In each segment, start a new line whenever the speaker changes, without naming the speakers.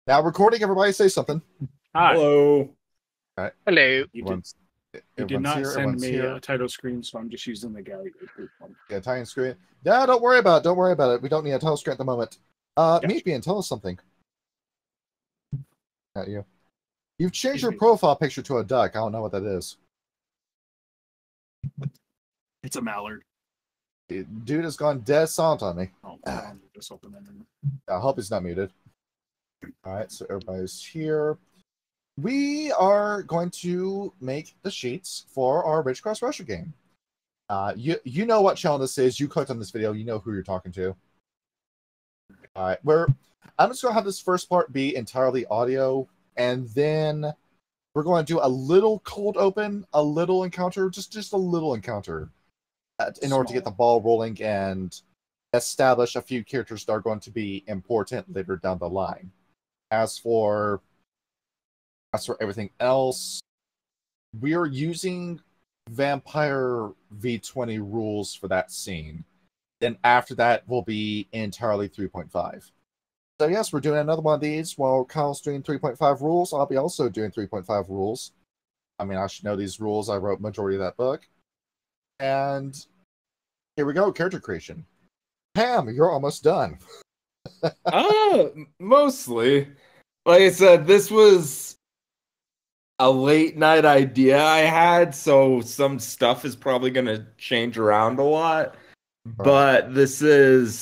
Now recording, everybody say something.
Hi.
Hello.
All right.
Hello. You did
Everyone's
not
here.
send
Everyone's
me
here.
a title screen, so I'm just using the gallery group one.
Yeah, tie and screen. Yeah, don't worry about it. Don't worry about it. We don't need a title screen at the moment.
Gotcha.
Meepian, tell us something. At you. You've changed
Excuse
your
me.
profile picture to a duck. I don't know what that is.
It's a mallard.
Dude has gone dead silent on me.
Oh, hold on. Just open that in.
I hope he's not muted. All right, so everybody's here. We are going to make the sheets for our Ridge Cross Rusher game. You know what channel this is. You clicked on this video. You know who you're talking to. All right, I'm just going to have this first part be entirely audio, and then we're going to do a little cold open, a little encounter, just a little encounter, in order to get the ball rolling and establish a few characters that are going to be important later down the line. As for everything else, we are using Vampire V20 rules for that scene. Then after that will be entirely 3.5. So yes, we're doing another one of these while Kyle's doing 3.5 rules. I'll be also doing 3.5 rules. I mean, I should know these rules. I wrote majority of that book. And here we go, character creation. Pam, you're almost done.
Mostly. Like I said, this was a late night idea I had, so some stuff is probably going to change around a lot.
Right.
But this is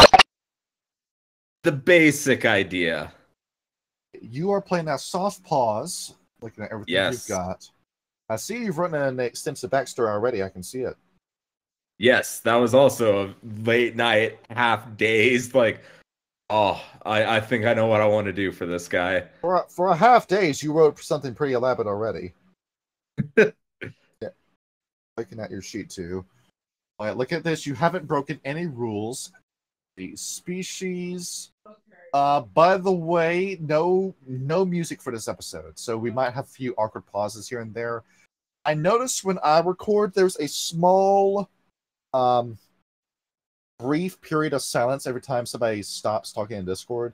the basic idea.
You are playing that soft pause, looking at everything
Yes.
you've got. I see you've written an extensive backstory already. I can see it.
Yes, that was also a late night, half dazed, like, oh, I think I know what I want to do for this guy.
For a half days, you wrote something pretty elaborate already. Yeah. Looking at your sheet too. All right, look at this. You haven't broken any rules. The species. By the way, no music for this episode, so we might have a few awkward pauses here and there. I noticed when I record, there's a small, brief period of silence every time somebody stops talking in Discord,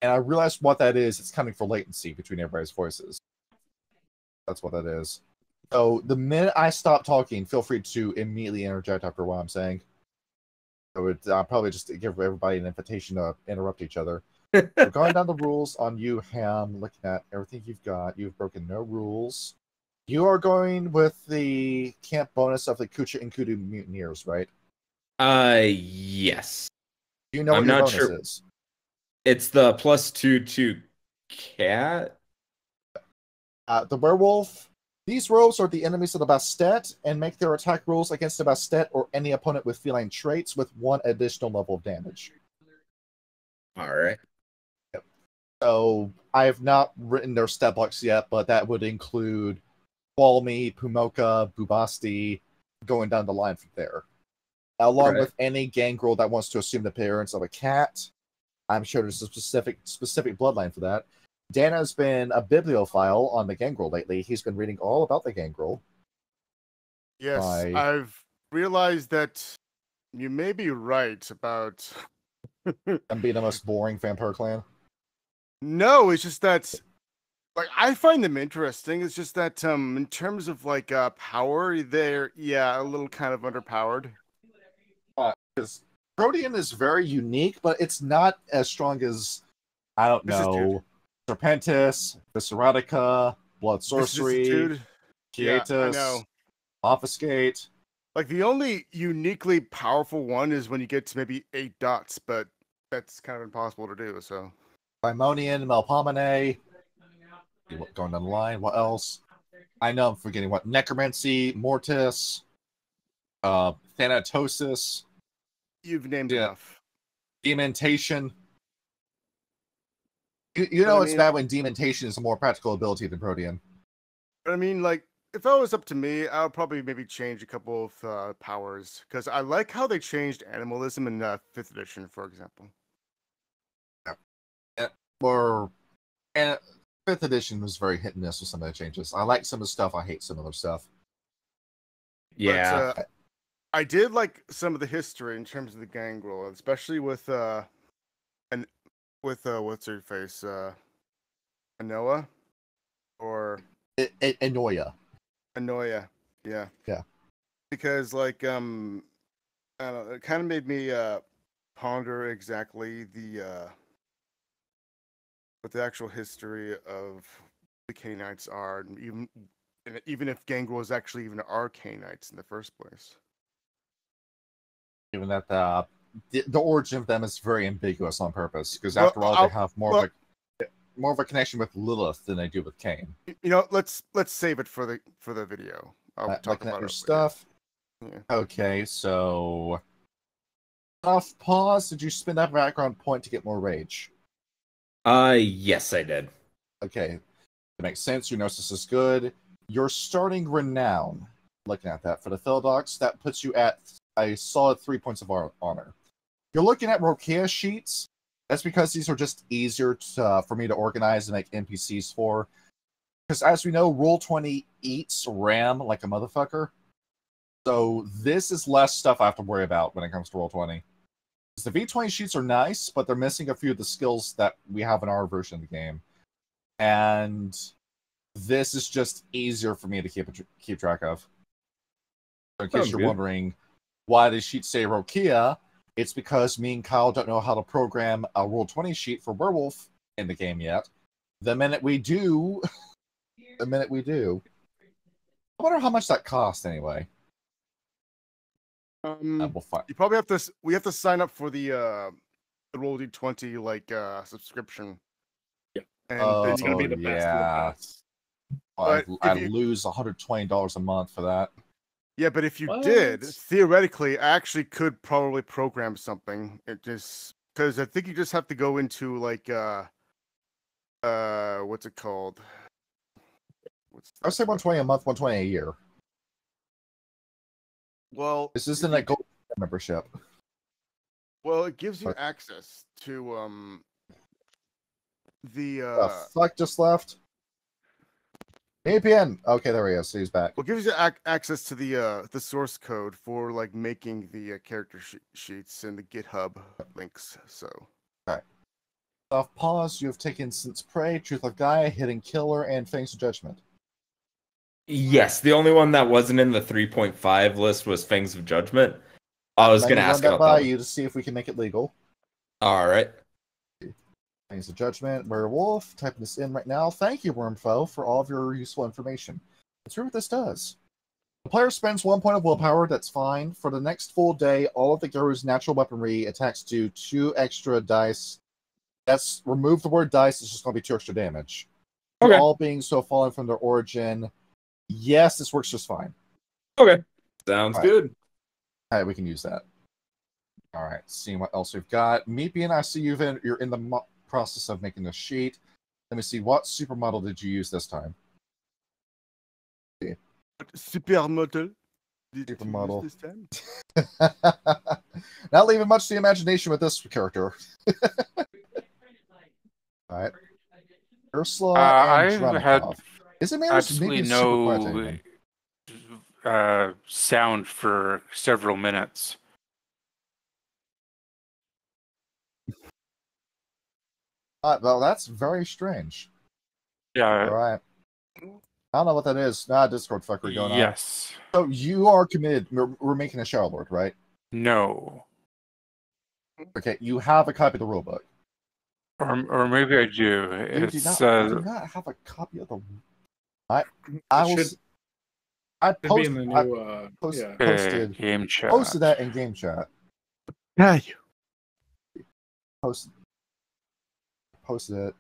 and I realized what that is. It's coming for latency between everybody's voices. That's what that is. So the minute I stop talking, feel free to immediately interject after what I'm saying. So I'll probably just give everybody an invitation to interrupt each other. We're going down the rules on you, Ham, looking at everything you've got. You've broken no rules. You are going with the camp bonus of the Kucha and Kudu mutineers, right?
Yes.
You know what
I'm
your
not
bonus
sure.
is.
It's the +2 to cat.
The werewolf. These rolls are the enemies of the Bastet and make their attack rolls against the Bastet or any opponent with feline traits with 1 additional level of damage.
All right.
Yep. So I have not written their stat blocks yet, but that would include Balmy, Pumoka, Bubasti, going down the line from there. Along with any gangrel that wants to assume the appearance of a cat. I'm sure there's a specific bloodline for that. Dana's been a bibliophile on the gangrel lately. He's been reading all about the gangrel.
Yes, I've realized that you may be right about
them being the most boring vampire clan.
No, it's just that, like, I find them interesting. It's just that, in terms of like power, they're a little kind of underpowered.
Because Protean is very unique, but it's not as strong as, I don't know, Serpentis, Visceratica, Blood Sorcery, Quietus, Obfuscate.
Like, the only uniquely powerful one is when you get to maybe 8 dots, but that's kind of impossible to do, so.
Limonian, Melpomene. Going down the line, what else? I know I'm forgetting what. Necromancy, Mortis, Thanatosis.
You've named enough.
Dementation. You know it's bad when Dementation is a more practical ability than Protean.
I mean, like, if it was up to me, I would probably maybe change a couple of powers, because I like how they changed animalism in 5th edition, for example.
And 5th edition was very hit and miss with some of the changes. I like some of the stuff, I hate some other stuff.
Yeah.
But, I did like some of the history in terms of the gangrel, especially with what's her face? Anoa or
Enoya.
Anoia. Yeah.
Yeah.
Because like I don't know, it kind of made me ponder exactly the what the actual history of the Canaanites are, and even if Gangrel actually even are Canaanites in the first place.
Even that the origin of them is very ambiguous on purpose, because
Well,
after all, they have more of a connection with Lilith than they do with Cain.
You know, let's save it for the video. I'll talk
Looking
about
at your
it
stuff.
later.
Okay, so off pause. Did you spend that background point to get more rage?
Yes, I did.
Okay, that makes sense. Your gnosis is good. Your starting renown. Looking at that for the Philodox, that puts you at a solid 3 points of honor. You're looking at Rokia sheets. That's because these are just easier for me to organize and make NPCs for. Because as we know, Roll20 eats RAM like a motherfucker. So this is less stuff I have to worry about when it comes to Roll20. The V20 sheets are nice, but they're missing a few of the skills that we have in our version of the game. And this is just easier for me to keep track of. So in case you're wondering why the sheets say Rokia, it's because me and Kyle don't know how to program a Roll20 sheet for Werewolf in the game yet. The minute we do, I wonder how much that costs anyway. We'll find.
You probably have to. We have to sign up for the Roll D20 like subscription.
Yeah,
and
it's gonna be the best of the best.
I'd lose $120 a month for that.
Yeah, but if you did, theoretically, I actually could probably program something. It just because I think you just have to go into like what's it called?
I would say 120 a month, 120 a year.
Well,
this isn't a gold membership.
Well, it gives you access to
the fuck just left. APN. Okay, there he is. He's back.
Well, it gives you access to the source code for like making the character sheets and the GitHub links. So,
all right. Off pause. You have taken Since Prey, Truth of Gaia, Hidden Killer, and Fangs of Judgment.
Yes, the only one that wasn't in the 3.5 list was Fangs of Judgment. I was going to ask about
that you to see if we can make it legal.
All right.
Fangs of Judgment, Werewolf. Typing this in right now. Thank you, Wormfoe, for all of your useful information. Let's hear what this does. The player spends 1 point of willpower. That's fine. For the next full day, all of the Garu's natural weaponry attacks do 2 extra dice. That's remove the word dice. It's just going to be 2 extra damage. Okay. All being so fallen from their origin. Yes, this works just fine.
Okay. Sounds good.
All right, we can use that. All right, seeing what else we've got. Meepian, I see you're in the process of making the sheet. Let me see, what supermodel did you use this time?
Supermodel.
Supermodel. This time? Not leaving much to the imagination with this character. All right. Ursula and
I've had
is it
absolutely no sound for several minutes.
Well, that's very strange.
Yeah.
All right. I don't know what that is. Discord fuckery going on.
Yes.
So you are committed. We're making a Shadow Lord, right?
No.
Okay, you have a copy of the rulebook.
Or maybe I do.
I do not have a copy of the. I posted
game chat.
Posted that in game chat.
Yeah, you
posted it.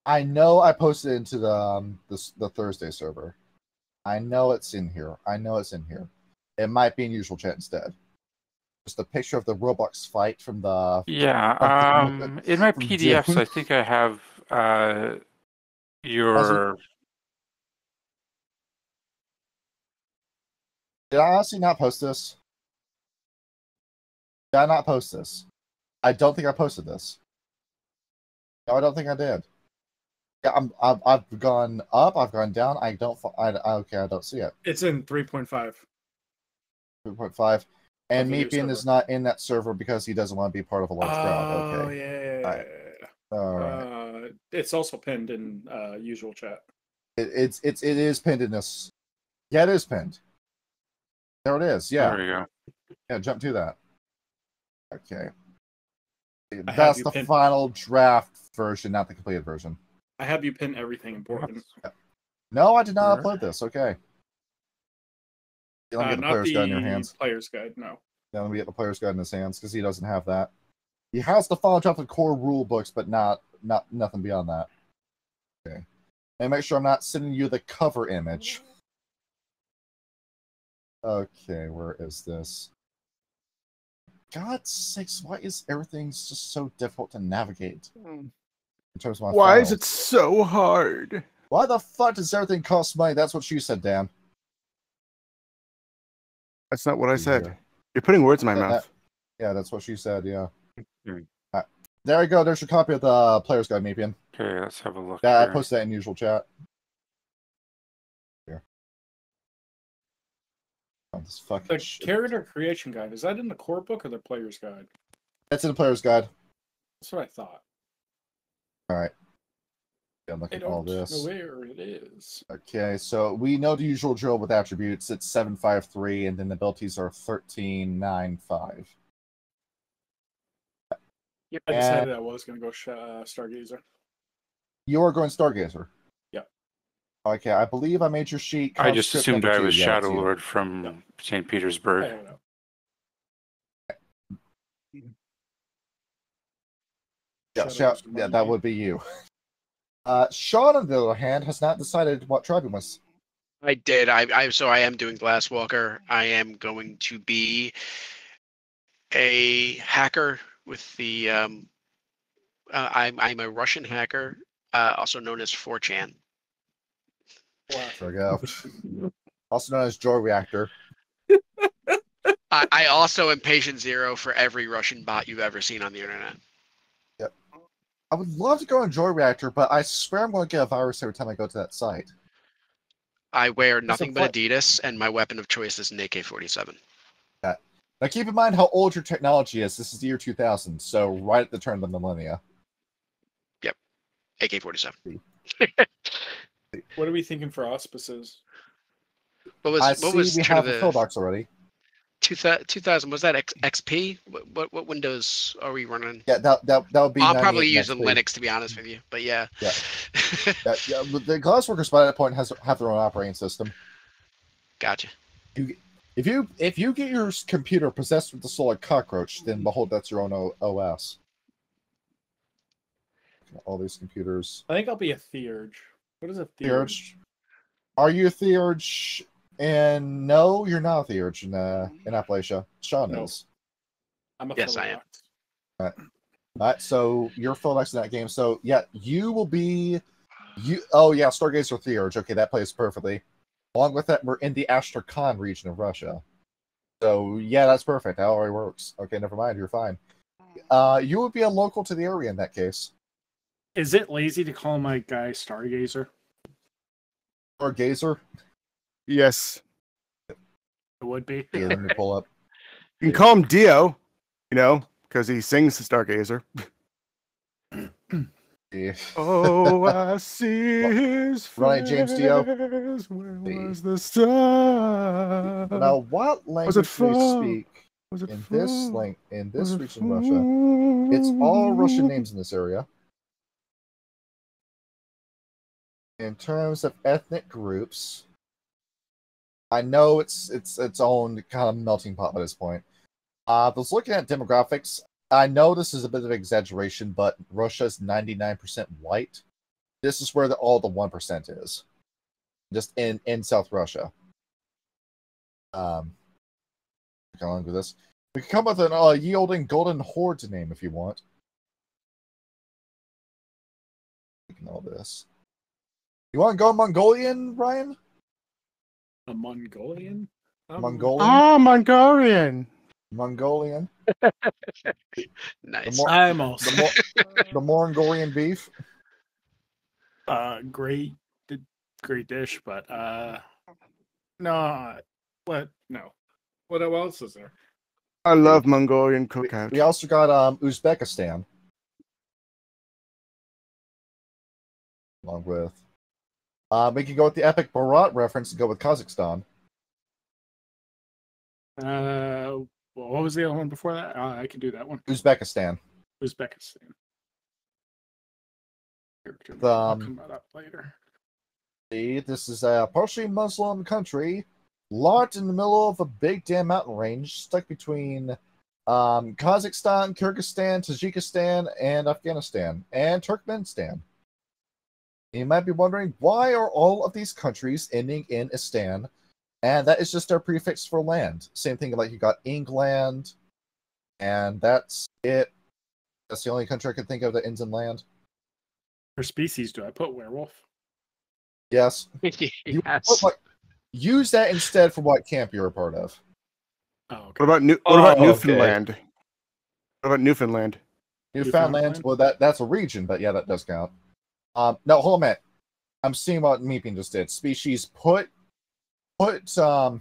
I know I posted it into the Thursday server. I know it's in here. It might be in usual chat instead. Just a picture of the Roblox fight from the.
Yeah. In my PDFs, I think I have your.
Did I honestly not post this? Did I not post this? I don't think I posted this. No, I don't think I did. Yeah, I've gone up. I've gone down. I don't see it.
It's in 3.5.
3.5. And Meepian is not in that server because he doesn't want to be part of a large crowd. Okay.
Oh, yeah.
All right.
It's also pinned in usual chat.
It is pinned in this. Yeah, it is pinned. There it is. Yeah.
There we go.
Yeah, jump to that. Okay.
have
That's
you
the
pinned-
final draft version, not the completed version.
I have you pin everything important.
No, I did not
Yeah.
upload this. Okay. You don't get the
Not
player's
the
guide in your hands.
player's guide, no.
Yeah, let me get the player's guide in his hands because he doesn't have that. He has the final draft of core rule books, but nothing beyond that. Okay. And make sure I'm not sending you the cover image. Okay, where is this? God's sakes, why is everything just so difficult to navigate? In terms of my
Why is
files?
it so hard?
Why the fuck does everything cost money? That's what you said, Dan.
That's not what I said.
Here.
You're putting words in my
That-
mouth.
Yeah, that's what she said, yeah.
Hmm.
There you go, there's your copy of the player's guide, Meepian.
Okay, let's have a look.
Yeah, I
here.
posted that in usual chat. Here. Oh, this fucking
The
shit.
character creation guide, is that in the core book or the player's guide?
That's in the player's guide.
That's what I thought.
Alright. Yeah, look
I
at all
don't know
this.
where it is.
Okay, so we know the usual drill with attributes. It's 753, and then the abilities are 1395.
Yeah, I decided I was going to go Stargazer.
You are going Stargazer.
Yep.
Okay, I believe I made your sheet.
I just
conscript
assumed
number
I
2.
was
Yeah,
Shadow
it's you.
Lord from
Yep.
St.
I
Petersburg.
don't know.
Yeah,
Shadows
yeah,
among
that
you.
would be you. Sean, on the other hand, has not decided what tribe he was.
I did. So I am doing Glasswalker. I am going to be a hacker with the I'm a Russian hacker, also known as 4chan.
There we go. Also known as Joy Reactor.
I also am patient zero for every Russian bot you've ever seen on the internet.
I would love to go on Joy Reactor, but I swear I'm going to get a virus every time I go to that site.
I wear
That's
nothing
a
but Adidas, and my weapon of choice is an AK-47.
Now keep in mind how old your technology is. This is the year 2000, so right at the turn of the millennia.
AK-47.
What are we thinking for auspices?
What was
I
what
see
was
we
Turn
have
of
the fill box already.
2000? Was that XP? What Windows are we running?
Yeah, that would be.
I'll probably
98
use a
XP.
Linux, to be honest with you. But yeah.
Yeah. Yeah, but the Glassworkers by that point have their own operating system.
Gotcha.
If you get your computer possessed with the soul of cockroach, then behold, that's your own OS. All these computers.
I think I'll be a Theurge. What is a Theurge?
Theurge. Are you a Theurge? And no, you're not a Theurge in Appalachia. Sean
No.
is.
I'm a
Yes, I am.
Philodox.
Alright, so you're full next in that game. So yeah, you will be oh yeah, Stargazer Theurge. Okay, that plays perfectly. Along with that, we're in the Astrakhan region of Russia. So yeah, that's perfect. That already works. Okay, never mind, you're fine. You would be a local to the area in that case.
Is it lazy to call my guy Stargazer?
Or Gazer.
Yes.
It would be.
Yeah, let me pull up.
You can call him Dio, because he sings the Stargazer.
Yeah.
Oh, I see his
Ronnie James Dio.
face. Where was the sun?
Now, what language
it
do they
fun?
speak
Was it
in this
fun?
in
Was
this
it
region of Russia? It's all Russian names in this area. In terms of ethnic groups, I know it's its own kind of melting pot by this point. I was looking at demographics. I know this is a bit of exaggeration, but Russia's 99% white. This is where all the 1% is. Just in South Russia. Going on with this. We can come with an yielding golden horde name if you want. All this. You want to go Mongolian, Ryan?
A Mongolian?
Mongolian?
Ah, Mongolian.
Mongolian?
Nice.
More-
Almost.
The Mongolian beef?
Great dish, but no.
What? No. What else is there?
I love Mongolian cookout.
We also got Uzbekistan. along with. We can go with the epic Barat reference and go with Kazakhstan.
What was the other one before that? I can do that one.
Uzbekistan.
Uzbekistan. I'll come that up later.
This is a partially Muslim country, locked in the middle of a big damn mountain range, stuck between Kazakhstan, Kyrgyzstan, Tajikistan, and Afghanistan, and Turkmenistan. You might be wondering, why are all of these countries ending in Istan? And that is just their prefix for land. Same thing like you got England, and that's it. That's the only country I can think of that ends in land.
For species, do I put werewolf?
Yes.
Yes.
Use that instead for what camp you're a part of.
Oh, okay.
What about Newfoundland?
Okay.
What about Newfoundland?
Newfoundland? Well, that's a region, but yeah, that does count. No, hold on a minute. I'm seeing what Meeping just did. Species, put the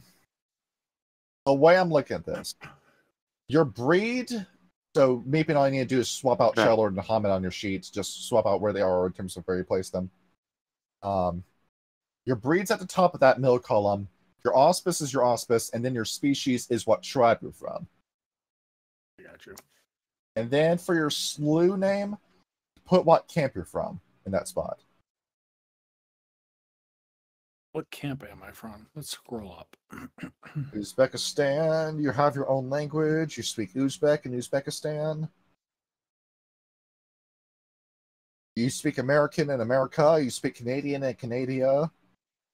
way I'm looking at this. Your breed, so Meeping, all you need to do is swap out Shellord and Hamid on your sheets. Just swap out where they are in terms of where you place them. Your breed's at the top of that middle column. Your auspice is your auspice, and then your species is what tribe you're from.
I got you.
And then for your slew name, put what camp you're from in that spot.
What camp am I from? Let's scroll up.
Uzbekistan, you have your own language. You speak Uzbek in Uzbekistan. You speak American in America. You speak Canadian in Canada.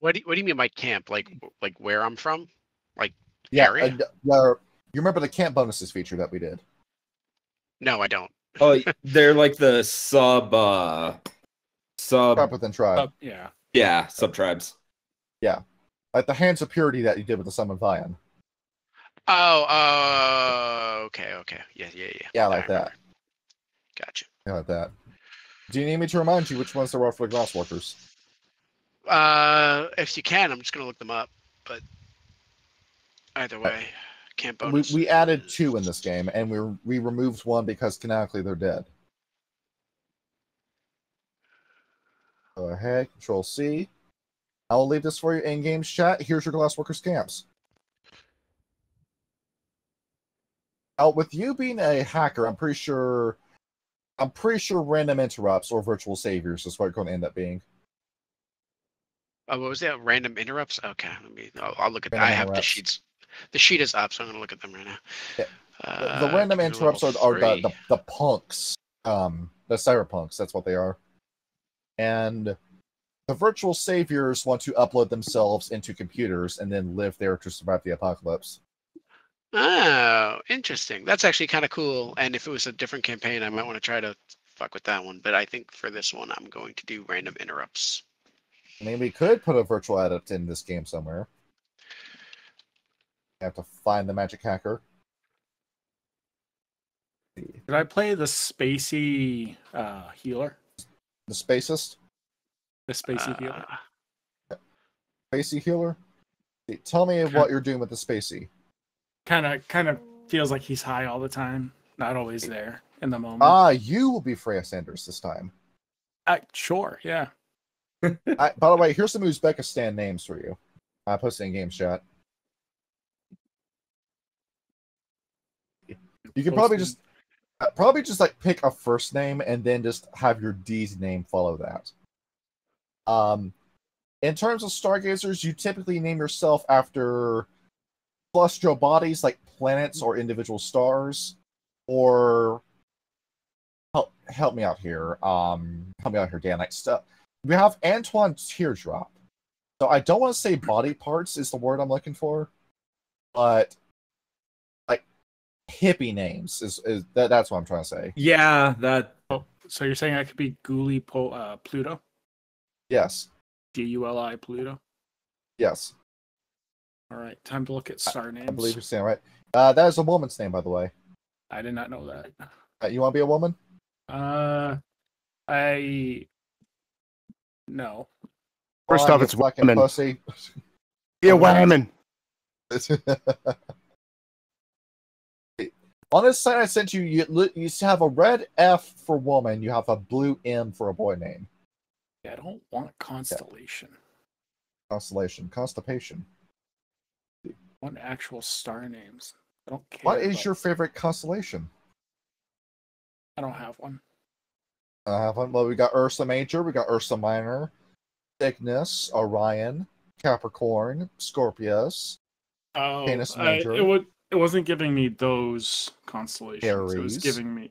What do you mean by camp? Like where I'm from? Like
Yeah,
area?
you remember the camp bonuses feature that we did?
No, I don't.
Oh, they're like the sub
Tribe within tribe.
Yeah.
sub tribes.
Yeah, like the Hands of Purity that you did with the Summon Vian.
Okay. Yeah.
Yeah, like that.
Gotcha.
Yeah, like that. Do you need me to remind you which ones there are for the Glasswalkers?
If you can, I'm just gonna look them up. But either way, camp bonus.
We added 2 in this game, and we removed 1 because canonically they're dead. Go ahead, Control C. I'll leave this for you in games chat. Here's your Glassworkers camps. Now, with you being a hacker, I'm pretty sure random interrupts or virtual saviors is what it's going to end up being.
Oh, what was that? Random interrupts? Okay, I'll look at that.
Random
I have the
interrupts.
sheets. The sheet is up, so I'm gonna look at them right now.
Yeah. The random interrupts are the punks, the cyberpunks. That's what they are. And the virtual saviors want to upload themselves into computers and then live there to survive the apocalypse.
Oh, interesting. That's actually kind of cool. And if it was a different campaign, I might want to try to fuck with that one. But I think for this one, I'm going to do random interrupts.
I mean, we could put a virtual adept in this game somewhere. You have to find the magic hacker.
Did I play the spacey healer?
The spacist?
The spacey healer?
Spacey healer? Tell me what you're doing with the spacey.
Kind of feels like he's high all the time. Not always there in the moment.
You will be Freya Sanders this time.
Sure, yeah.
By the way, here's some Uzbekistan names for you. I posted in games chat. You can probably just like pick a first name and then just have your D's name follow that. In terms of stargazers, you typically name yourself after celestial bodies like planets or individual stars, or help me out here. Dan. Like stuff. We have Antoine Teardrop. So I don't want to say body parts is the word I'm looking for, but like hippie names is that's what I'm trying to say.
Yeah, that.
Oh, so you're saying I could be Guli Pluto?
Yes.
Guli Pluto?
Yes.
All right, time to look at star names.
I believe you're saying right. That is a woman's name, by the way.
I did not know that.
You want to be a woman?
No.
First off, it's
fucking
women.
Pussy.
Yeah, women.
On this site I sent you, you have a red F for woman. You have a blue M for a boy name.
Yeah, I don't want constellation.
Constellation. Constipation.
I want actual star names. I don't care.
What is
about-
your favorite constellation?
I don't have one.
Well, we got Ursa Major, we got Ursa Minor, Cygnus, Orion, Capricorn, Scorpius,
Oh,
Canis Major.
it wasn't giving me those constellations. It was
Aries.
giving me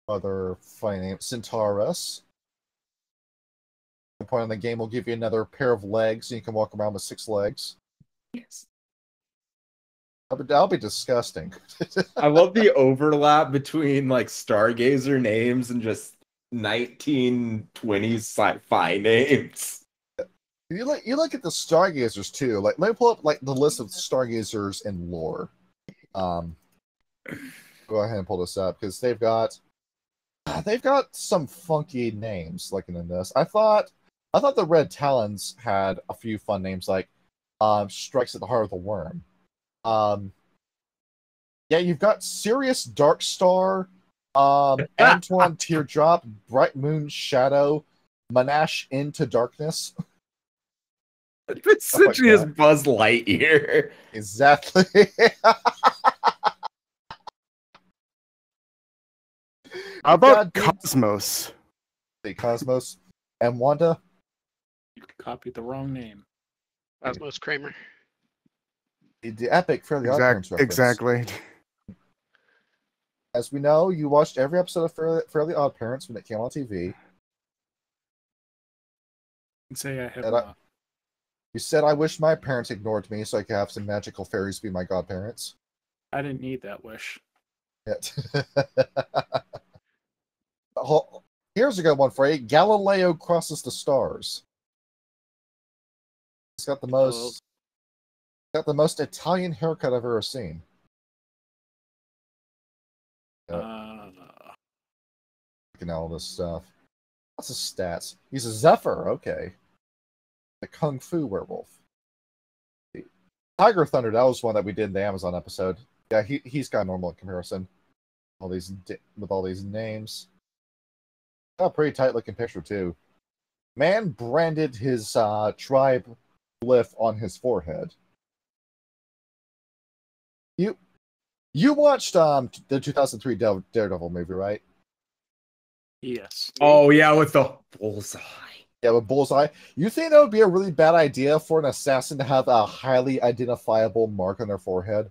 Other funny name, Centaurus. At the point in the game will give you another pair of legs, and you can walk around with 6 legs.
Yes.
That'll be disgusting.
I love the overlap between like Stargazer names and just 1920s sci-fi names.
You look at the Stargazers too. Like, let me pull up like the list of Stargazers in lore. Go ahead and pull this up because they've got some funky names. Looking in this, I thought the Red Talons had a few fun names like Strikes at the Heart of the Worm. Yeah, you've got Sirius Darkstar, Antoine Teardrop, Bright Moon Shadow, Monash Into Darkness.
It's essentially
like
as Buzz Lightyear.
Exactly.
How about
God,
Cosmos?
the Cosmos and Wanda.
You copied the wrong name.
Cosmos Kramer.
The epic Fairly Odd Parents reference.
Exactly.
As we know, you watched every episode of Fairly Odd Parents when it came on TV.
And say I have
And
not.
You said, I wish my parents ignored me so I could have some magical fairies be my godparents.
I didn't need that wish.
Here's a good one for you. Galileo Crosses the Stars. It's got the most Italian haircut I've ever seen. Looking at all this stuff. What's his stats? He's a Zephyr, okay. The Kung Fu werewolf. Tiger Thunder, that was one that we did in the Amazon episode. Yeah, he's got normal in comparison. With all these names. A pretty tight looking picture too. Man branded his tribe glyph on his forehead. You watched the 2003 Daredevil movie, right?
Yes.
Oh yeah, with the bullseye.
Yeah, with Bullseye. You think that would be a really bad idea for an assassin to have a highly identifiable mark on their forehead?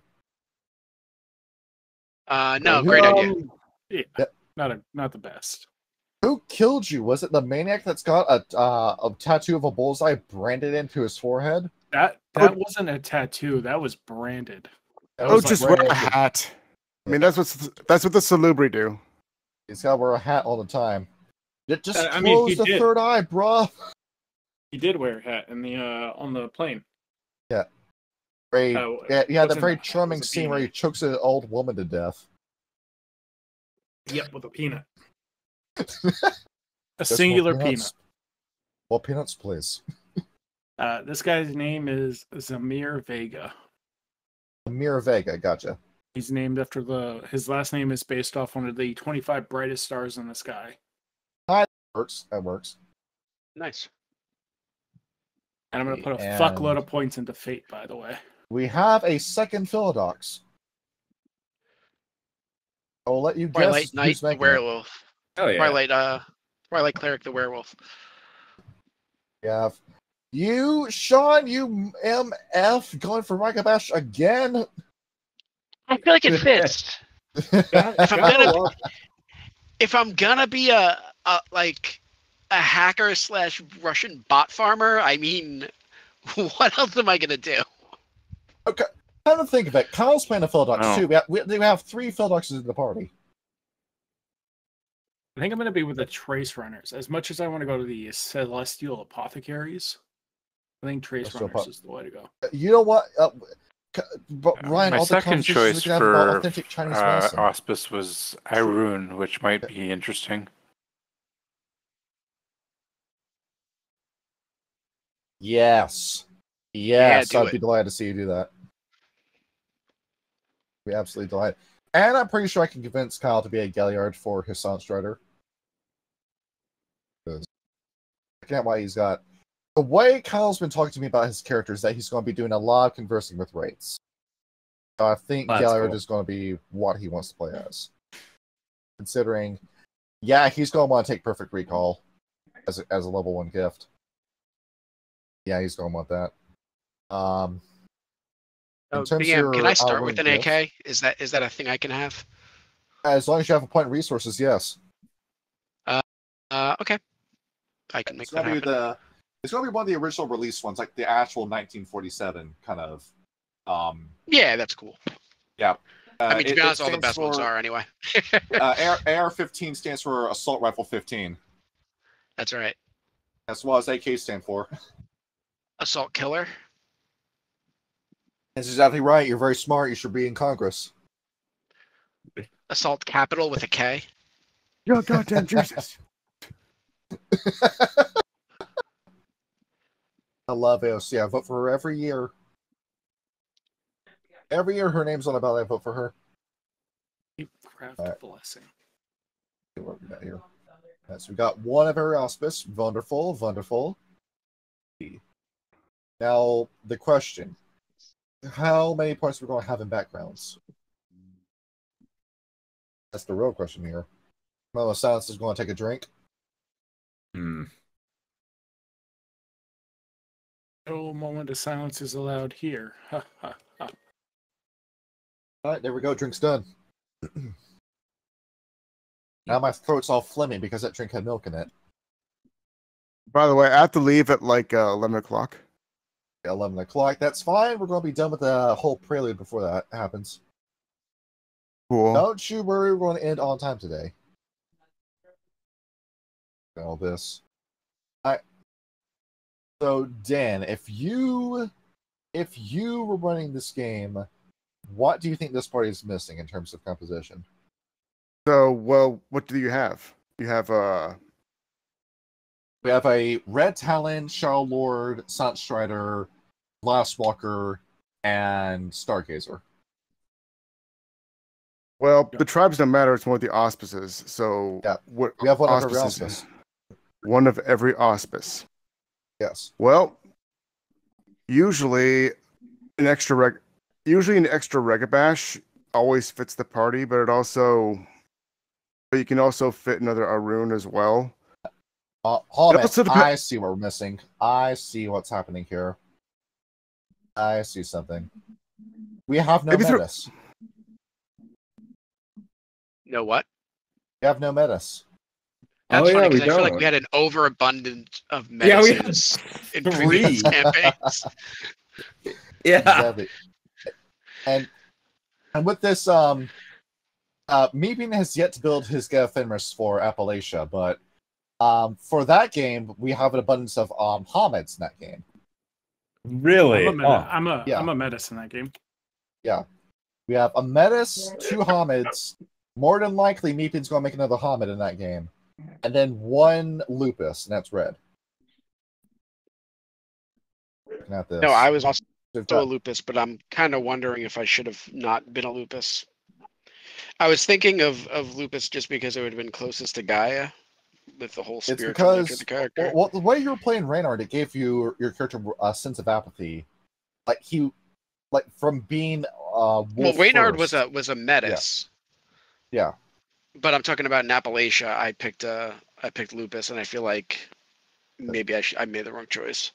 No, great idea.
Yeah, not the best.
Who killed you? Was it the maniac that's got a tattoo of a bullseye branded into his forehead?
That wasn't a tattoo. That was branded.
That
Oh,
was
just
like
wear a
branded.
hat. I mean, that's what the Salubri do.
He's got to wear a hat all the time. Just
I mean,
close
he
the
did.
third eye, bruh.
He did wear a hat in the on the plane.
Yeah.
Oh,
The
wasn't
very
a hat, it
charming
was a
scene where he
peanut.
chokes an old woman to death.
Yep, with a peanut. A
Just
singular
more
peanut.
More peanuts, please.
This guy's name is Zamir Vega.
Amir Vega, gotcha.
He's named after his last name is based off one of the 25 brightest stars in the sky.
That works.
Nice.
And I'm going to put a
And-
fuckload of points into Fate, by the way.
We have a second Philodox. I'll let you guess
Twilight Knight
who's
the
making it.
werewolf.
Oh yeah.
Twilight Cleric the werewolf.
We have you, Sean, you MF, going for Micah Bash again.
I feel like it fits. If I'm gonna be a hacker / Russian bot farmer, I mean, what else am I gonna do?
Okay, kind of think of it. Kyle's playing a Philodox
Oh.
too. We have 3 Philodoxes in the party.
I think I'm going to be with the Trace Runners. As much as I want to go to the Celestial Apothecaries, I think Trace
Celestial
Runners is the way to go.
You know what? But Ryan,
My
all the
second
conversations
choice
we can have about
for
authentic Chinese medicine.
Auspice was Irune, which might be interesting.
Yes.
Yeah,
Yes,
do
I'd be
it.
delighted to see you do that. Be absolutely delighted. And I'm pretty sure I can convince Kyle to be a Galliard for his Silent Strider. Because I can't why he's got the way Kyle's been talking to me about his characters that he's going to be doing a lot of conversing with wraiths. So I think
That's
Gallagher
cool.
is going to be what he wants to play as. Considering, yeah, he's going to want to take Perfect Recall as a level 1 gift. Yeah, he's going to want that. In terms of
BM, can
your
I start with an
outgoing
AK? Is that a thing I can have?
as long as you have a point resources, yes.
Okay. I can make
It's
that
gonna be
happen.
it's gonna be one of the original release ones, like the actual 1947 kind of.
Yeah, that's cool.
Yeah.
I mean, to be
It
honest, all the
stands
best ones
for
are anyway.
AR-15 stands for Assault Rifle 15.
That's right.
That's what AK stand for.
Assault Killer.
That's exactly right. You're very smart. You should be in Congress.
Assault Capital with a K.
Yo, goddamn Jesus.
I love AOC. I vote for her every year. Every year her name's on the ballot, I vote for her.
Craft
Alright.
blessing.
What we got here? Right, so we got one of every auspice. Wonderful, wonderful. Now, the question. How many points are we going to have in backgrounds? That's the real question here. Well, Silence is going to take a drink.
No moment of silence is allowed here. Ha ha ha.
All right, there we go. Drink's done. Now my throat's all phlegmy because that drink had milk in it.
By the way, I have to leave at like 11 o'clock.
11 o'clock. That's fine. We're going to be done with the whole prelude before that happens.
Cool.
Don't you worry. We're going to end on time today. All this. All right. So, Dan, if you were running this game, what do you think this party is missing in terms of composition?
So, well, what do you have? You have
We have a Red Talon, Shadow Lord, Silent Strider, Glasswalker, and Stargazer.
well, the tribes don't matter. It's one of the auspices. So,
Yeah,
what
we have one of every
auspices?
auspice.
One of every auspice.
Yes.
Well, usually an extra Regabash always fits the party, but you can also fit another Arun as well.
Hold on,
also
I see what we're missing. I see what's happening here. I see something. We have no
Maybe
metas.
No what?
We have no metas.
That's funny because
we
I feel like
don't.
we had an overabundance of
Yeah, we had
medicines in previous
3.
campaigns.
Yeah.
Exactly. And with this, Meeping has yet to build his Fenris for Appalachia, but for that game, we have an abundance of Hamids in that game.
Really?
I'm a
Yeah.
I'm a menace in that game.
Yeah. We have a Metis, 2 Hamids. More than likely, Meeping's going to make another Hamid in that game. And then 1 Lupus, and that's red. Looking at this.
No, I was also
We've
a
got-
lupus, but I'm kind of wondering if I should have not been a lupus. I was thinking of lupus just because it would have been closest to Gaia with the whole
It's
spiritual nature
because
of the character.
well, the way you were playing Reynard, it gave you your character a sense of apathy. Like from being
Well, Reynard was
first.
a metis.
Yeah.
But I'm talking about in Appalachia. I picked lupus, and I feel like maybe I made the wrong choice.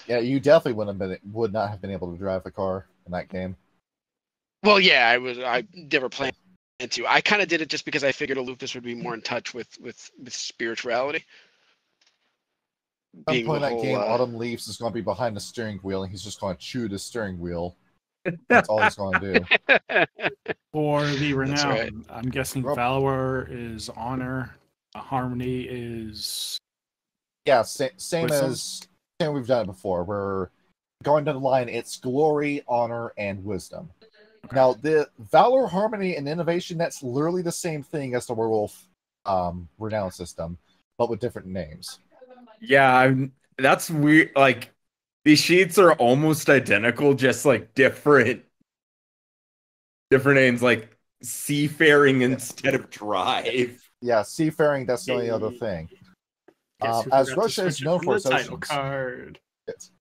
Yeah, you definitely would not have been able to drive a car in that game.
Well, yeah, I never planned to. I kind of did it just because I figured a lupus would be more in touch with spirituality.
I'm
Being
playing
the
that
whole,
game. Autumn Leaves is going to be behind the steering wheel, and he's just going to chew the steering wheel. That's all he's going to do.
For the
That's
renown,
right.
I'm guessing
Rob-
Valor is honor, Harmony is
Yeah, same
Wisdom?
as we've done it before. We're going down the line. It's glory, honor, and wisdom. Now, the Valor, Harmony, and Innovation, that's literally the same thing as the Werewolf renown system, but with different names.
Yeah, that's weird. Like, these sheets are almost identical, just like different names, like seafaring instead of drive.
Yeah, seafaring, that's the only other thing.
Guess who
As
forgot to
Russia is
switch it
known
from
for
the
its
title
oceans.
card.
Yes.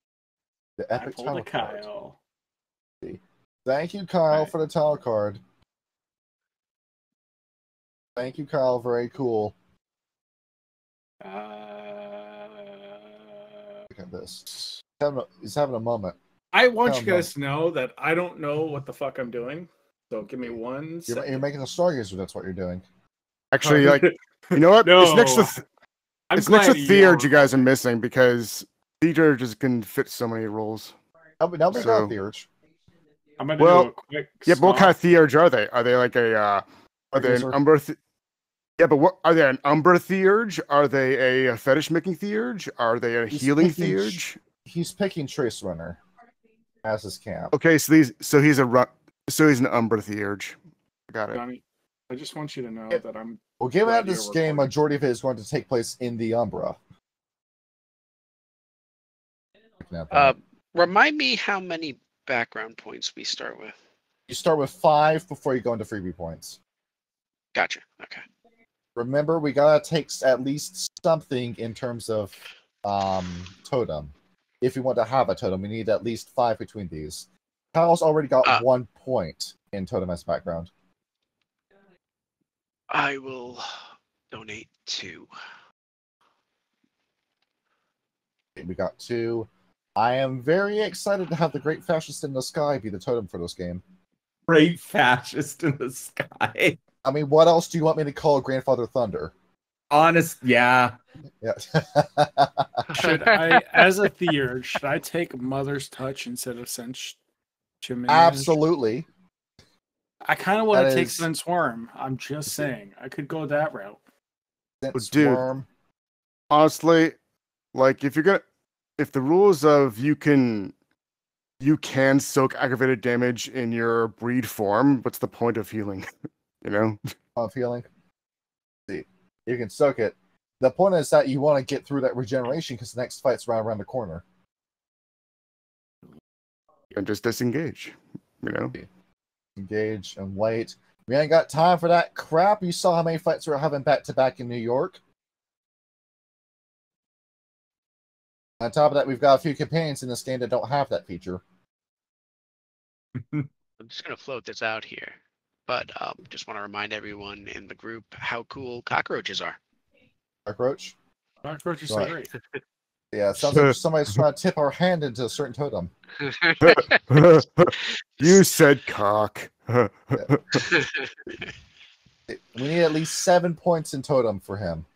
The
I
epic
pulled a
title card.
Kyle.
Thank you, Kyle,
Alright.
for the title card. Thank you, Kyle. Very cool. Look at this. He's having a moment.
I want
Tell
you
him
guys to know that I don't know what the fuck I'm doing. So give me one
You're
second.
making a Stargazer. That's what you're doing.
Actually, like, you know what?
No,
It's next to
I'm
it's next
glad
to
you
Theurge. You
are.
guys are missing because Theurge just can fit so many roles.
No, we got
So-
Theurge.
I'm gonna
Well,
do a quick
Yeah, but what kind of
stop.
Theurge are they? Are they like a are they an
Stargazer.
Umber? Yeah, but what are they? An Umber Theurge? Are they a fetish making Theurge? Are they a
He's
healing
picking
Theurge?
He's picking Trace Runner as his camp.
Okay, so he's an Umber Theurge. Got it.
Johnny, I just want you to know that I'm
Well, given
glad
that this
you're
game,
recording.
majority of it is going to take place in the Umbra.
Remind me how many background points we start with.
You start with 5 before you go into freebie points.
Gotcha. Okay.
Remember, we gotta take at least something in terms of totem. If you want to have a totem, we need at least 5 between these. Kyle's already got 1 point in totem as background.
I will donate 2.
We got 2. I am very excited to have the Great Fascist in the Sky be the totem for this game.
Great fascist in the sky.
I mean, what else do you want me to call Grandfather Thunder?
Honest, yeah.
Yeah.
Should I, as a Theurge, should I take Mother's Touch instead of Sense?
Absolutely.
I kind of want
That
to take
is-
Sense Worm. I'm just saying. I could go that route.
Sense
Dude.
Worm.
Honestly, like if the rules of you can soak aggravated damage in your breed form, what's the point of healing? You know?
Of healing. See, you can soak it. The point is that you want to get through that regeneration because the next fight's right around the corner.
And just disengage. You know?
Engage and wait. We ain't got time for that crap. You saw how many fights we were having back to back in New York. On top of that, we've got a few companions in this game that don't have that feature.
I'm just gonna float this out here, but just want to remind everyone in the group how cool cockroaches are.
Cockroach?
Cockroaches are
Right.
great.
Yeah, it sounds like somebody's trying to tip our hand into a certain totem.
You said cock.
We need at least 7 points in totem for him.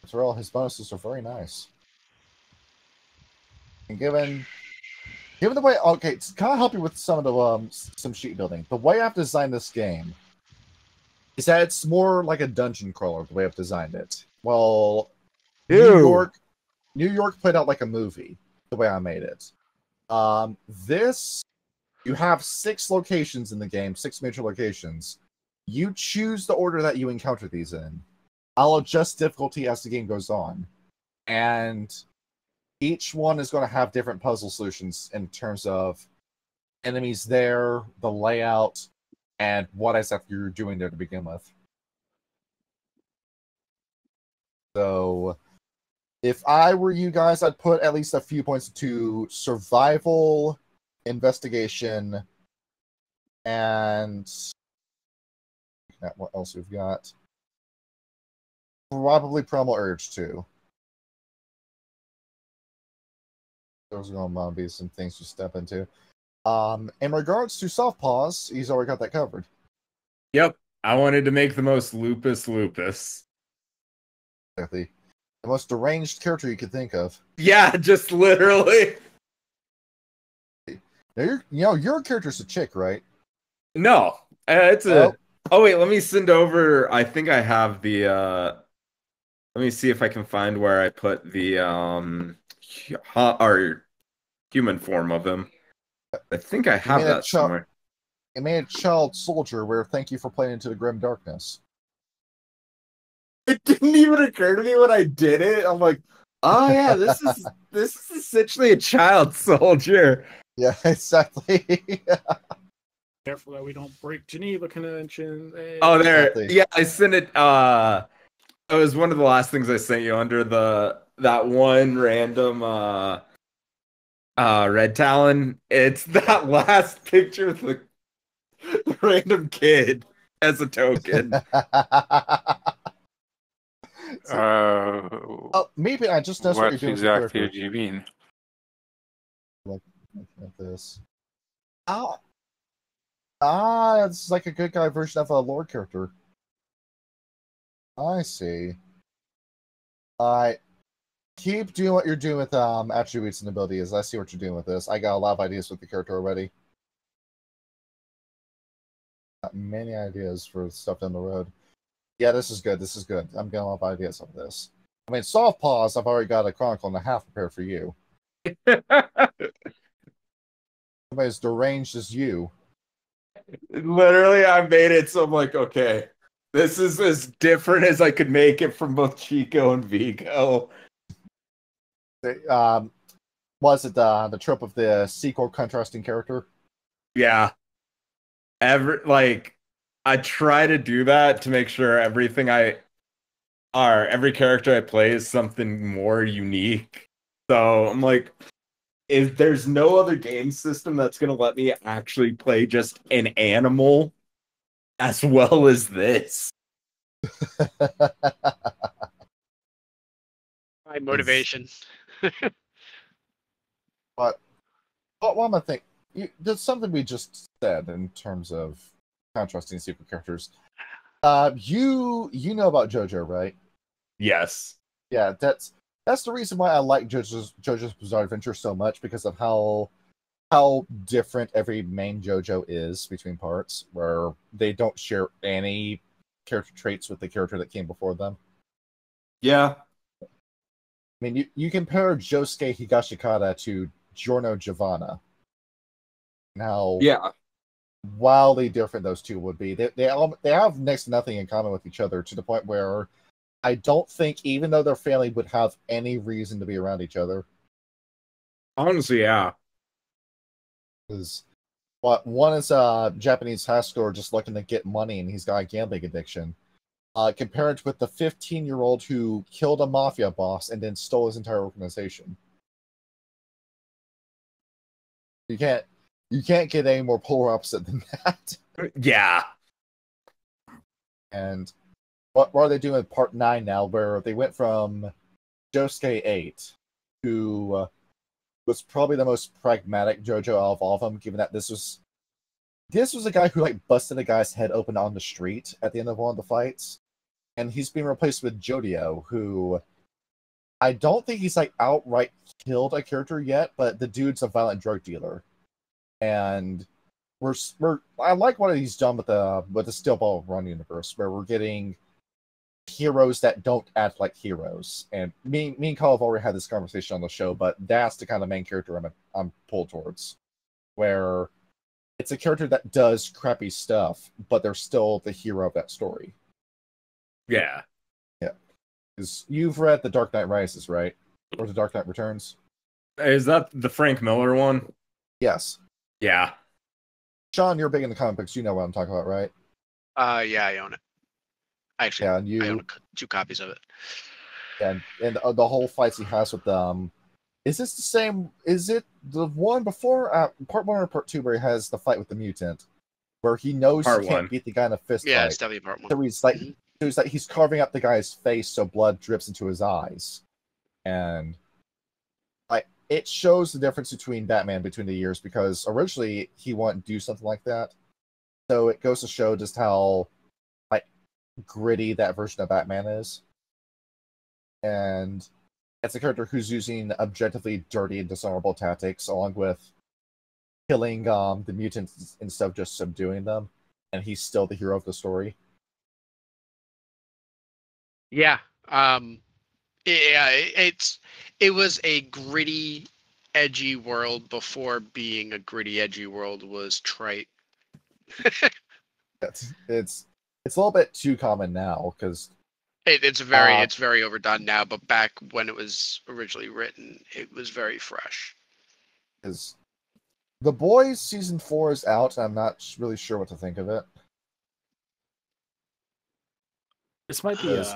After all, his bonuses are very nice. And given the way, okay, to kind of help you with some of the some sheet building. The way I've designed this game is that it's more like a dungeon crawler. The way I've designed it. Well, New York played out like a movie. The way I made it. This, you have 6 locations in the game, 6 major locations. You choose the order that you encounter these in. I'll adjust difficulty as the game goes on. And each one is going to have different puzzle solutions in terms of enemies there, the layout, and what exactly you're doing there to begin with. So, if I were you guys, I'd put at least a few points to survival, investigation, and what else we've got? Probably Primal Urge too. Those are going to be some things to step into. In regards to soft paws, he's already got that covered.
Yep. I wanted to make the most lupus.
Exactly. The most deranged character you could think of.
Yeah, just literally.
Now your character's a chick, right?
No, it's a. Oh wait, let me send over. I think I have the. Let me see if I can find where I put the or human form of him. I think I have that somewhere.
It made a child soldier where thank you for playing into the grim darkness.
It didn't even occur to me when I did it. I'm like, oh yeah, this is essentially a child soldier.
Yeah, exactly.
Careful that we don't break Geneva Convention. Hey.
Oh, there.
Exactly.
Yeah, I sent it. It was one of the last things I sent you under that one random Red Talon. It's that last picture of the random kid as a token.
Oh, maybe I just noticed what you're
What
doing with your
exactly
character.
do you mean?
Like this. Oh. It's like a good guy version of a Lord character. I see. Alright. Keep doing what you're doing with attributes and abilities. I see what you're doing with this. I got a lot of ideas with the character already. Got many ideas for stuff down the road. Yeah, this is good. This is good. I'm getting a lot of ideas of this. I mean, soft pause, I've already got a chronicle and a half prepared for you. Somebody as deranged as you.
Literally, I made it so I'm like, okay, this is as different as I could make it from both Chico and Vigo.
Was it the trope of the sequel contrasting character?
Yeah. I try to do that to make sure every character I play is something more unique. So I'm like, if there's no other game system that's gonna let me actually play just an animal as well as this.
My motivation.
But one more thing, there's something we just said in terms of contrasting secret characters. You know about JoJo, right?
Yes.
Yeah, that's the reason why I like JoJo's Bizarre Adventure so much, because of how different every main JoJo is between parts, where they don't share any character traits with the character that came before them.
Yeah.
I mean, you compare Josuke Higashikata to Giorno Giovanna. Now,
Yeah.
wildly different those two would be. They have next to nothing in common with each other, to the point where I don't think, even though their family would have any reason to be around each other.
Honestly, yeah.
Because one is a Japanese high schooler just looking to get money, and he's got a gambling addiction. Compared with the 15-year-old who killed a mafia boss and then stole his entire organization. You can't get any more polar opposite than that.
Yeah.
And what are they doing with Part 9 now, where they went from Josuke 8, who was probably the most pragmatic JoJo out of all of them, given that this was a guy who busted a guy's head open on the street at the end of one of the fights. And he's been replaced with Jodio, who I don't think he's outright killed a character yet, but the dude's a violent drug dealer. And I like what he's done with the Steel Ball Run universe, where we're getting heroes that don't act like heroes. And me and Kyle have already had this conversation on the show, but that's the kind of main character I'm pulled towards, where it's a character that does crappy stuff, but they're still the hero of that story.
Yeah.
Yeah. Because you've read The Dark Knight Rises, right? Or The Dark Knight Returns?
Is that the Frank Miller one?
Yes.
Yeah.
Sean, you're big in the comic books. You know what I'm talking about, right?
Yeah, I own it. Actually,
Yeah,
I own 2 copies of it.
And the whole fights he has with is this the same? Is it the one before Part 1 or Part 2, where he has the fight with the mutant, where he knows
Part
he can't
1.
beat the guy in a fist
Yeah,
fight?
it's definitely Part 1.
So he's carving up the guy's face so blood drips into his eyes, and it shows the difference between Batman between the years, because originally he wanted to do something like that. So it goes to show just how gritty that version of Batman is. And it's a character who's using objectively dirty and dishonorable tactics, along with killing the mutants instead of just subduing them, and he's still the hero of the story.
Yeah. It was a gritty, edgy world before being a gritty, edgy world was trite.
It's a little bit too common now, because
It's very overdone now, but back when it was originally written, it was very fresh.
Because The Boys season 4 is out, and I'm not really sure what to think of it.
This might be
Yes.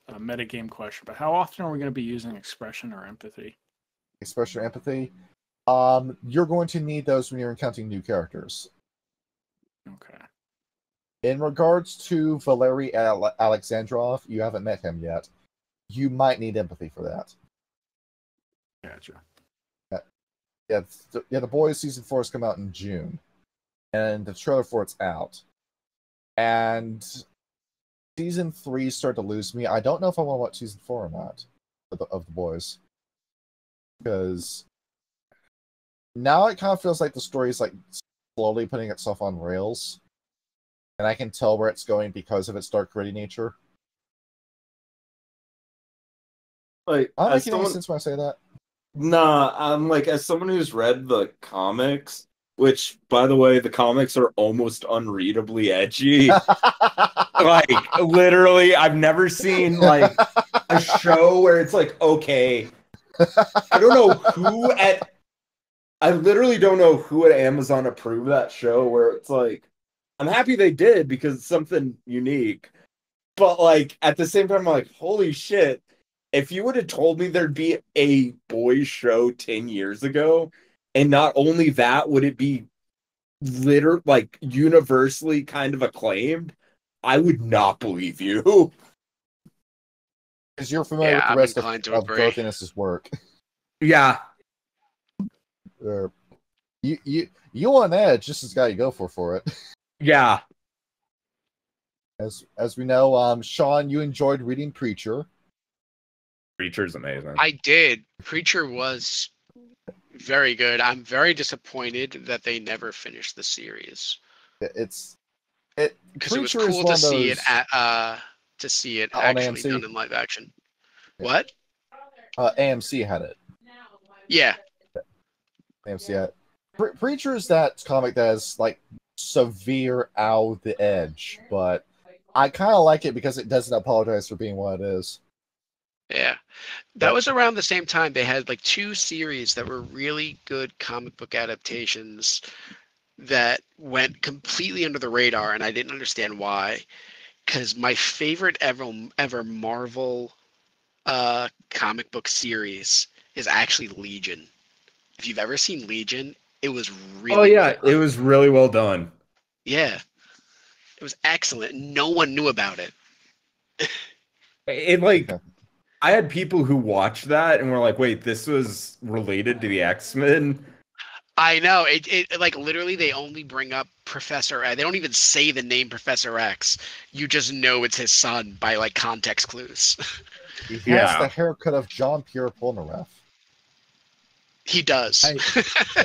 a metagame question, but how often are we going to be using expression or empathy?
Expression or empathy. You're going to need those when you're encountering new characters.
Okay.
In regards to Valery Alexandrov, you haven't met him yet. You might need empathy for that.
Gotcha.
Yeah, The Boys season 4 has come out in June, and the trailer for it's out. And season 3 started to lose me. I don't know if I want to watch season 4 or not of the Boys, because now it kind of feels like the story is like slowly putting itself on rails, and I can tell where it's going because of its dark, gritty nature.
Like,
I'm
as
making any
someone,
sense when I say that.
nah, I'm like, as someone who's read the comics, which, by the way, the comics are almost unreadably edgy. Like, literally, I've never seen like a show where it's like, okay, I don't know who at, I literally don't know who at Amazon approved that show where it's like, I'm happy they did because it's something unique. But like at the same time, I'm like, holy shit, if you would have told me there'd be a boys show 10 years ago, and not only that, would it be like universally kind of acclaimed, I would not believe you.
Because you're familiar
Yeah,
with the
I'm
rest
inclined to
of
agree.
Garth Ennis's work.
Yeah.
You on Edge, this is the guy you go for it.
Yeah.
As we know, Sean, you enjoyed reading Preacher.
Preacher's amazing.
I did. Preacher was very good. I'm very disappointed that they never finished the series
Because
because it was
Preacher is
cool
one
to
of
see it
those on
actually
AMC.
done in live action.
Yeah.
What?
AMC had it.
Yeah.
AMC had it. Preacher is that comic that is like severe out the edge, but I kind of like it because it doesn't apologize for being what it is.
Yeah. That was around the same time they had like two series that were really good comic book adaptations that went completely under the radar, and I didn't understand why. Because my favorite ever Marvel comic book series is actually Legion. If you've ever seen Legion, it was really
Oh yeah,
well
it
done.
was really well done.
Yeah, it was excellent. No one knew about it.
It like I had people who watched that and were like, "Wait, this was related to the X-Men?"
I know it like literally they only bring up Professor X. They don't even say the name Professor X. You just know it's his son by like context clues.
He has
Yeah.
the haircut of John Pierre Polnareff.
He does.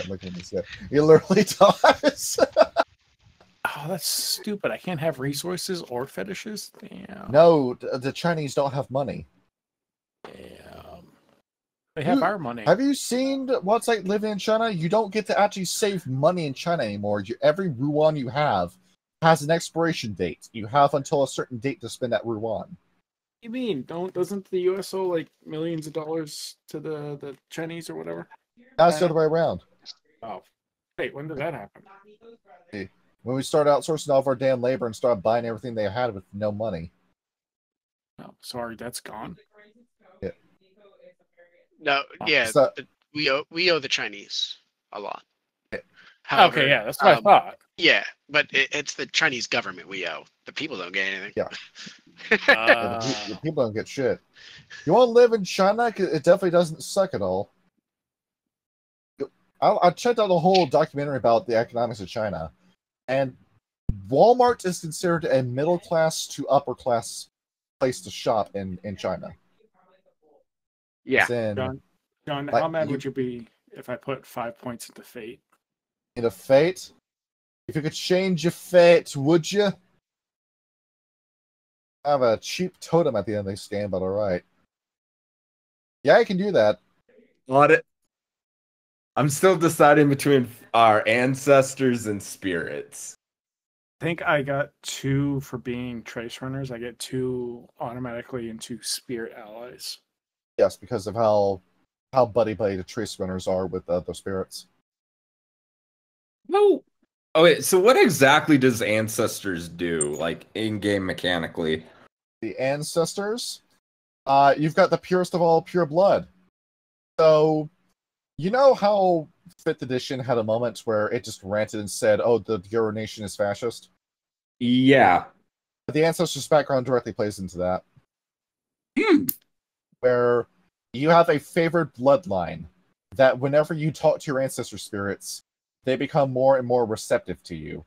Look at this. He literally does.
Oh, that's stupid. I can't have resources or fetishes? Damn.
No, the Chinese don't have money.
Damn. They have our money.
Have you seen what's like living in China? You don't get to actually save money in China anymore. Every yuan you have has an expiration date. You have until a certain date to spend that yuan.
What do you mean? Doesn't the US owe like millions of dollars to the Chinese or whatever?
That's the other way around.
Oh. Wait, when did that happen?
When we started outsourcing all of our damn labor and started buying everything they had with no money.
Oh, sorry, that's gone.
Yeah.
No, yeah,
So,
we owe the Chinese a lot. However,
Okay, yeah, that's what I thought.
Yeah, but it's the Chinese government we owe. The people don't get anything.
Yeah. The people don't get shit. You want to live in China? 'Cause it definitely doesn't suck at all. I checked out the whole documentary about the economics of China, and Walmart is considered a middle class to upper class place to shop in China.
Yeah.
John,
like,
how mad would you be if I put 5 points into Fate?
In a fate, if you could change your fate, would you? I have a cheap totem at the end of the scan, but all right. Yeah, I can do that.
Audit. I'm still deciding between our ancestors and spirits.
I think I got 2 for being trace runners. I get 2 automatically into spirit allies.
Yes, because of how buddy the trace runners are with the spirits.
No. Oh wait, so what exactly does ancestors do, like in game mechanically?
The ancestors, You've got the purest of all pure blood. So, you know how 5th edition had a moment where it just ranted and said, "Oh, your nation is fascist."
Yeah.
The ancestors' background directly plays into that,
Hmm.
where you have a favored bloodline that whenever you talk to your ancestor spirits, they become more and more receptive to you.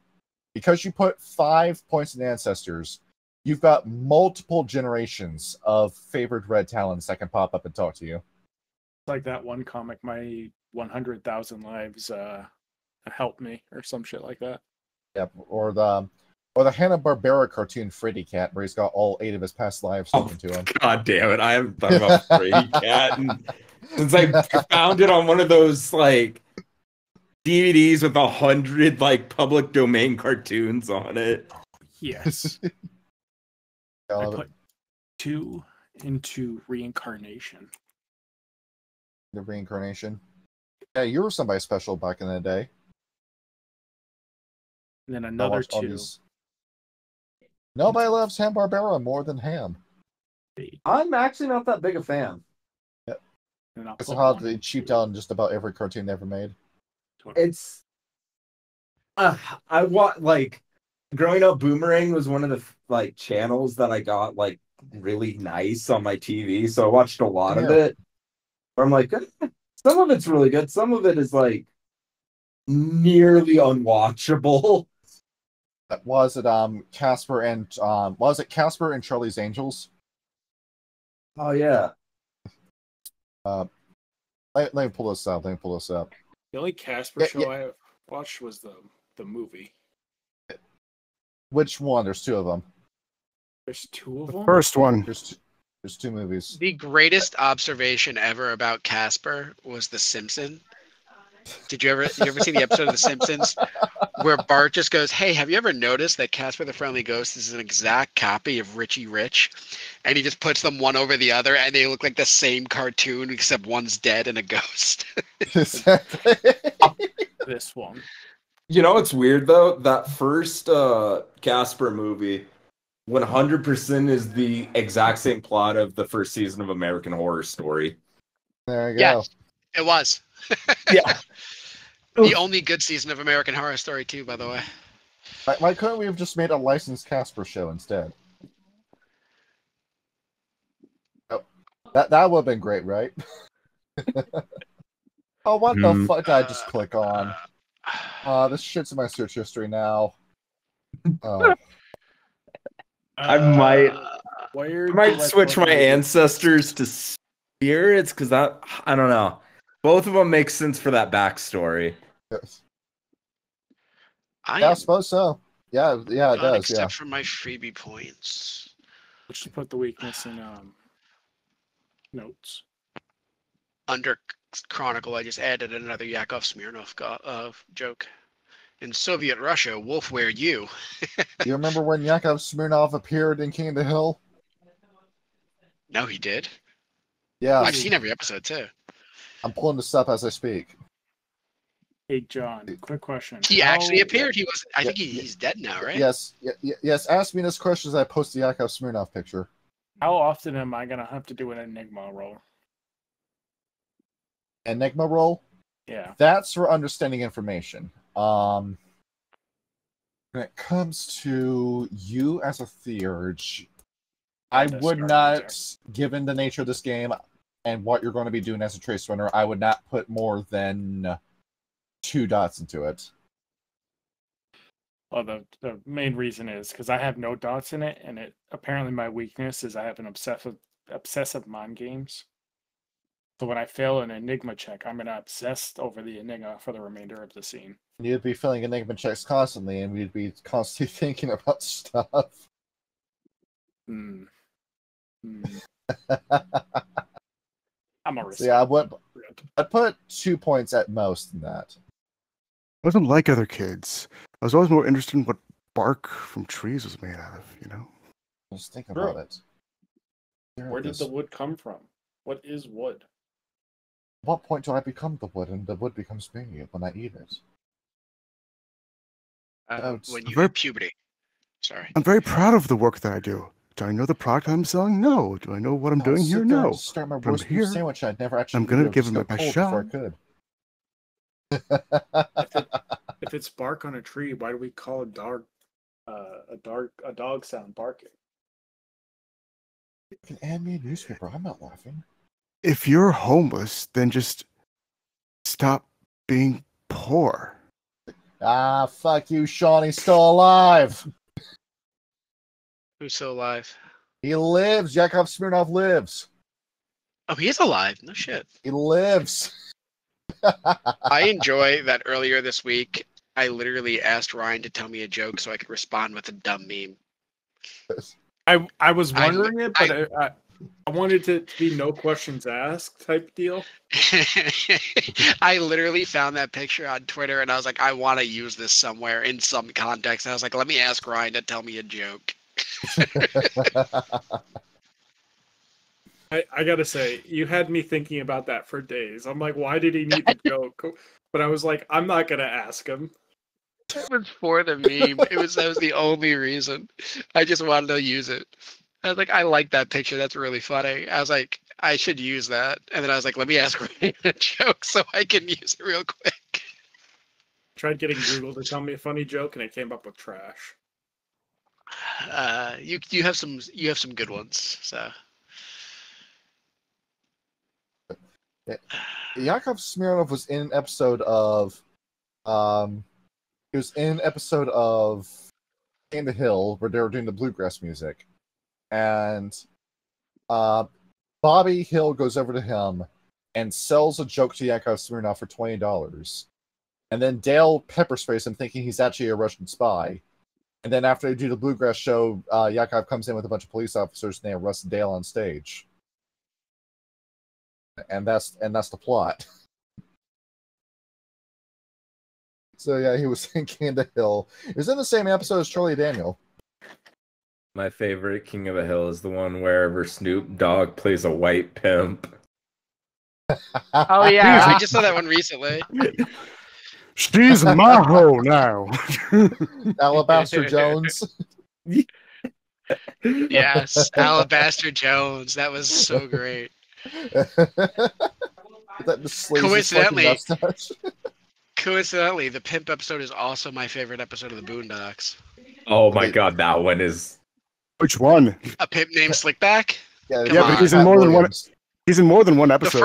Because you put 5 points in ancestors, you've got multiple generations of favored red talons that can pop up and talk to you.
Like that one comic, My 100,000 Lives Help Me, or some shit like that.
Yep, or the Hanna-Barbera cartoon Freddy Cat, where he's got all 8 of his past lives talking to him.
God damn it! I haven't thought about Freddy Cat since I found it on one of those like DVDs with 100 like public domain cartoons on it.
Yes.
I
I
love it.
put 2 into Reincarnation.
The reincarnation. Yeah, you were somebody special back in the day.
And then
I
another
watched all
2.
these- Nobody loves Hanna-Barbera more than Ham.
I'm actually not that big a fan.
And I'll
It's
put
how
1
they
into
cheaped out on just about every cartoon they ever made.
It's I want like growing up. Boomerang was one of the like channels that I got like really nice on my TV, so I watched a lot of
Yeah.
it. I'm like, some of it's really good. Some of it is like nearly unwatchable.
Was it Casper and Casper and Charlie's Angels?
Oh yeah,
Let me pull this up.
The only Casper
Yeah,
show I watched was the movie.
Which one? There's 2 of them.
There's 2 of them?
First one.
There's 2 movies.
The greatest observation ever about Casper was The Simpsons. Did you ever see the episode of The Simpsons where Bart just goes, "Hey, have you ever noticed that Casper the Friendly Ghost is an exact copy of Richie Rich?" And he just puts them one over the other, and they look like the same cartoon except one's dead and a ghost.
This one.
you know what's weird though? That first Casper movie, 100% is the exact same plot of the first season of American Horror Story.
There you go.
Yes, it was.
Yeah.
The only good season of American Horror Story, too, by the way.
Why couldn't we have just made a licensed Casper show instead? Oh, that would have been great, right? Oh, what the fuck did I just click on? This shit's in my search history now.
I might switch my
answer.
ancestors to spirits because I don't know. Both of them make sense for that backstory.
Yes.
I
Yeah, I
am
suppose so. Yeah, it
done
does.
except
Yeah.
for my freebie points.
Let's just put the weakness in notes.
Under Chronicle, I just added another Yakov Smirnov joke. In Soviet Russia, Wolf, where you?
You remember when Yakov Smirnov appeared in King of the Hill?
No, he did.
Yeah,
I've seen every episode, too.
I'm pulling this up as I speak.
Hey, John, quick question.
He actually appeared. He was. I think he's dead now, right?
Yes, yes. Ask me this question as I post the Yakov Smirnov picture.
How often am I going to have to do an Enigma roll?
Enigma roll?
Yeah.
That's for understanding information. When it comes to you as a theurge, I would not, given the nature of this game and what you're going to be doing as a trace runner, I would not put more than 2 dots into it.
Well, the main reason is because I have no dots in it, and apparently my weakness is I have an obsessive mind games. So when I fail an Enigma check, I'm going to obsess over the Enigma for the remainder of the scene.
You'd be filling Enigma checks constantly, and we'd be constantly thinking about stuff.
I'm a risk.
So yeah, I'd put 2 points at most in that.
I wasn't like other kids. I was always more interested in what bark from trees was made out of, you know?
Just think about it.
Where did the wood come from? What is wood?
At what point do I become the wood, and the wood becomes me when I eat it?
When you hit puberty. Sorry.
I'm very proud of the work that I do. Do I know the product I'm selling? No. Do I know what I'm doing here?
Sit there and
No.
start my
But I'm
roast beef
here.
sandwich. I'd never actually.
I'm gonna
you know,
give
just
him
go
my
cold
shot.
before I could.
If it's bark on a tree, why do we call a dog sound barking?
You can add me a newspaper. I'm not laughing.
If you're homeless, then just stop being poor.
Ah, fuck you, Sean. He's still alive.
Who's still alive?
He lives. Yakov Smirnov lives.
Oh, he is alive. No shit.
He lives.
I enjoy that earlier this week, I literally asked Ryan to tell me a joke so I could respond with a dumb meme.
I was wondering it, but I wanted it to be no questions asked type deal.
I literally found that picture on Twitter and I was like, I want to use this somewhere in some context. And I was like, let me ask Ryan to tell me a joke.
I gotta say, you had me thinking about that for days. I'm like, why did he need the joke? But I was like, I'm not gonna ask him.
It was for the meme. That was the only reason. I just wanted to use it. I was like, I like that picture. That's really funny. I was like, I should use that. And then I was like, let me ask Ryan a joke so I can use it real quick.
Tried getting Google to tell me a funny joke, and it came up with trash.
You have some good ones. So
Yakov Smirnov was in an episode of he was in an episode of In the Hill where they were doing the bluegrass music. And Bobby Hill goes over to him and sells a joke to Yakov Smirnov for $20. And then Dale pepper sprays him thinking he's actually a Russian spy. And then after they do the bluegrass show, Yakov comes in with a bunch of police officers and they arrest Dale on stage. And that's the plot. So yeah, he was in King of the Hill. It was in the same episode as Charlie Daniel.
My favorite King of the Hill is the one wherever Snoop Dogg plays a white pimp.
oh yeah, I just saw that one recently.
She's my hoe now.
Alabaster Jones.
Yes, Alabaster Jones. That was so great. Coincidentally, the pimp episode is also my favorite episode of the Boondocks.
Oh my god, that one is.
Which one?
A pimp named Slickback.
Yeah,
but he's in more than one. He's in more than one episode.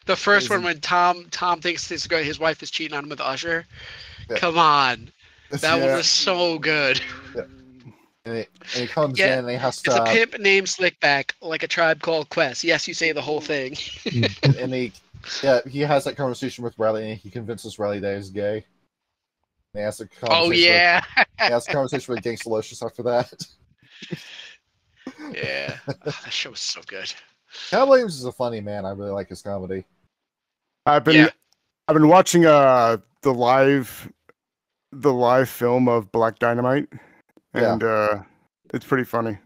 The first one when Tom thinks his wife is cheating on him with Usher.
Yeah.
Come on, that one was so good.
Yeah. And he comes in and he has to.
It's a pimp named Slickback, like a Tribe Called Quest. Yes, you say the whole thing.
and he has that conversation with Riley, and he convinces Riley that he's gay. And he has a conversation he has a conversation with Gangsta Locious after that.
Yeah, that show was so good.
Cal Williams is a funny man. I really like his comedy.
I've been watching the live film of Black Dynamite, and it's pretty funny.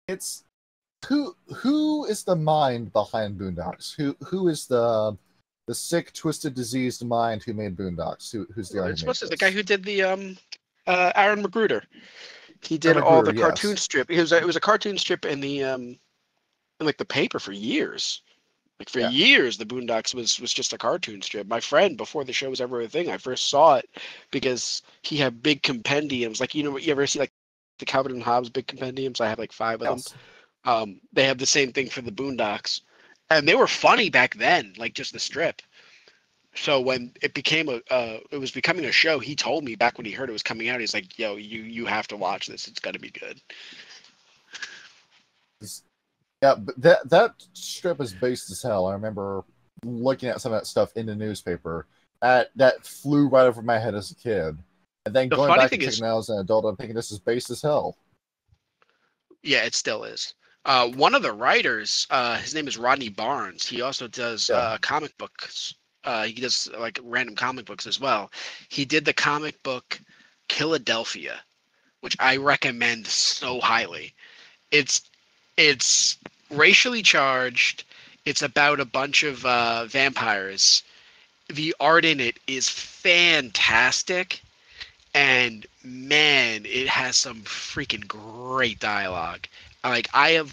It's who is the mind behind Boondocks? Who is the sick, twisted, diseased mind who made Boondocks? Who's the guy?
It's supposed to be the guy who did the Aaron Magruder. He did all the cartoon strip. It was a cartoon strip in the in like the paper for years. Like for years, the Boondocks was just a cartoon strip. My friend, before the show was ever a thing, I first saw it because he had big compendiums. Like, you ever see like the Calvin and Hobbes big compendiums? I have like 5 of them. They have the same thing for the Boondocks, and they were funny back then, like just the strip. So when it was becoming a show, he told me back when he heard it was coming out, he's like, "Yo, you have to watch this. It's got to be good."
Yeah, but that strip is based as hell. I remember looking at some of that stuff in the newspaper. That flew right over my head as a kid, and then going back and checking it out as an adult, I'm thinking this is based as hell.
Yeah, it still is. One of the writers, his name is Rodney Barnes. He also does comic books. He does like random comic books as well. He did the comic book Philadelphia, which I recommend so highly. It's racially charged. It's about a bunch of vampires. The art in it is fantastic, and man, it has some freaking great dialogue. Like I'm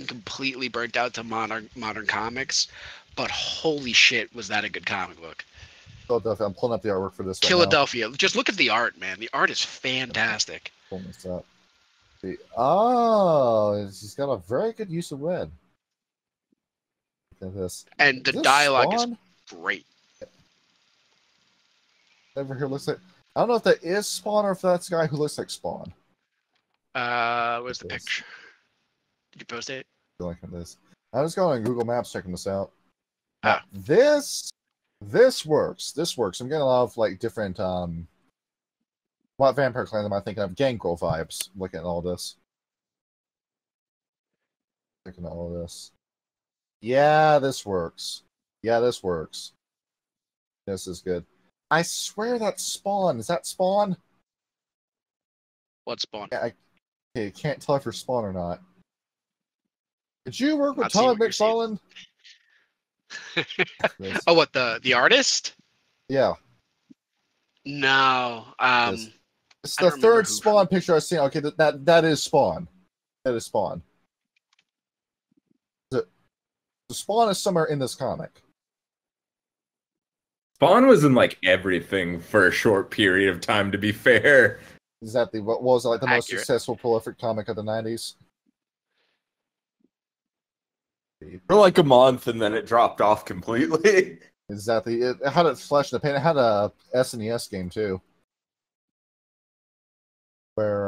completely burnt out to modern comics, but holy shit, was that a good comic book?
Philadelphia. I'm pulling up the artwork for this right now.
Philadelphia. Just look at the art, man. The art is fantastic.
Pulling this up. Oh, he's got a very good use of red. Look at this.
And the
Is this
dialogue
Spawn?
is great.
Over here looks like, I don't know if that is Spawn or if that's the guy who looks like Spawn.
Where's the
It is.
picture? Did you post it?
Like this. I was going on Google Maps checking this out.
Ah.
This works. This works. I'm getting a lot of like different what Vampire Clan am I thinking of? Gangrel vibes. Looking at all this. Looking at all this. Yeah, this works. Yeah, this works. This is good. I swear that's Spawn. Is that Spawn?
What Spawn?
Yeah, I can't tell if you're Spawn or not. Did you work with
Not seeing
Todd
what you're seeing.
McFarlane? Yes.
Oh, what the artist?
Yeah.
No.
Yes. It's
I
the
don't remember
third
who
Spawn picture I've seen. Okay, that is Spawn. That is Spawn. The Spawn is somewhere in this comic.
Spawn was in like everything for a short period of time, to be fair.
Is that what was it, like the most
Accurate.
successful prolific comic of the 90s?
For like a month, and then it dropped off completely.
Exactly. It had its flesh in the paint. It had a SNES game too. Where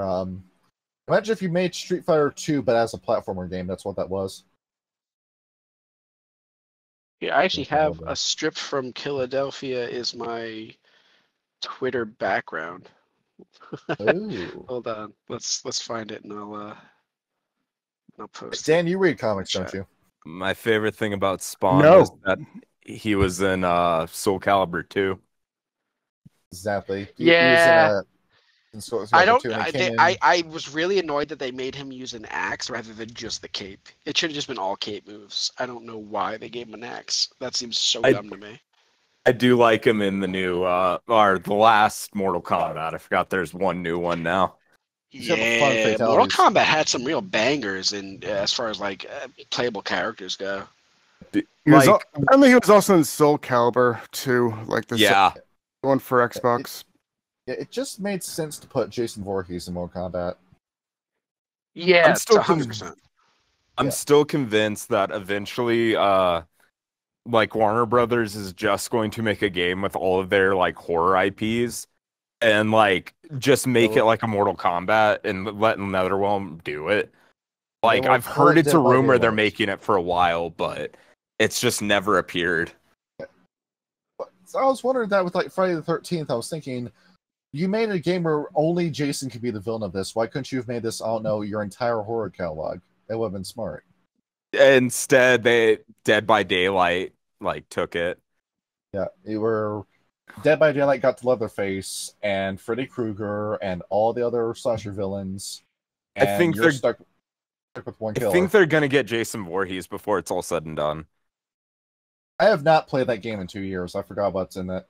imagine if you made Street Fighter 2 but as a platformer game, that's what that was.
Yeah, I actually
Yes, I
have
love that.
a strip from Philadelphia is my Twitter background.
Ooh.
Hold on. Let's find it and I'll post it.
Dan, you read comics, don't
Chat.
you?
My favorite thing about Spawn
No.
is that he was in Soul Calibur 2.
Exactly.
Yeah. I don't.
2, and it
They,
came in-
I was really annoyed that they made him use an axe rather than just the cape. It should have just been all cape moves. I don't know why they gave him an axe. That seems so dumb to me.
I do like him in the new, or the last Mortal Kombat. I forgot there's one new one now.
He's got the fun
Yeah, Mortal
fatalities.
Kombat had some real bangers in as far as like playable characters go.
He was
Like-
apparently he was also in Soul Calibur too, like the
Yeah,
one for Xbox.
Yeah, it just made sense to put Jason Voorhees in Mortal Kombat.
Yeah,
I'm still
100%.
I'm
Yeah.
still convinced that eventually, like Warner Brothers is just going to make a game with all of their like horror IPs, and like just make it like a Mortal Kombat and let NetherRealm do it. Like
will
I've
call
heard
it
it's
Dead
a
by
rumor they're
Daylight.
making it for a while, but it's just never appeared.
So I was wondering that with like Friday the 13th, I was thinking, you made a game where only Jason could be the villain of this. Why couldn't you have made this, I don't know, your entire horror catalog? That would have been smart.
Instead, they Dead by Daylight like took it.
Yeah, you were Dead by Daylight got to Leatherface and Freddy Krueger and all the other slasher villains.
I
And
think
you're
they're-
stuck with one
I
killer.
think they're gonna get Jason Voorhees before it's all said and done.
I have not played that game in 2 years. I forgot what's in it.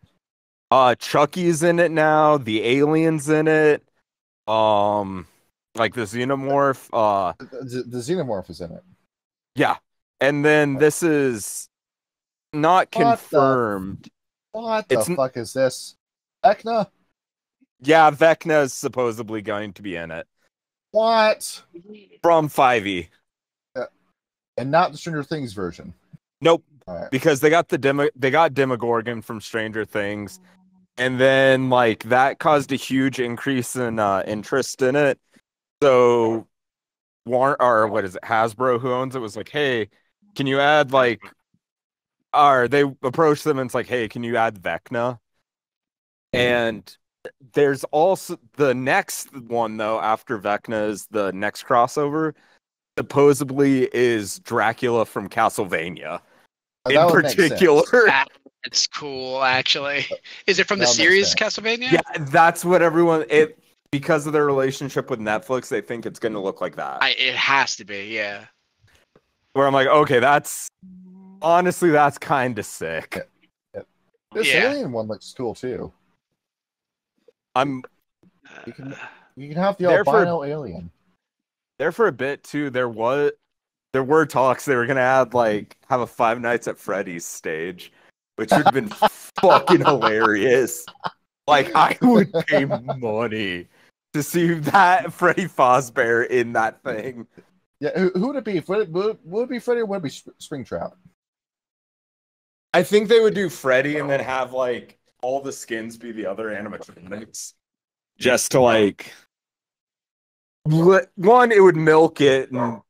Chucky's in it now. The alien's in it. Like the xenomorph.
The Xenomorph is in it.
Yeah. And then this is not
What the-
confirmed.
What
It's
the
n-
fuck is this? Vecna?
Yeah, Vecna is supposedly going to be in it
What?
from 5e.
And not the Stranger Things version.
Nope,
Alright.
because they got Demogorgon from Stranger Things, and then like that caused a huge increase in interest in it. So what is it, Hasbro, who owns it, was like, hey, can you add like, or they approached them and it's like, hey, can you add Vecna? And there's also the next one though after Vecna is the next crossover, supposedly is Dracula from Castlevania
That
in
would make sense.
particular.
That's cool, actually. Is it from the
That makes
series
sense.
Castlevania?
Yeah, that's what everyone because of their relationship with Netflix, they think it's going to look like that.
It has to be, yeah.
Where I'm like, okay, that's kind of sick.
This
Yeah.
alien one looks cool too.
I'm
You can have the
There for-
albino alien.
There for a bit too, there were talks they were gonna have a Five Nights at Freddy's stage, which would have been fucking hilarious. Like, I would pay money to see that Freddy Fazbear in that thing.
Yeah, who would it be? Would it be Freddy or would it be Springtrap?
I think they would do Freddy and then have all the skins be the other animatronics, just to one, it would milk it, and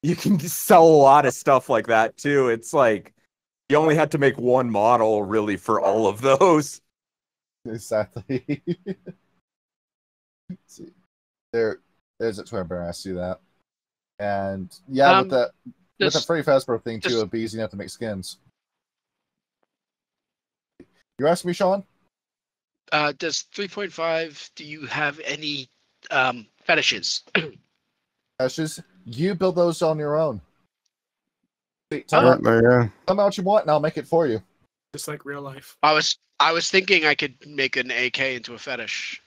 you can just sell a lot of stuff like that too. It's you only had to make one model really for all of those.
Exactly. See, there's a Twin Bear. I see that, and yeah, with the Freddy Fazbear thing too, it'd be easy enough to make skins. You're asking me, Sean?
Does 3.5? Do you have any fetishes?
Fetishes? You build those on your own.
Oh.
Tell me what you want, and I'll make it for you.
Just like real life.
I was thinking I could make an AK into a fetish.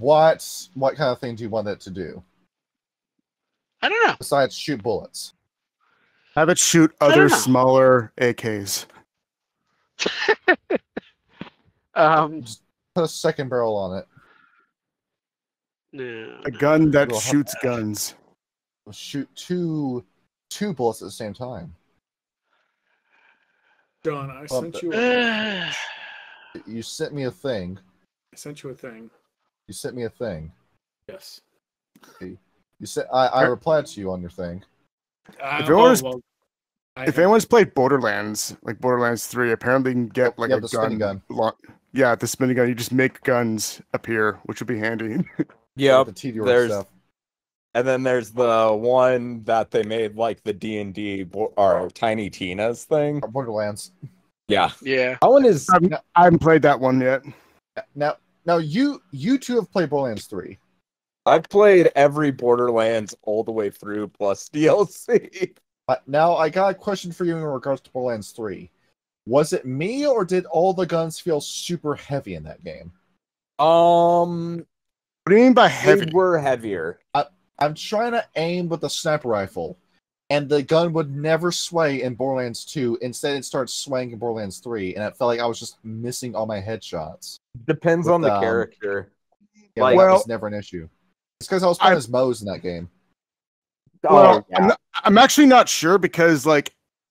What kind of thing do you want it to do?
I don't know.
Besides shoot bullets.
Have it shoot other smaller AKs.
Just put a second barrel on it.
No.
A gun that shoots guns.
Shoot two bullets at the same time.
John, I sent you.
You sent me a thing.
I sent you a thing.
You sent me a thing.
Yes.
You said I replied to you on your thing.
If anyone's played Borderlands, like Borderlands 3, apparently you can get a
the spinning gun.
Yeah, the spinning gun. You just make guns appear, which would be handy.
Yeah,
there's stuff.
And then there's the one that they made the D&D or Tiny Tina's thing.
Borderlands.
Yeah.
Yeah.
That one is.
I haven't played that one yet.
Now you two have played Borderlands 3.
I've played every Borderlands all the way through plus DLC.
Now I got a question for you in regards to Borderlands 3. Was it me or did all the guns feel super heavy in that game?
What do you mean by heavy?
They were heavier.
I'm trying to aim with a sniper rifle, and the gun would never sway in Borderlands 2. Instead, it started swaying in Borderlands 3, and it felt like I was just missing all my headshots.
Depends on the character.
Yeah, that was never an issue. It's because I was playing as Moze in that game.
Well, yeah. I'm actually not sure because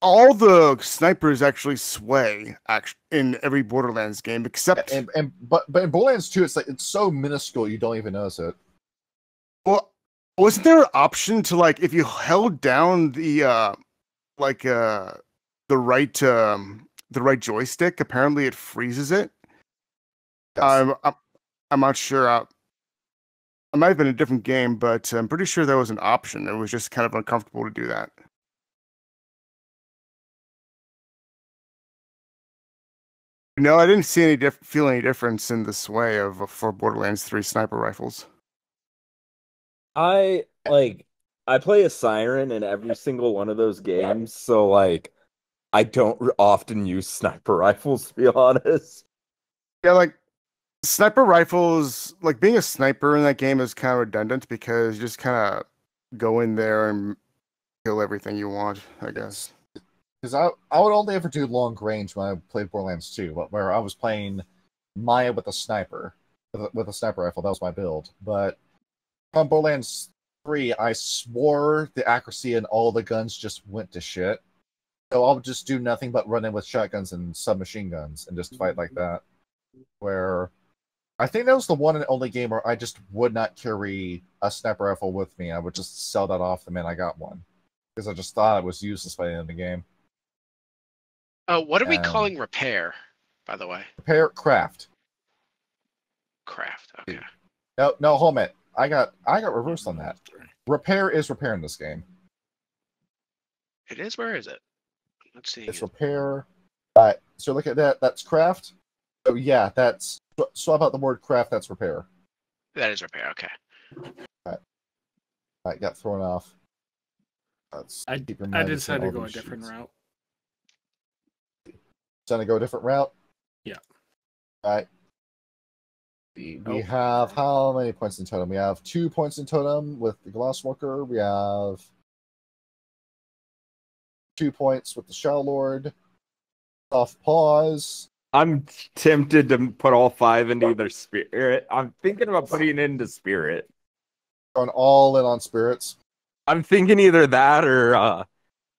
all the snipers actually sway in every Borderlands game except
but in Borderlands 2 it's so minuscule you don't even notice it.
Well, wasn't there an option to if you held down the right joystick, apparently it freezes it? Yes. I'm not sure. It might have been a different game, but I'm pretty sure that was an option. It was just kind of uncomfortable to do that. No, I didn't see feel any difference in the sway for Borderlands 3 sniper rifles.
I play a Siren in every single one of those games, so I don't often use sniper rifles, to be honest.
Yeah, sniper rifles, being a sniper in that game is kind of redundant because you just kind of go in there and kill everything you want, I guess.
Because I would only ever do long range when I played Borderlands 2, where I was playing Maya with a sniper, with a sniper rifle. That was my build. But on Borderlands 3, I swore the accuracy in all the guns just went to shit. So I'll just do nothing but run in with shotguns and submachine guns and just fight like that. Where I think that was the one and only game where I just would not carry a sniper rifle with me. I would just sell that off the minute I got one. Because I just thought it was useless by the end of the game.
What are we calling repair, by the way?
Repair, craft.
Craft, okay.
No, hold a minute. I got reversed on that. Repair is repair in this game.
It is? Where is it? Let's see.
It's repair. So look at that. That's craft. So yeah, that's swap out the word craft. That's repair.
That is repair. Okay.
I got thrown off.
I decided to go a different route.
Trying to go a different route?
Yeah.
All right. We have how many points in totem? We have 2 points in totem with the Glasswalker. We have 2 points with the Shadow Lord. Soft Pause.
I'm tempted to put all 5 into either spirit. I'm thinking about putting it into spirit.
Going all in on spirits.
I'm thinking either that or, like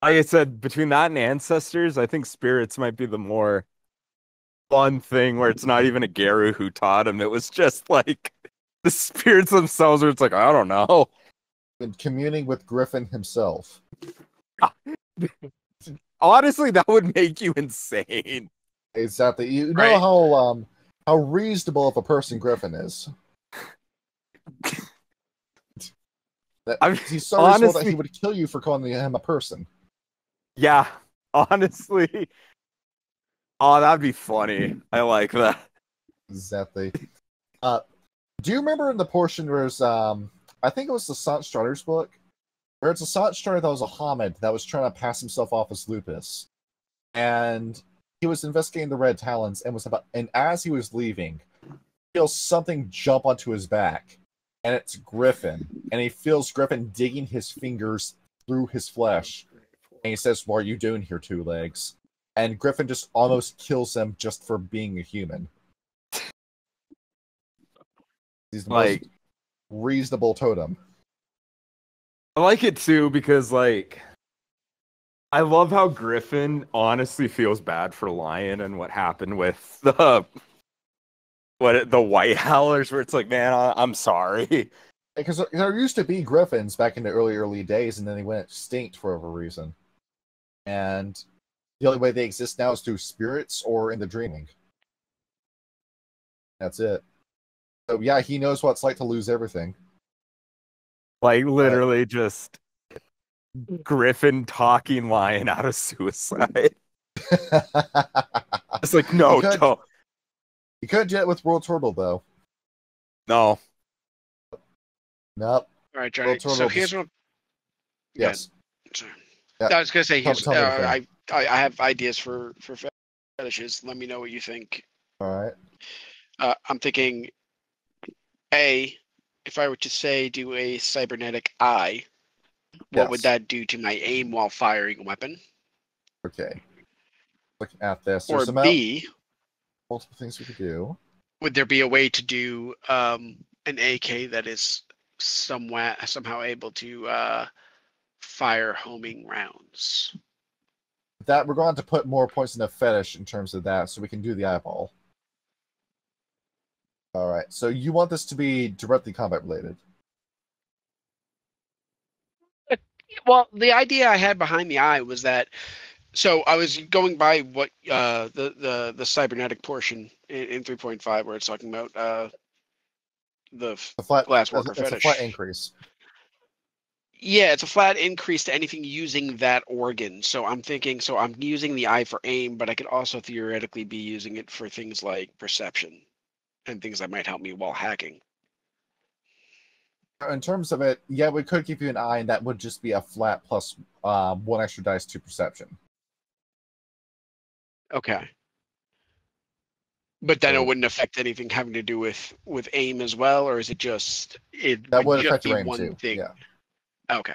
I said, between that and ancestors, I think spirits might be the more fun thing where it's not even a Garu who taught him. It was just like the spirits themselves where it's like, I don't know.
And communing with Griffin himself.
Honestly, that would make you insane.
Exactly. You know
Right.
how reasonable of a person Griffin is. He's so reasonable that he would kill you for calling him a person.
Yeah, honestly. Oh, that'd be funny. I like that.
Exactly. Do you remember in the portion where it's, I think it was the Sant Strider's book, where it's a Sant Strider that was a Hamid that was trying to pass himself off as Lupus, and he was investigating the Red Talons and as he was leaving, he feels something jump onto his back, and it's Griffin, and he feels Griffin digging his fingers through his flesh, and he says, "What are you doing here, Two Legs?" And Griffin just almost kills him just for being a human. He's the most reasonable totem.
I like it too because, like, I love how Griffin honestly feels bad for Lion and what happened with the White Howlers, where it's like, man, I'm sorry.
Because there used to be Griffins back in the early days, and then they went extinct for whatever reason. And the only way they exist now is through spirits or in the dreaming. That's it. So yeah, he knows what it's like to lose everything.
Like, literally just Griffin talking Lion out of suicide. It's like, no, don't.
You could do it with World Turtle, though.
No.
Nope.
All right, Johnny. So here's what.
Yes.
Yeah. I was gonna say, here's,
Tell me
I have ideas for fetishes. Let me know what you think.
All right.
I'm thinking, A, if I were to say do a cybernetic eye, what would that do to my aim while firing a weapon?
Okay. Looking at this.
Or B,
multiple things we could do.
Would there be a way to do an AK that is somehow able to fire homing rounds?
That we're going to put more points in the fetish in terms of that, so we can do the eyeball. All right. So you want this to be directly combat related?
Well, the idea I had behind the eye was that. So I was going by what the cybernetic portion in 3.5 where it's talking about the Glasswalker fetish.
It's a flat increase.
Yeah, it's a flat increase to anything using that organ. So I'm thinking, I'm using the eye for aim, but I could also theoretically be using it for things like perception and things that might help me while hacking.
In terms of it, yeah, we could give you an eye, and that would just be a flat plus 1 extra dice to perception.
Okay. But then it wouldn't affect anything having to do with aim as well, or is it just
that would
just
affect
be
your aim
one
too?
thing?
Yeah.
Okay.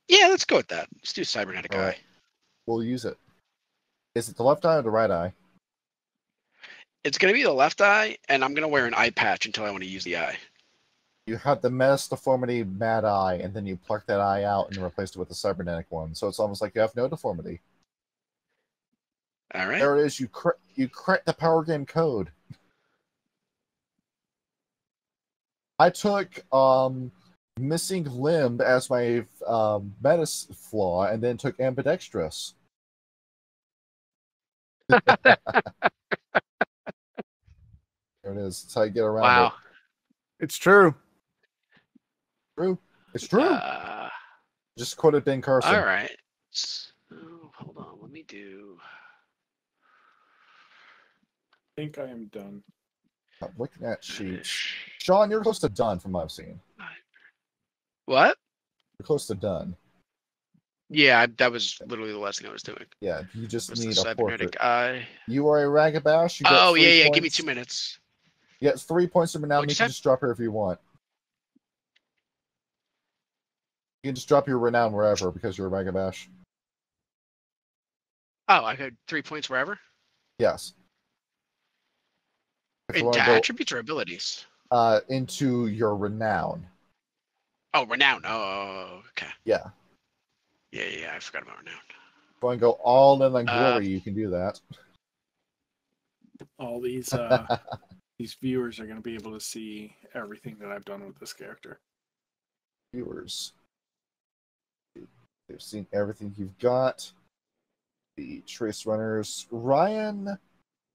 Yeah, let's go with that. Let's do cybernetic eye.
Right. We'll use it. Is it the left eye or the right eye?
It's gonna be the left eye, and I'm gonna wear an eye patch until I want to use the eye.
You have the Menace Deformity Mad Eye, and then you pluck that eye out and replace it with a cybernetic one. So it's almost like you have no deformity.
All right.
There it is. You cracked the power game code. I took missing limb as my menace flaw, and then took ambidextrous. There it is. That's how you get around it.
It's true.
It's true. Just quoted Ben Carson.
All right. So, hold on. Let me do.
I think I am done.
I'm looking at sheets. Sean, you're close to done from what I've seen.
What?
You're close to done.
Yeah, that was literally the last thing I was doing.
Yeah, you just
Was the
need a portrait.
cybernetic eye?
You are a Ragabash. You get
Oh,
3
yeah.
points.
Give me 2 minutes.
You get 3 points of renown.
What'd
You
you
can
say?
just drop her if you want. You can just drop your renown wherever because you're a Ragabash.
Oh, I got 3 points wherever?
Yes. If you want
Into
to go
attributes or abilities?
into your renown.
Oh, renown. Oh, okay.
Yeah.
Yeah, I forgot about renown.
If you want to go all in on glory,
Um,
you can do that.
All these these viewers are going to be able to see everything that I've done with this character.
Viewers. They've seen everything you've got. The Trace Runners. Ryan,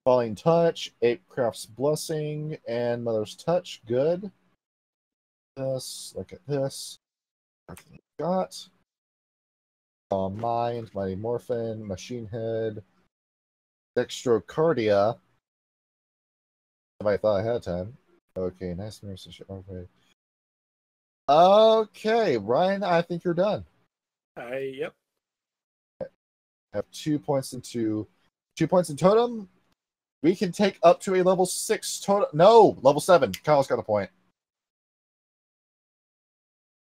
Falling Touch, Apecraft's Blessing, and Mother's Touch. Good. Look at this. Everything you've got. Mind, Mighty Morphin, Machine Head, Dextrocardia. I thought ahead of time. Okay, nice nurse. Okay. Okay, Ryan, I think you're done.
Yep.
Have 2 points into 2 points in totem. We can take up to a level 6 totem. No, level 7. Kyle's got a point.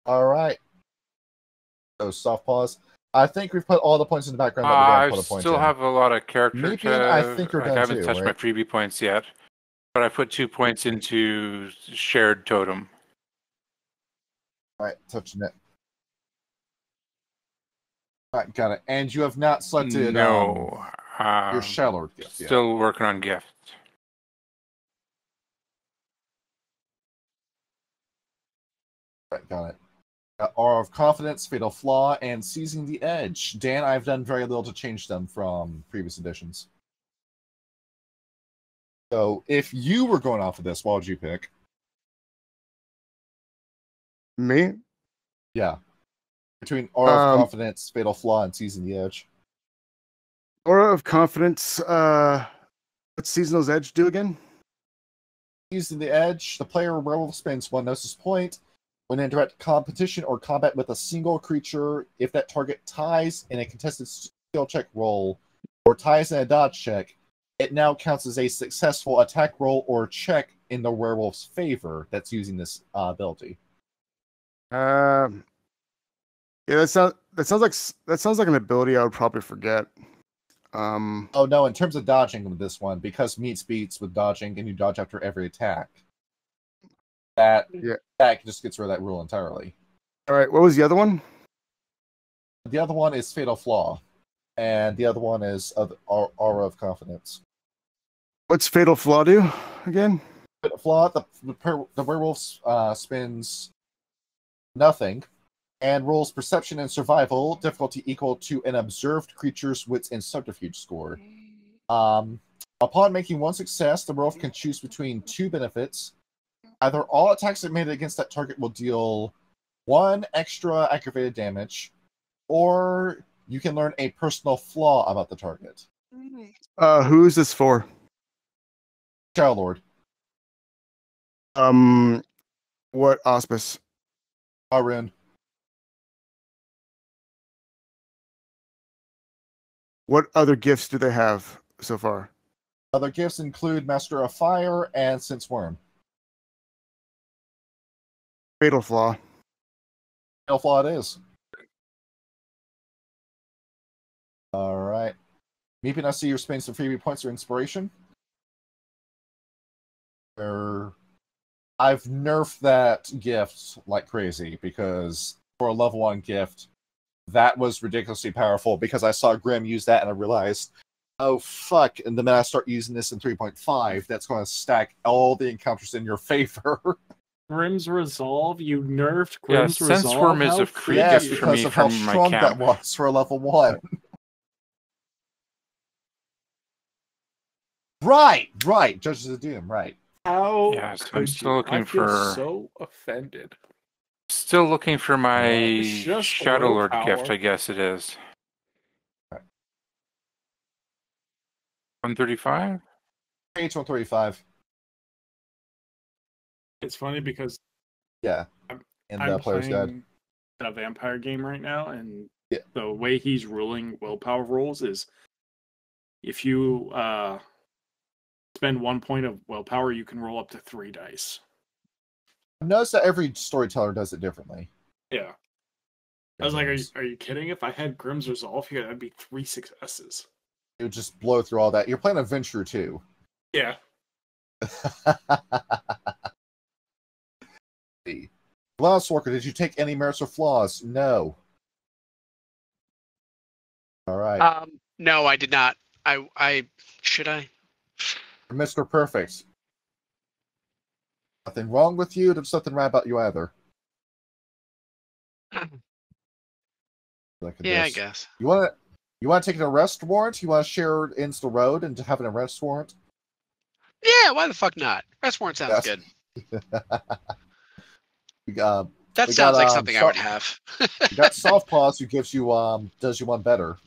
All right. So soft pause. I think we've put all the points in the background that we're going
I
to put a point
still
in.
have a lot of character
Meepian, I think you're
like
done
I haven't
too,
touched my
right?
freebie points yet, but I put 2 points into shared totem.
All right, touching it. All right, got it. And you have not selected
No,
your Shallowed gift yet.
still working on gift.
All right, got it. Aura of Confidence, Fatal Flaw, and Seizing the Edge. Dan, I've done very little to change them from previous editions. So if you were going off of this, what would you pick?
Me?
Yeah. Between Aura of Confidence, Fatal Flaw, and Seizing the Edge.
Aura of Confidence. What's Seasonal's Edge do again?
Seizing the Edge, the player werewolf spends 1 Gnosis point. When in direct competition or combat with a single creature, if that target ties in a contested skill check roll or ties in a dodge check, it now counts as a successful attack roll or check in the werewolf's favor that's using this ability.
Yeah, that sounds like an ability I would probably forget.
Oh no, in terms of dodging with this one, because meets beats with dodging and you dodge after every attack, that just gets rid of that rule entirely.
All right, what was the other one?
The other one is Fatal Flaw, and the other one is Aura of Confidence.
What's Fatal Flaw do again?
Fatal Flaw, the werewolf spins nothing and rolls Perception and Survival, difficulty equal to an observed creature's Wits and Subterfuge score. Upon making 1 success, the werewolf can choose between 2 benefits. Either all attacks that made against that target will deal 1 extra aggravated damage, or you can learn a personal flaw about the target.
Who is this for?
Shadow Lord.
What auspice?
Arun.
What other gifts do they have so far?
Other gifts include Master of Fire and Sense Worm.
Fatal Flaw.
Fatal Flaw it is. All right. Meepin, I see you're spending some freebie points or inspiration. I've nerfed that gift like crazy because for a level 1 gift, that was ridiculously powerful because I saw Grim use that and I realized, oh fuck, and the minute I start using this in 3.5, that's going to stack all the encounters in your favor.
Grim's Resolve? You nerfed Grim's
Yeah,
Resolve?
Sense Worm is a free
Yes,
gift for me
because of how
from my
strong that
camp.
was for a level 1. Right. Judges of Doom, right.
How
Yes, I'm
could
still
you?
looking
I feel
for-
so offended.
Still looking for my
It's just
Shadow Lord
willpower.
gift, I guess it is. 135?
Page 135.
It's funny because
Yeah.
I'm
And the player's dead.
playing a vampire game right now, and The way he's ruling willpower rolls is if you spend 1 point of willpower, you can roll up to 3 dice.
I've noticed that every storyteller does it differently.
Yeah. I was like, are you kidding? If I had Grimm's Resolve here, that'd be 3 successes.
It would just blow through all that. You're playing Adventure too.
Yeah.
Glass Worker, did you take any merits or flaws? No. All right.
No, I did not. I should I?
Mr. Perfect. Nothing wrong with you. There's nothing right about you either.
Yeah, I guess.
You want to take an arrest warrant? You want to share into the road and to have an arrest warrant?
Yeah, why the fuck not? Arrest warrant sounds good. That sounds like something I would have.
You got Soft Paws, who gives you does you one better.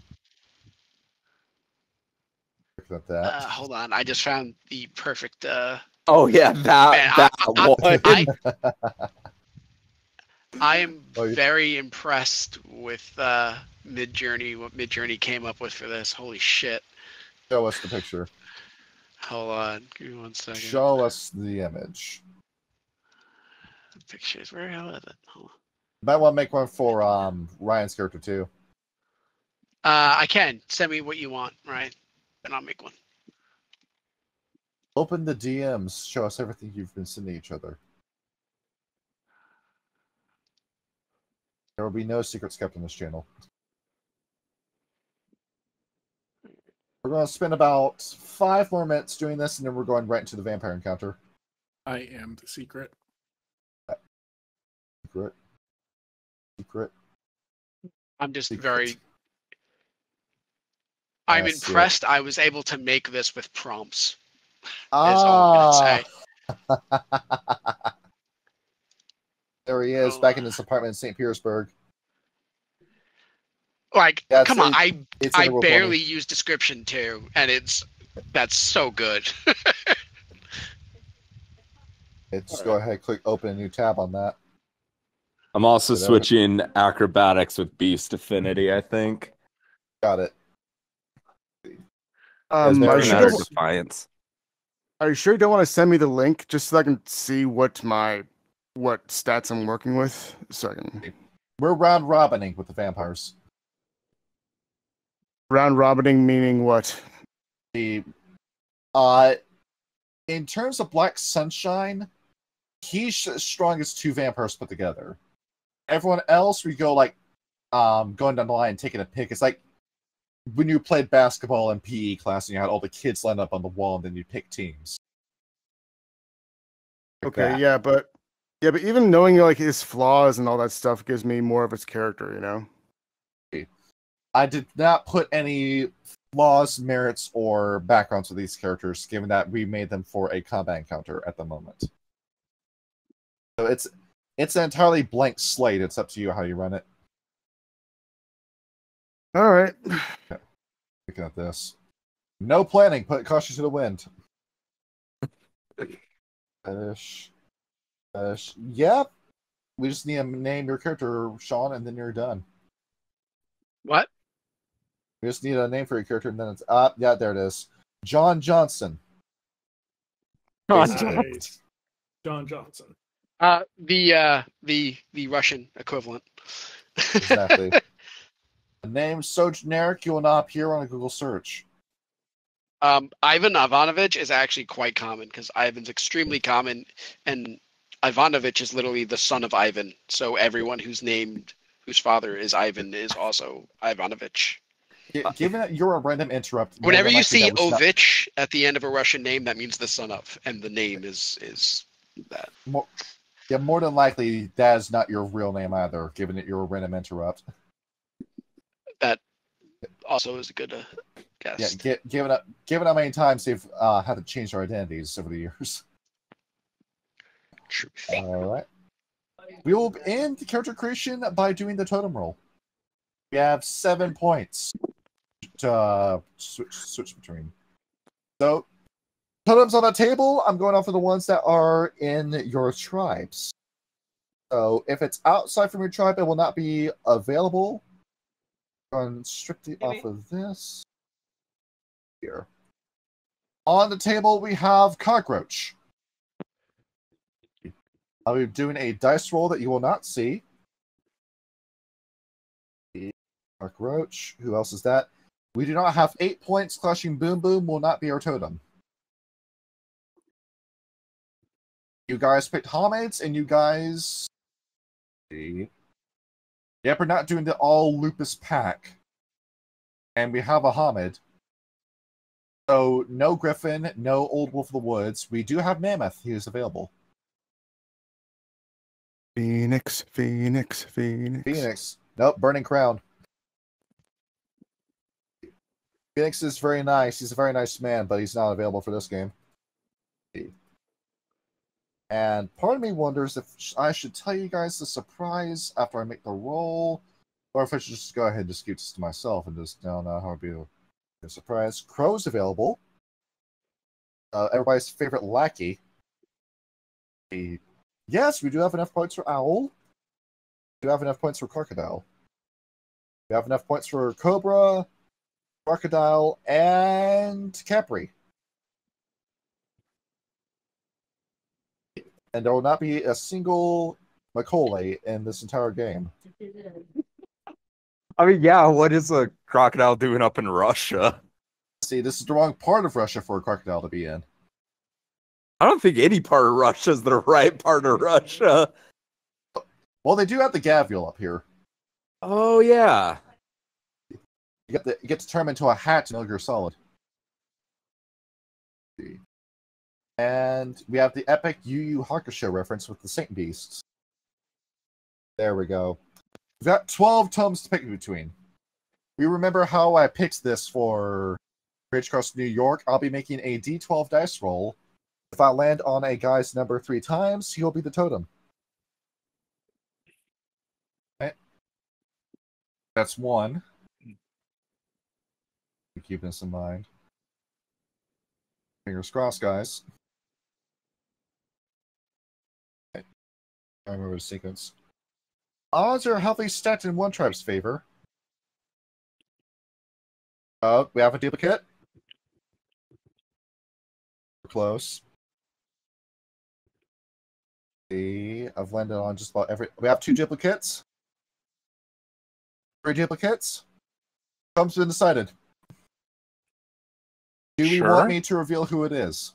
Look at that.
Hold on, I just found the perfect.
Oh yeah, that one.
I am very impressed with Midjourney. What Midjourney came up with for this. Holy shit!
Show us the picture.
Hold on, give me 1 second.
Show us the image.
Pictures. Where the hell is it? Hold on.
You might want to make one for Ryan's character too.
I can send me what you want, right? And I'll make one.
Open the DMs. Show us everything you've been sending each other. There will be no secrets kept on this channel. We're going to spend about 5 more minutes doing this, and then we're going right into the vampire encounter.
I am the secret.
Secret.
I'm just
Secret.
very. I'm
Yes,
impressed. I was able to make this with prompts. Is all I'm gonna say.
There he is, back in his apartment in St. Petersburg.
Like,
Yeah,
come on, I
integral for me.
barely use description too, and that's so good.
Just go ahead, click open a new tab on that.
I'm also
Whatever.
switching acrobatics with beast affinity, I think.
Got it.
Are
there
you
an
sure
matter
Matter defiance.
are you sure you don't want to send me the link just so I can see what stats I'm working with? So I can
We're round robining with the vampires.
round robining meaning what?
The in terms of Black Sunshine, he's as strong as 2 vampires put together. Everyone else, we go like going down the line and taking a pick. It's like when you played basketball in PE class and you had all the kids lined up on the wall and then you pick teams. Like
Okay,
that.
yeah, but even knowing like his flaws and all that stuff gives me more of his character, you know?
I did not put any flaws, merits, or backgrounds for these characters, given that we made them for a combat encounter at the moment. So it's an entirely blank slate. It's up to you how you run it.
All right.
Looking at this. No planning. Put caution to the wind. Fetish. Yeah. We just need to name your character, Sean, and then you're done.
What?
We just need a name for your character, and then it's yeah, there it is. John Johnson. Basically.
Nice. John Johnson.
The Russian equivalent.
Exactly. A name so generic you will not appear on a Google search.
Ivan Ivanovich is actually quite common because Ivan's extremely common, and Ivanovich is literally the son of Ivan. So everyone whose father is Ivan is also Ivanovich.
Given that you're a random interrupt,
Whenever you
likely
see
that was not-
Ovich at the end of a Russian name, that means the son of, and the name is that.
more than likely that is not your real name either, given that you're a random interrupt.
That also is a good guess.
Yeah, given how many times they've had to change their identities over the years.
Truth.
All right. We will end the character creation by doing the totem roll. We have 7 points to switch between. So, totems on the table, I'm going off of the ones that are in your tribes. So, if it's outside from your tribe, it will not be available. Going strictly off of this. Here. On the table, we have Cockroach. I'll be doing a dice roll that you will not see. Cockroach. Who else is that? We do not have 8 points. Clashing Boom Boom will not be our totem. You guys picked Homades, and you guys... Yep, we're not doing the all Lupus pack. And we have a Homid. So, no Griffin, no Old Wolf of the Woods. We do have Mammoth. He is available.
Phoenix, Phoenix, Phoenix.
Phoenix. Nope, Burning Crown. Phoenix is very nice. He's a very nice man, but he's not available for this game. And part of me wonders if I should tell you guys the surprise after I make the roll, or if I should just go ahead and just keep this to myself and just know how to be a surprise. Crow's available. Everybody's favorite lackey. Yes, we do have enough points for Owl. We do have enough points for Crocodile. We have enough points for Cobra, Crocodile, and Capri. And there will not be a single Macaulay in this entire game.
I mean, yeah, what is a crocodile doing up in Russia?
See, this is the wrong part of Russia for a crocodile to be in.
I don't think any part of Russia is the right part of Russia.
Well, they do have the Gavial up here.
Oh, yeah.
You get to turn him into a hat and you're solid. And we have the epic Yu Yu Hakusho reference with the Saint Beasts. There we go. We've got 12 tomes to pick between. We remember how I picked this for Rage Cross New York. I'll be making a D12 dice roll. If I land on a guy's number 3 times, he'll be the totem. Okay. That's 1. Keep this in mind. Fingers crossed, guys. Okay. I remember the sequence. Odds are healthy stacked in one tribe's favor. We have a duplicate. We're close. I've landed on just about every... We have 2 duplicates. 3 duplicates. Thumb's been decided. Do we want me to reveal who it is?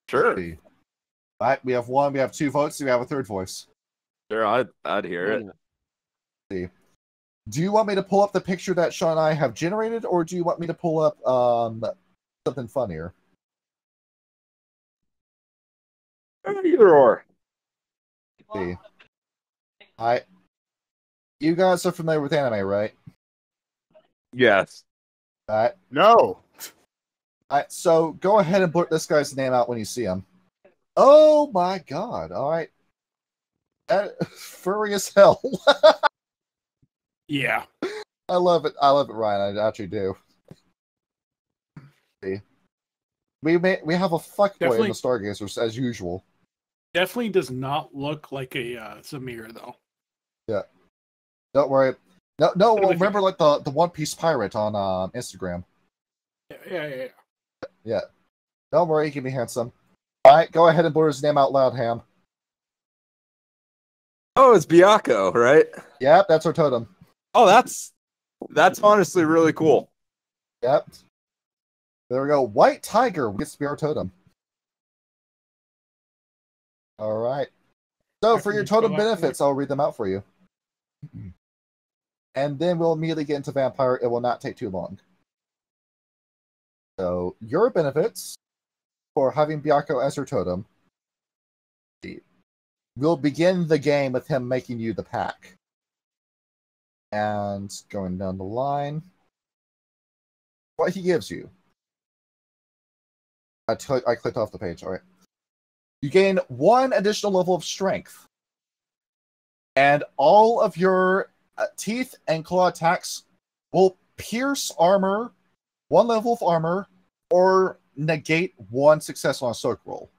Sure.
All right, we have 1, we have 2 votes, do we have a 3rd voice?
Sure, I'd hear it.
See. Do you want me to pull up the picture that Sean and I have generated, or do you want me to pull up something funnier?
Either or.
See. You guys are familiar with anime, right?
Yes.
Alright.
No.
Alright, so go ahead and blurt this guy's name out when you see him. Oh my god, alright. Furry as hell.
Yeah.
I love it, Ryan. I actually do. See. We have a fuckboy in the Stargazers, as usual.
Definitely does not look like a Zamir, though.
Yeah. Don't worry. No, remember like the One Piece pirate on Instagram.
Yeah.
Don't worry, he can be handsome. Alright, go ahead and blur his name out loud, Ham.
Oh, it's Byakko, right?
Yep, that's our totem.
Oh, that's honestly really cool.
Yep. There we go. White Tiger gets to be our totem. Alright. So for your totem benefits, I'll read them out for you. And then we'll immediately get into Vampire. It will not take too long. So, your benefits for having Byakko as your totem. We'll begin the game with him making you the pack. And going down the line. What he gives you. I clicked off the page. Alright. You gain 1 additional level of strength. And all of your teeth and claw attacks will pierce armor, 1 level of armor, or negate 1 success on a soak roll.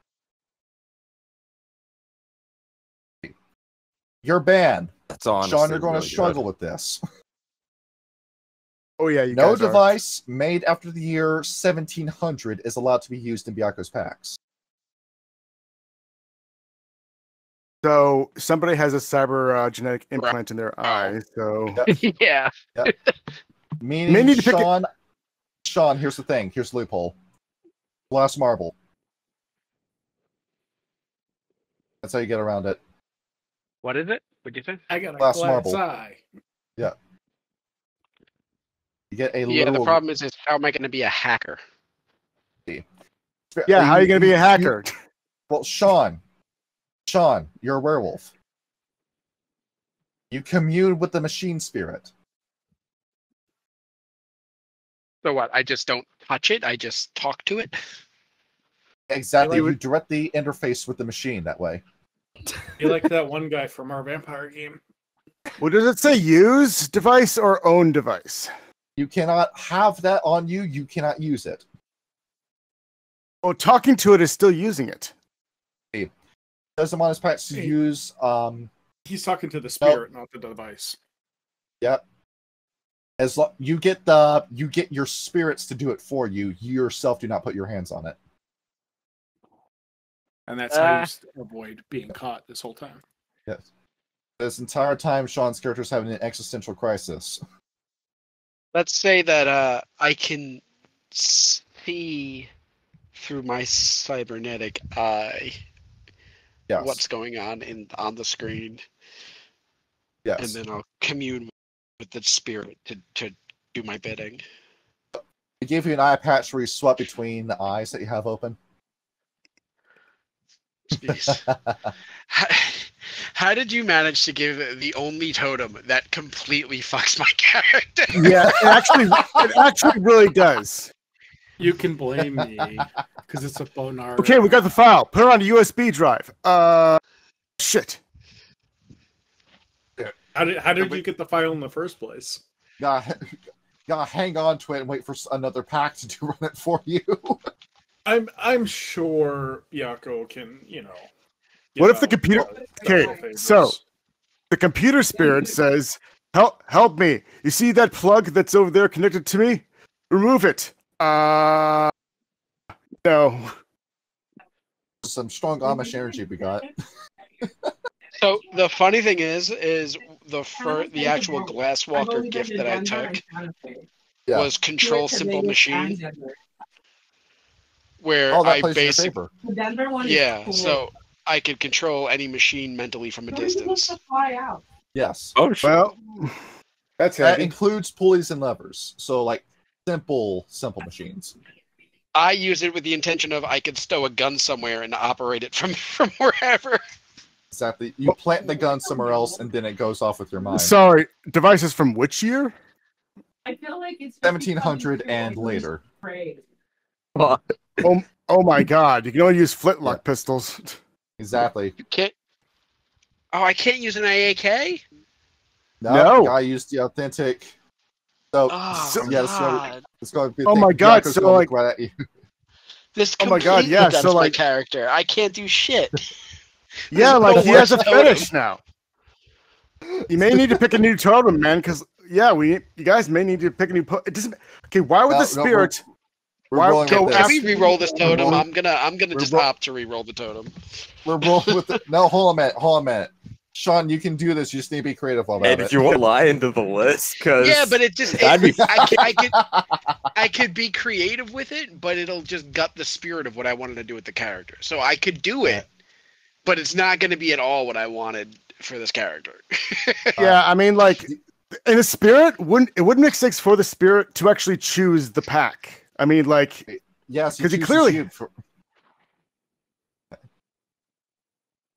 Your ban.
That's honestly
Sean, you're going
really
to struggle
good.
with this.
Oh yeah, you
No
guys are.
device made after the year 1700 is allowed to be used in Byaku's packs.
So somebody has a cyber genetic implant in their eye. So
Yeah.
Meaning,
May need to pick it-
Sean, here's the thing. Here's the loophole. Glass marble. That's how you get around it.
What is it? What'd you say?
I got a
Glass
glass
marble.
eye.
You get a
Yeah,
literal...
the problem is how am I going to be a hacker?
yeah, how are you going to be a hacker?
Well, Sean, you're a werewolf. You commune with the machine spirit.
So what? I just don't touch it. I just talk to it.
Exactly.
You
You directly interface with the machine that way.
You like that one guy from our vampire game?
Well, does it say use device or own device?
You cannot have that on you. You cannot use it.
Oh, talking to it is still using it.
Does him on his packs to use.
He's talking to the spirit, not the device.
Yep. You get your spirits to do it for you. You yourself do not put your hands on it.
And that's how you avoid being caught this whole time.
Yes. This entire time, Sean's character is having an existential crisis.
Let's say that I can see through my cybernetic eye
Yes.
what's going on on the screen,
Yes.
and then I'll commune with the spirit to do my bidding.
I gave you an eye patch where you swap between the eyes that you have open.
Jeez. How did you manage to give the only totem that completely fucks my character?
Yeah, it actually really does.
You can blame me because it's a bonar.
Okay, we got the file. Put it on a USB drive. Shit.
How did you get the file in the first place?
Gotta hang on to it and wait for another pack to run it for you.
I'm sure Yako can,
What if the computer? Okay, so the computer spirit says, "Help me! You see that plug that's over there connected to me? Remove it." No.
Some strong Amish energy we got.
So the funny thing is the actual Glasswalker gift that I took was Control Simple Machine, where
Oh, that
I
plays in your
basically
favor.
so I could control any machine mentally from a distance.
Yes.
Oh, shit.
Well, that's
That
heavy.
includes pulleys and levers. So like simple machines.
I use it with the intention of I could stow a gun somewhere and operate it from wherever.
Exactly. You plant the gun somewhere else and then it goes off with your mind.
Sorry, devices from which year?
I feel like it's
1700 and later.
Oh my God! You can only use flintlock pistols.
Exactly.
I can't use an AAK?
No.
I used the authentic. So,
Oh,
yeah,
God.
let's go.
Oh my God,
Yako's
so,
gonna
like-
look right at you.
This
Oh my
completely
God, yeah,
dumps
so,
my
like-
character. I can't do shit.
Yeah,
This
like
is
he
the
has a
worst totem.
fetish now. You may need to pick a new totem, man, because you guys may need to pick a new. It doesn't. Okay, why would
No,
the
no,
spirit?
We're
Why-
rolling
can
with
Can
this.
we re-roll this totem?
rolling-
I'm gonna just opt to re-roll the totem.
We're rolling with it. No, hold on a minute. Sean, you can do this. You just need to be creative about
And
it.
if you want to lie into the list, because
Yeah, but it just
that'd be
I could be creative with it, but it'll just gut the spirit of what I wanted to do with the character. So I could do it, but it's not going to be at all what I wanted for this character.
Yeah, I mean, like, in the spirit, wouldn't make sense for the spirit to actually choose the pack. I mean, like,
Yes,
'Cause he
chooses
clearly-
you for-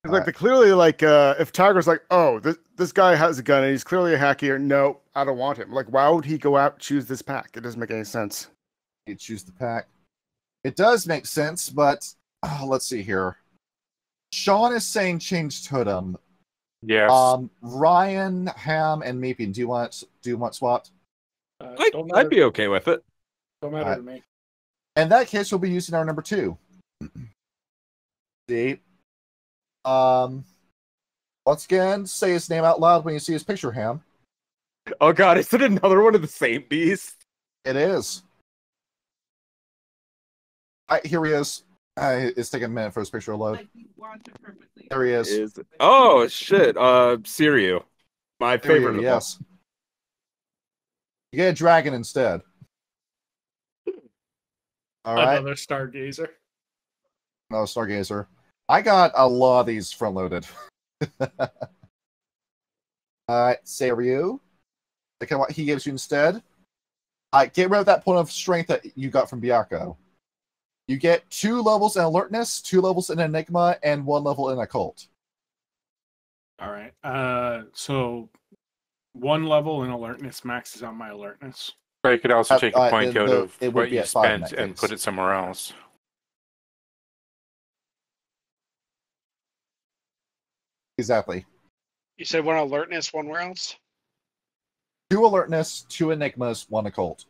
like, if Tiger's like, oh, this guy has a gun and he's clearly a hacker. No, I don't want him. Like, why would he go out and choose this pack? It doesn't make any sense.
you choose the pack. It does make sense, but let's see here. Sean is saying change totem.
Yes.
Ryan, Ham, and Meeping, do you want swapped?
I'd be okay with it.
Don't matter to me.
In that case, we'll be using our number 2. See? Once again, say his name out loud when you see his picture, Ham.
Oh god, is it another one of the same beast?
It is. Here he is. It's taking a minute for his picture to load.
Like you want it perfectly.
There he is.
Oh shit, Siryu. My
There he
favorite
is,
of
yes. You get a dragon instead. All right.
Another stargazer.
No, Stargazer. I got a lot of these front loaded. Alright, Seiryu. Look at what he gives you instead. Get rid of that point of strength that you got from Byakko. You get 2 levels in alertness, 2 levels in enigma, and 1 level in occult.
All right. So 1 level in alertness maxes out my alertness.
Or you could also take a point out of
it would
what
be
you
at 5 in
spent
that
and
case.
put it somewhere else.
Exactly.
You said 1 alertness, 1 where else?
2 alertness, 2 enigmas, 1 occult.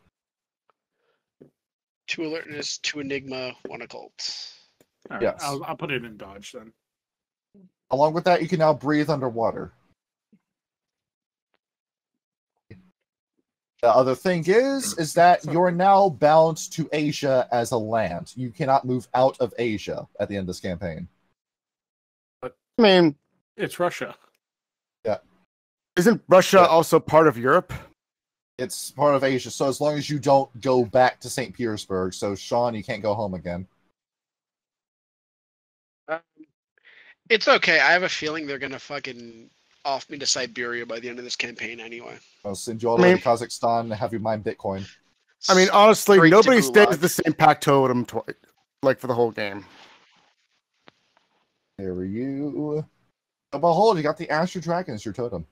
2 alertness, 2 enigma, 1 occult.
All right.
Yes.
I'll put it in dodge then.
Along with that, you can now breathe underwater. The other thing is that you're now bound to Asia as a land. You cannot move out of Asia at the end of this campaign.
I mean,
It's Russia.
isn't Russia
Yeah.
also part of Europe?
It's part of Asia, so as long as you don't go back to St. Petersburg, so Sean, you can't go home again.
It's okay. I have a feeling they're gonna fucking off me to Siberia by the end of this campaign anyway.
I'll send you all the way to Kazakhstan and have you mine Bitcoin.
I mean, honestly,
Straight to
nobody
Gulag.
stays the same pack totem like for the whole game.
There you. Oh, behold, you got the Astro Dragon as your totem.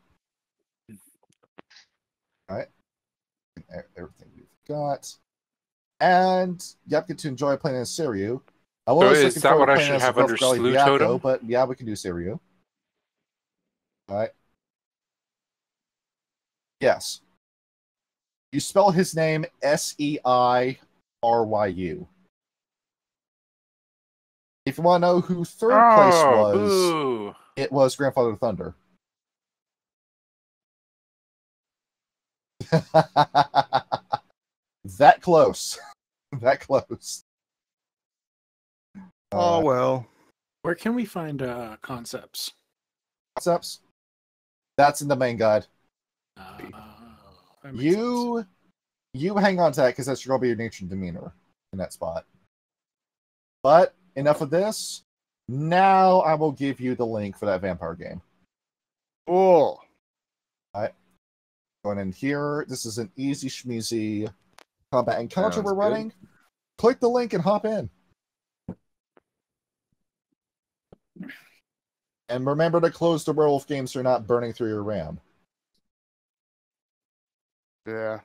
Alright. Everything we've got. And, yep, get to enjoy playing as Siryu. I was
is
looking
that
forward
what
to
I
playing
should
as
have
a
under
Buff Belly
Slew
Byakko,
Totem?
but yeah, we can do Siryu. Yes. You spell his name Seiryu. If you want to know who third place was,
boo.
it was Grandfather Thunder. That close. That close.
Oh well.
Where can we find concepts?
Concepts? That's in the main guide.
That makes sense.
You hang on to that because that's going to be your nature and demeanor in that spot. But enough of this. Now I will give you the link for that vampire game.
Cool.
Alright. Going in here. This is an easy schmeezy combat encounter
Sounds
we're
good.
running. Click the link and hop in. And remember to close the werewolf game so you're not burning through your RAM.
Yeah.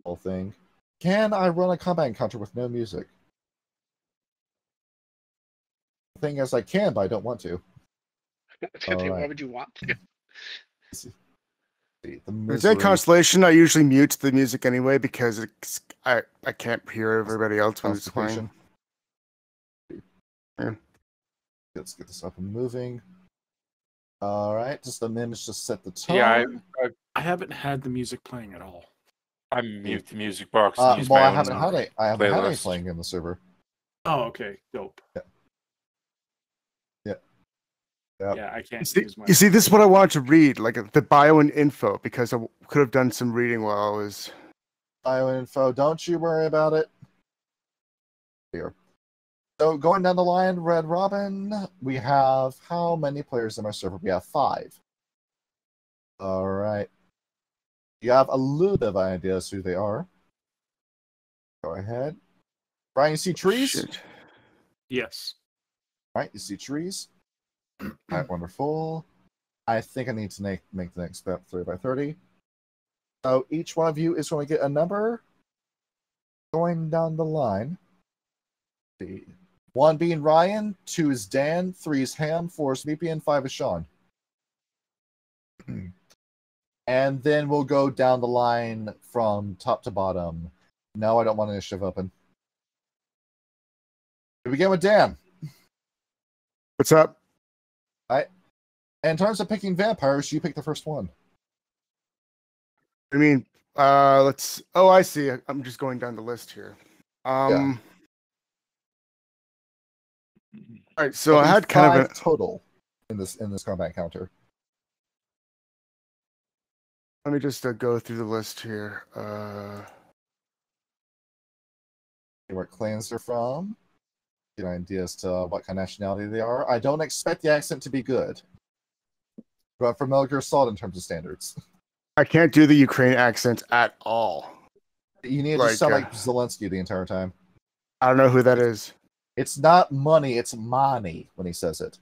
Whole thing. Can I run a combat encounter with no music? The thing is, I can, but I don't want to.
Why
Alright.
would you want to?
The
If it's
misery.
in Constellation, I usually mute the music anyway because I can't hear everybody else when it's playing. Yeah.
Let's get this up and moving. All right, just a minute to set the tone.
Yeah,
I haven't had the music playing at all.
I mute the music box.
well,
And use my
I
own
haven't had any. I haven't had any
playlist.
playing in the server.
Oh, okay. Dope.
Yep.
Yeah, I can't
See,
use my.
you see, this is what I wanted to read, like the bio and info, because I could have done some reading while I was.
Bio info. Don't you worry about it. Here. So going down the line, Red Robin, we have how many players in our server? We have 5. All right. You have a little bit of an idea as to who they are. Go ahead. Brian, you see trees?
Shit.
Yes.
All right, you see trees. All right, wonderful. I think I need to make the next step 30 by 30. So each one of you is going to get a number going down the line. The 1 being Ryan, 2 is Dan, 3 is Ham, 4 is Meepy, and 5 is Sean. And then we'll go down the line from top to bottom. No, I don't want initiative open. We begin with Dan.
What's up?
In terms of picking vampires, you pick the first one.
I mean, let's. Oh, I see. I'm just going down the list here.
Yeah.
All right, so
There'll
I
be
had kind of
five total in this combat encounter.
Let me just go through the list here.
What clans they're from. Get an idea as to what kind of nationality they are. I don't expect the accent to be good, but for Metal Gear Solid in terms of standards,
I can't do the Ukraine accent at all.
you need to just sound like Zelensky the entire time.
I don't know who that is.
It's not money, it's money when he says it.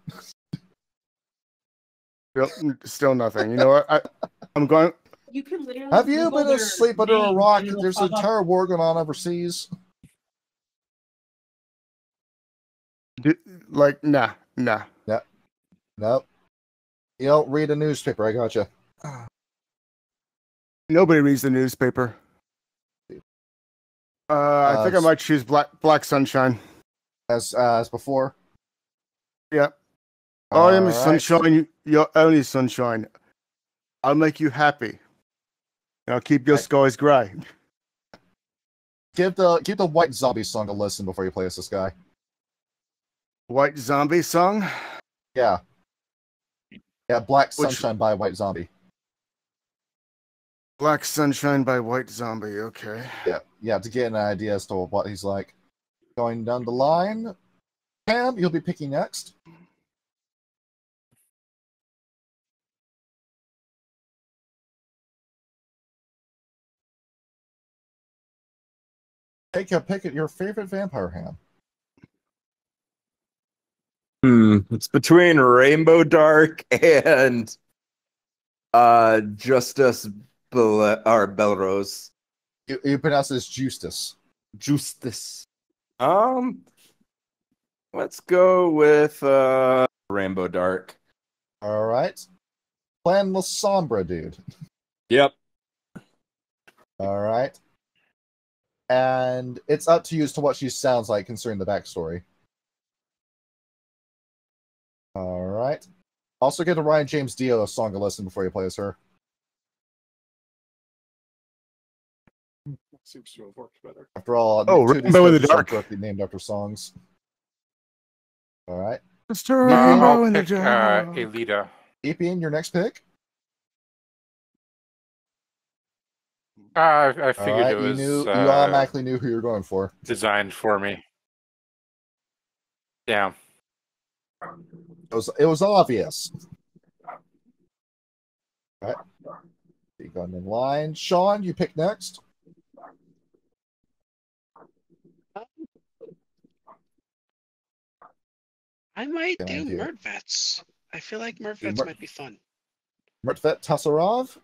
Still nothing. You know what? I'm going.
You can literally.
Have you
Google
been
their
asleep under a
name
rock?
and it'll
There's an
pop up.
entire war going on overseas.
Nah.
Nope. You don't read a newspaper, I gotcha.
Nobody reads the newspaper. I think I might choose Black Sunshine.
As before?
Yeah. I am the
Alright.
sunshine, your only sunshine. I'll make you happy. And I'll keep your skies grey.
Give the White Zombie song a listen before you play as this guy.
White Zombie song?
Yeah. Yeah, Black Sunshine by White Zombie.
Black Sunshine by White Zombie, okay.
Yeah, to get an idea as to what he's like. Going down the line. Pam, you'll be picking next. Take a pick at your favorite vampire, Ham.
It's between Rainbow Dark and Justice Belrose.
You pronounce it as Justice.
Justice. Let's go with Rainbow Dark.
All right. Plan La Sombra, dude.
Yep.
All right. And it's up to you as to what she sounds like concerning the backstory. All right. Also get a Ryan James Dio song to listen before you play as her.
Seems to have worked better.
After all,
Rainbow in the Dark.
Directly named after songs. All right.
Mr. Rainbow
I'll
in the
pick
Dark.
Alita.
Epian, your next pick.
I figured
Right,
it was
you automatically knew who you were going for.
designed for me. Yeah.
It was obvious. All right. You going in line. Sean, you pick next.
I might
Good
do
idea.
Murtvets. I feel like Murtvets might be fun.
Murtvet Tasarov.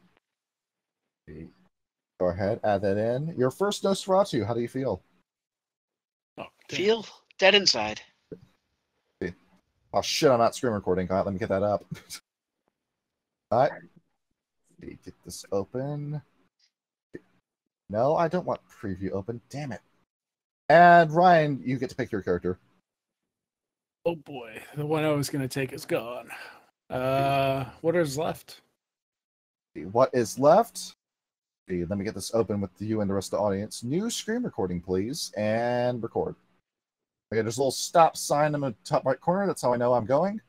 Go ahead, add that in. Your first Nosferatu, how do you feel?
Oh, damn.
Feel dead inside.
Oh shit, I'm not screen recording. All right, let me get that up. All right. Get this open. No, I don't want preview open. Damn it. And Ryan, you get to pick your character.
Oh boy, the one I was going to take is gone. What is left?
What is left? Let me get this open with you and the rest of the audience. New screen recording, please, and record. Okay, there's a little stop sign in the top right corner. That's how I know I'm going.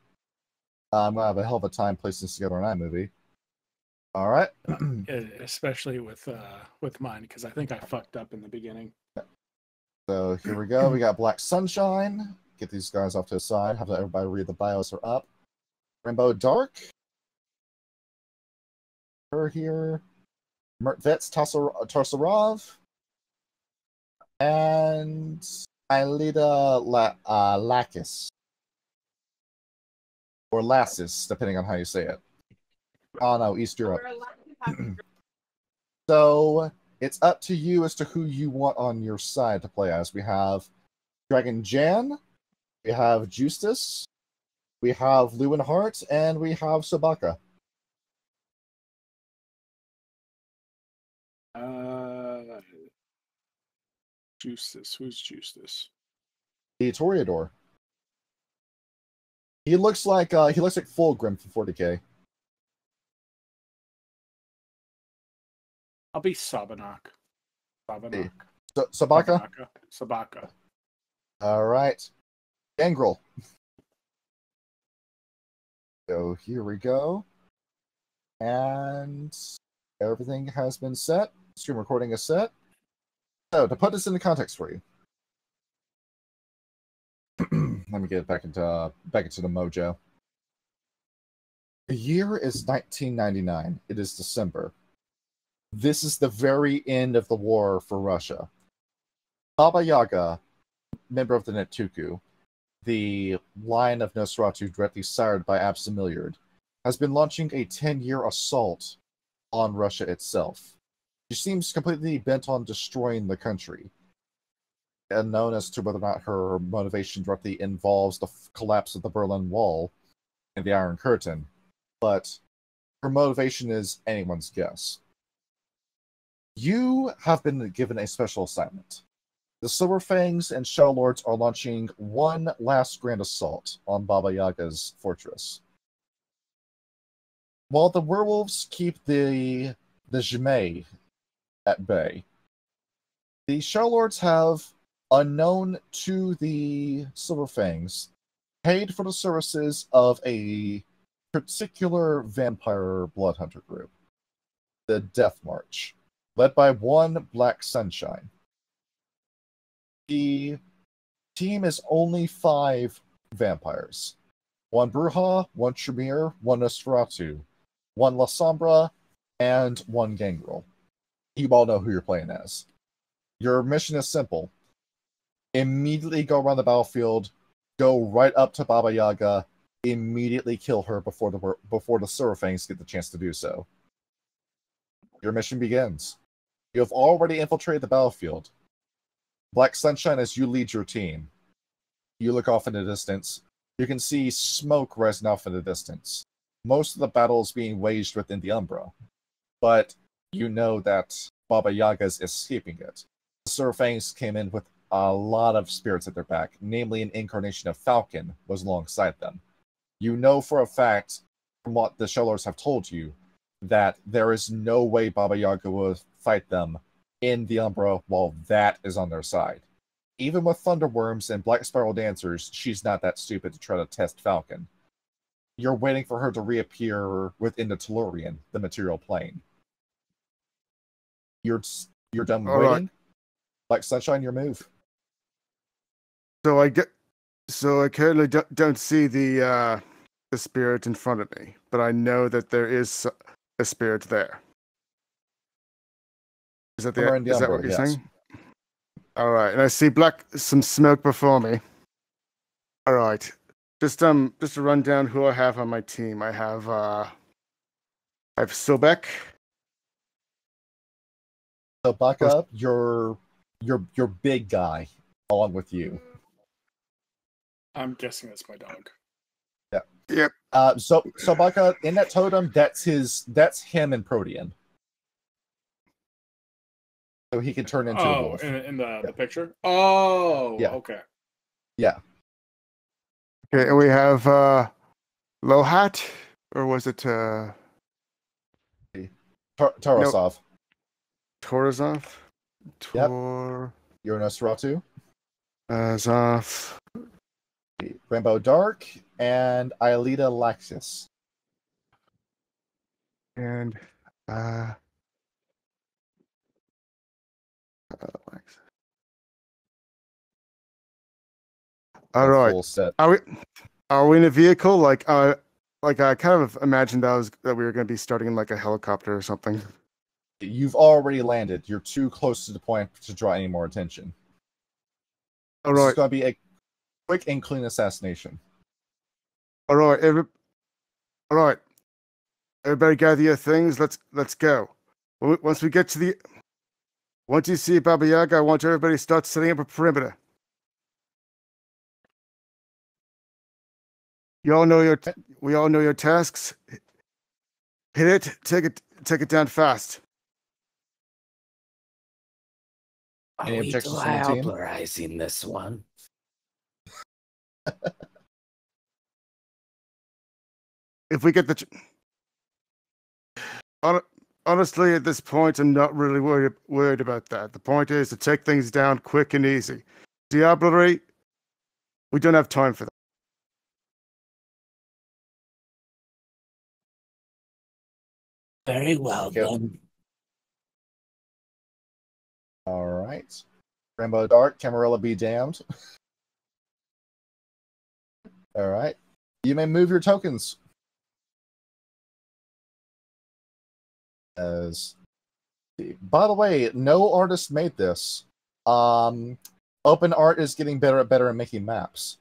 I'm going to have a hell of a time placing this together on iMovie. All right.
Especially with mine, because I think I fucked up in the beginning.
So here we go. We got Black Sunshine. Get these guys off to the side. Have everybody read the bios are up. Rainbow Dark. Her here. Murtvets Tarsarov. And Ilida Lakis. Or Lassis, depending on how you say it. Oh no, East Europe. So it's up to you as to who you want on your side to play as. We have Dragon Jan, we have Justus, we have Lewinhart, and we have Sabaka.
Justice. Who's Justice?
The Toreador. He looks like Fulgrim from 40k.
I'll be Sabanak. Sabanak.
Sabaka.
Sabaka.
All right. Gangrel. So here we go. And everything has been set. Stream recording is set. So to put this into context for you. Let me get back into the mojo. The year is 1999. It is December. This is the very end of the war for Russia. Baba Yaga, member of the Nettuku, the line of Nosferatu directly sired by Absamiliard, has been launching a 10-year assault on Russia itself. She seems completely bent on destroying the country. Unknown as to whether or not her motivation directly involves the collapse of the Berlin Wall and the Iron Curtain, but her motivation is anyone's guess. You have been given a special assignment. The Silver Fangs and Shadow Lords are launching one last grand assault on Baba Yaga's fortress. While the werewolves keep the Jimei at bay, the Shadow Lords have, unknown to the Silver Fangs, paid for the services of a particular vampire blood hunter group, the Death March, led by one Black Sunshine. The team is only 5 vampires. 1 Bruja, 1 Tremere, 1 Nosferatu, 1 La Sombra, and 1 Gangrel. You all know who you're playing as. Your mission is simple. Immediately go around the battlefield, go right up to Baba Yaga, immediately kill her before the Silver Fangs get the chance to do so. Your mission begins. You have already infiltrated the battlefield. Black Sunshine, as you lead your team, you look off in the distance. You can see smoke rising off in the distance. Most of the battle is being waged within the Umbra, but you know that Baba Yaga is escaping it. The Silver Fangs came in with a lot of spirits at their back, namely an incarnation of Falcon was alongside them. You know for a fact, from what the Shellers have told you, that there is no way Baba Yaga will fight them in the Umbra while that is on their side. Even with Thunderworms and Black Spiral Dancers, she's not that stupid to try to test Falcon. You're waiting for her to reappear within the Tellurian, the material plane. You're done
All
waiting?
right.
Black Sunshine, your move.
So I currently don't see the spirit in front of me, but I know that there is a spirit there. Is that
Somewhere in the
is that
Umbra,
what you're
yes.
saying? All right, and I see some smoke before me. All right, just to run down who I have on my team. I have Sobek.
So back up your big guy along with you.
I'm guessing it's my dog.
Yeah.
Yep.
So Baka, in that totem, that's him and Protean. So he can turn into a wolf.
In the picture? Oh,
Yeah.
okay.
Yeah.
Okay, and we have Lohat, or was it
Tarasov.
Torazov?
Yep. You're Nosferatu.
Azov.
Rainbow Dark and Aelita Laxus.
And all right.
Full set.
Are we in a vehicle? Like I kind of imagined that we were going to be starting in like a helicopter or something.
You've already landed. You're too close to the point to draw any more attention.
All
This
right.
is going to be a quick and clean assassination.
All right. All right. Everybody gather your things. Let's go. Once you see Baba Yaga, I want everybody to start setting up a perimeter. We all know your tasks. Hit it. Take it down fast.
Any
Are we
objections from the team?
diablerizing this one?
if we get honestly, at this point, I'm not really worried about that. The point is to take things down quick and easy. Diablo 3, we don't have time for that.
Very well,
Yep.
then.
All right. Rainbow Dark, Camarilla be damned. All right. You may move your tokens. By the way, no artist made this. Open Art is getting better and better at making maps.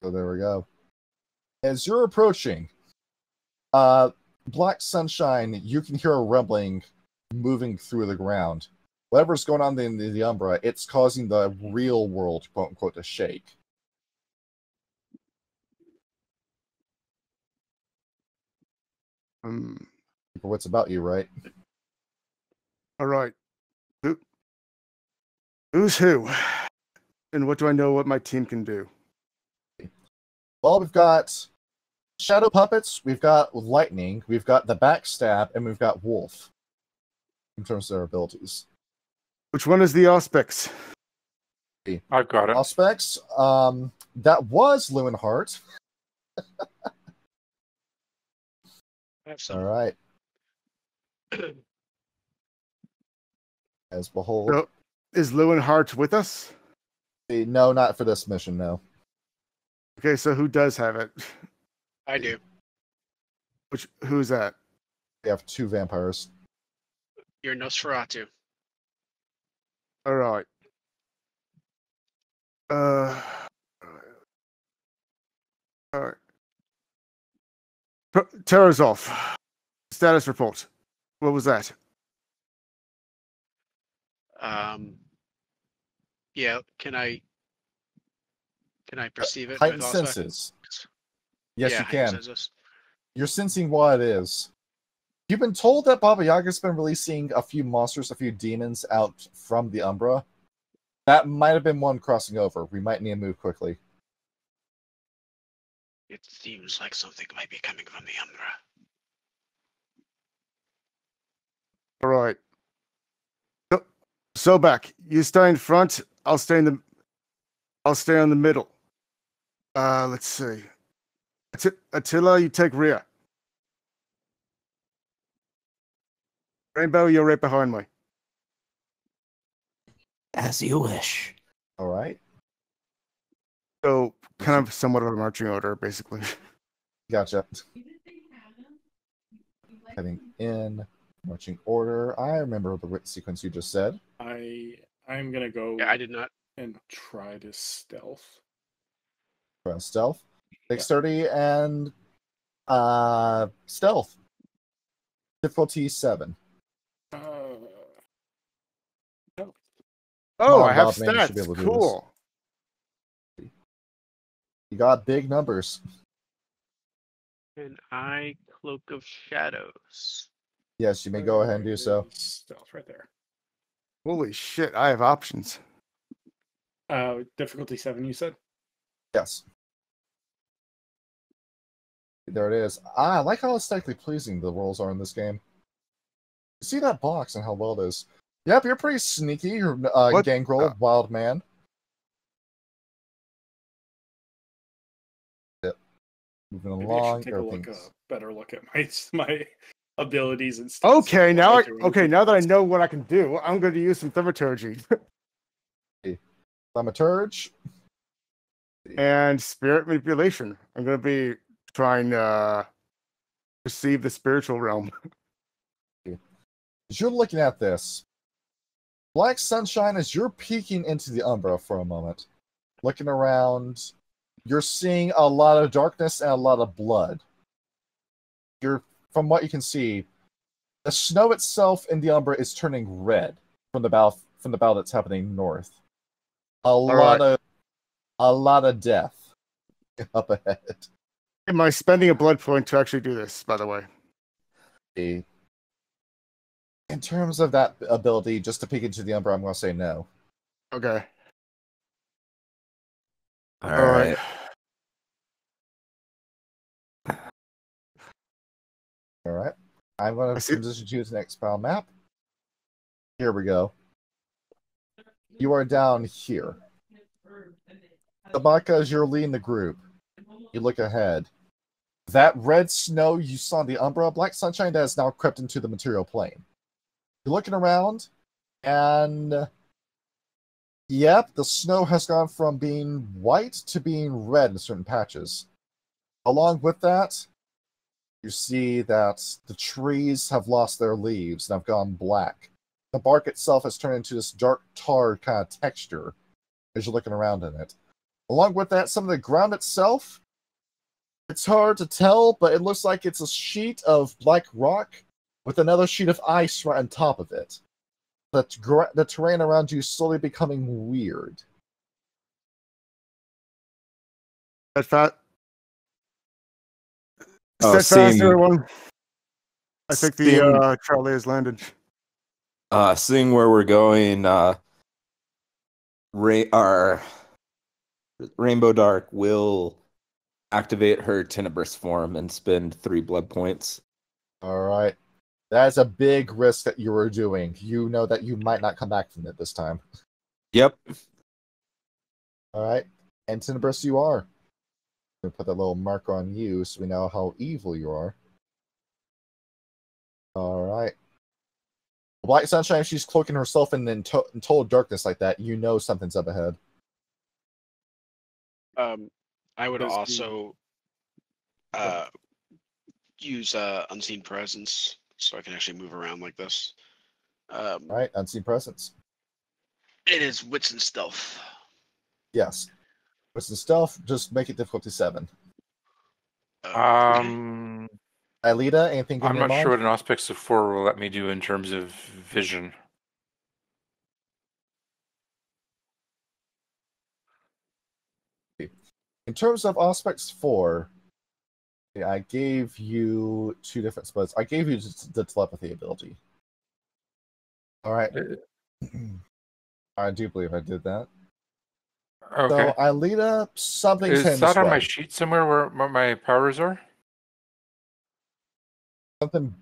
So there we go. As you're approaching, Black Sunshine, you can hear a rumbling moving through the ground. Whatever's going on in the Umbra, it's causing the real world, quote unquote, to shake. What's about you, right?
All right. Who's who? And what do I know what my team can do?
Well, we've got Shadow Puppets, we've got Lightning, we've got the Backstab, and we've got Wolf in terms of their abilities.
Which one is the Auspex?
I've got it.
Auspex, that was Lewinhart.
I have some.
All right. As behold.
So, is Lewinhart with us?
No, not for this mission, no.
Okay, so who does have it?
I do.
Who's that?
We have two vampires.
You're Nosferatu.
All right. All right. Terrazov. Status report. What was that?
Yeah, can I perceive it?
Heightened
with Auspex?
senses. Yes,
Yeah,
you
heightened
can.
senses.
You're sensing what it is. You've been told that Baba Yaga's been releasing a few monsters, a few demons out from the Umbra. That might have been one crossing over. We might need to move quickly.
It seems like something might be coming from the Umbra.
All right. So back. You stay in front. I'll stay in the middle. Let's see. Attila, you take rear. Rainbow, you're right behind me.
As you wish.
All right.
So, kind of somewhat of a marching order, basically.
Gotcha. Heading in, marching order. I remember the sequence you just said.
I'm gonna go.
Yeah, I did not.
And try to stealth.
Stealth, dexterity, and stealth. Difficulty 7.
Oh,
on,
I have
Bob, man, you should be
stats.
able to do
Cool.
You got big numbers.
And I Cloak of Shadows.
Yes, you may go ahead and do so.
Stealth right there.
Holy shit, I have options.
Difficulty 7, you said?
Yes. There it is. I like how aesthetically pleasing the rolls are in this game. You see that box and how well it is. Yep, you're pretty sneaky. You're Gangrel, Wild Man. Yep. Moving
Maybe
along.
I should take a better look at my abilities and stuff.
Okay, now that I know what I can do, I'm going to use some thaumaturgy.
Thaumaturge.
And spirit manipulation. I'm going to be trying to perceive the spiritual realm.
As you're looking at this, Black Sunshine, as you're peeking into the Umbra for a moment, looking around, you're seeing a lot of darkness and a lot of blood. From what you can see, the snow itself in the Umbra is turning red from the battle that's happening north. A lot of death up ahead.
Am I spending a blood point to actually do this, by the way?
In terms of that ability, just to peek into the Umbra, I'm going to say no.
Okay.
All right.
All right. I'm going to transition you to the next file map. Here we go. You are down here. Tabaka, as you're leading the group, you look ahead. That red snow you saw in the Umbra, black sunshine that has now crept into the material plane. You're looking around, and yep, the snow has gone from being white to being red in certain patches. Along with that, you see that the trees have lost their leaves and have gone black. The bark itself has turned into this dark tar kind of texture as you're looking around in it. Along with that, some of the ground itself, it's hard to tell, but it looks like it's a sheet of black rock with another sheet of ice right on top of it. The terrain around you is slowly becoming weird.
That fat.
Oh,
Steadfast,
seeing-
everyone. I think
seeing-
the trolley has landed.
Seeing where we're going, our Rainbow Dark will activate her Tenebrous form and spend 3 blood points.
All right. That's a big risk that you were doing. You know that you might not come back from it this time.
Yep.
All right. And Tenebrous you are. We'll put that little marker on you so we know how evil you are. All right. Black Sunshine, if she's cloaking herself in total darkness like that, you know something's up ahead.
I would
Does the-
also use Unseen Presence so I can actually move around like this.
All right. Unseen Presence.
It is Wits and Stealth.
Yes. What's the stealth? Just make it difficulty 7.
Um,
Alita, anything in
I'm
your
not
mind?
sure what an Auspice of 4 will let me do in terms of vision.
In terms of Aspects 4, I gave you 2 different spots. I gave you just the telepathy ability. All right. I do believe I did that.
Okay.
So, Alita, something's
Is
heading
that
this
on my
way.
sheet somewhere where my powers are?
Something.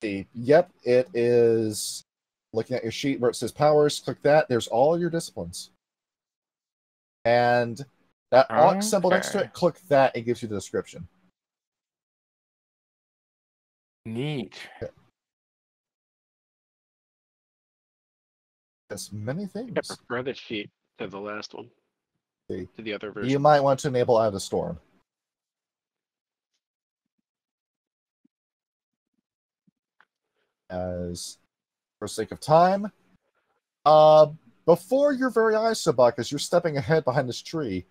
Yep, it is. Looking at your sheet where it says powers, click that. There's all your disciplines. And that Aux symbol next to
Okay.
it, click that, it gives you the description.
Neat.
There's many
I
things.
prefer the sheet to the last one.
See.
To the other version.
You might want to enable Out of the Storm. As for sake of time, before your very eyes, Sabak, as you're stepping ahead behind this tree,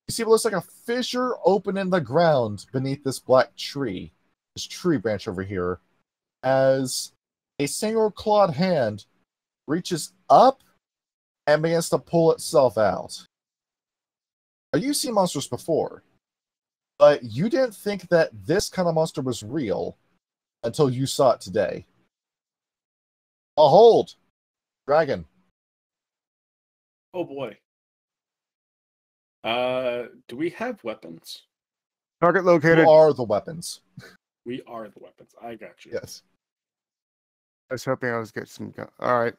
you see what looks like a fissure open in the ground beneath this black tree, this tree branch over here, as a single clawed hand reaches up and begins to pull itself out. Now, you've seen monsters before, but you didn't think that this kind of monster was real until you saw it today. Behold, dragon.
Oh boy. Do we have weapons?
Target
You
located.
are the weapons.
We are the weapons. I got you.
Yes.
I was hoping I was getting some. All right.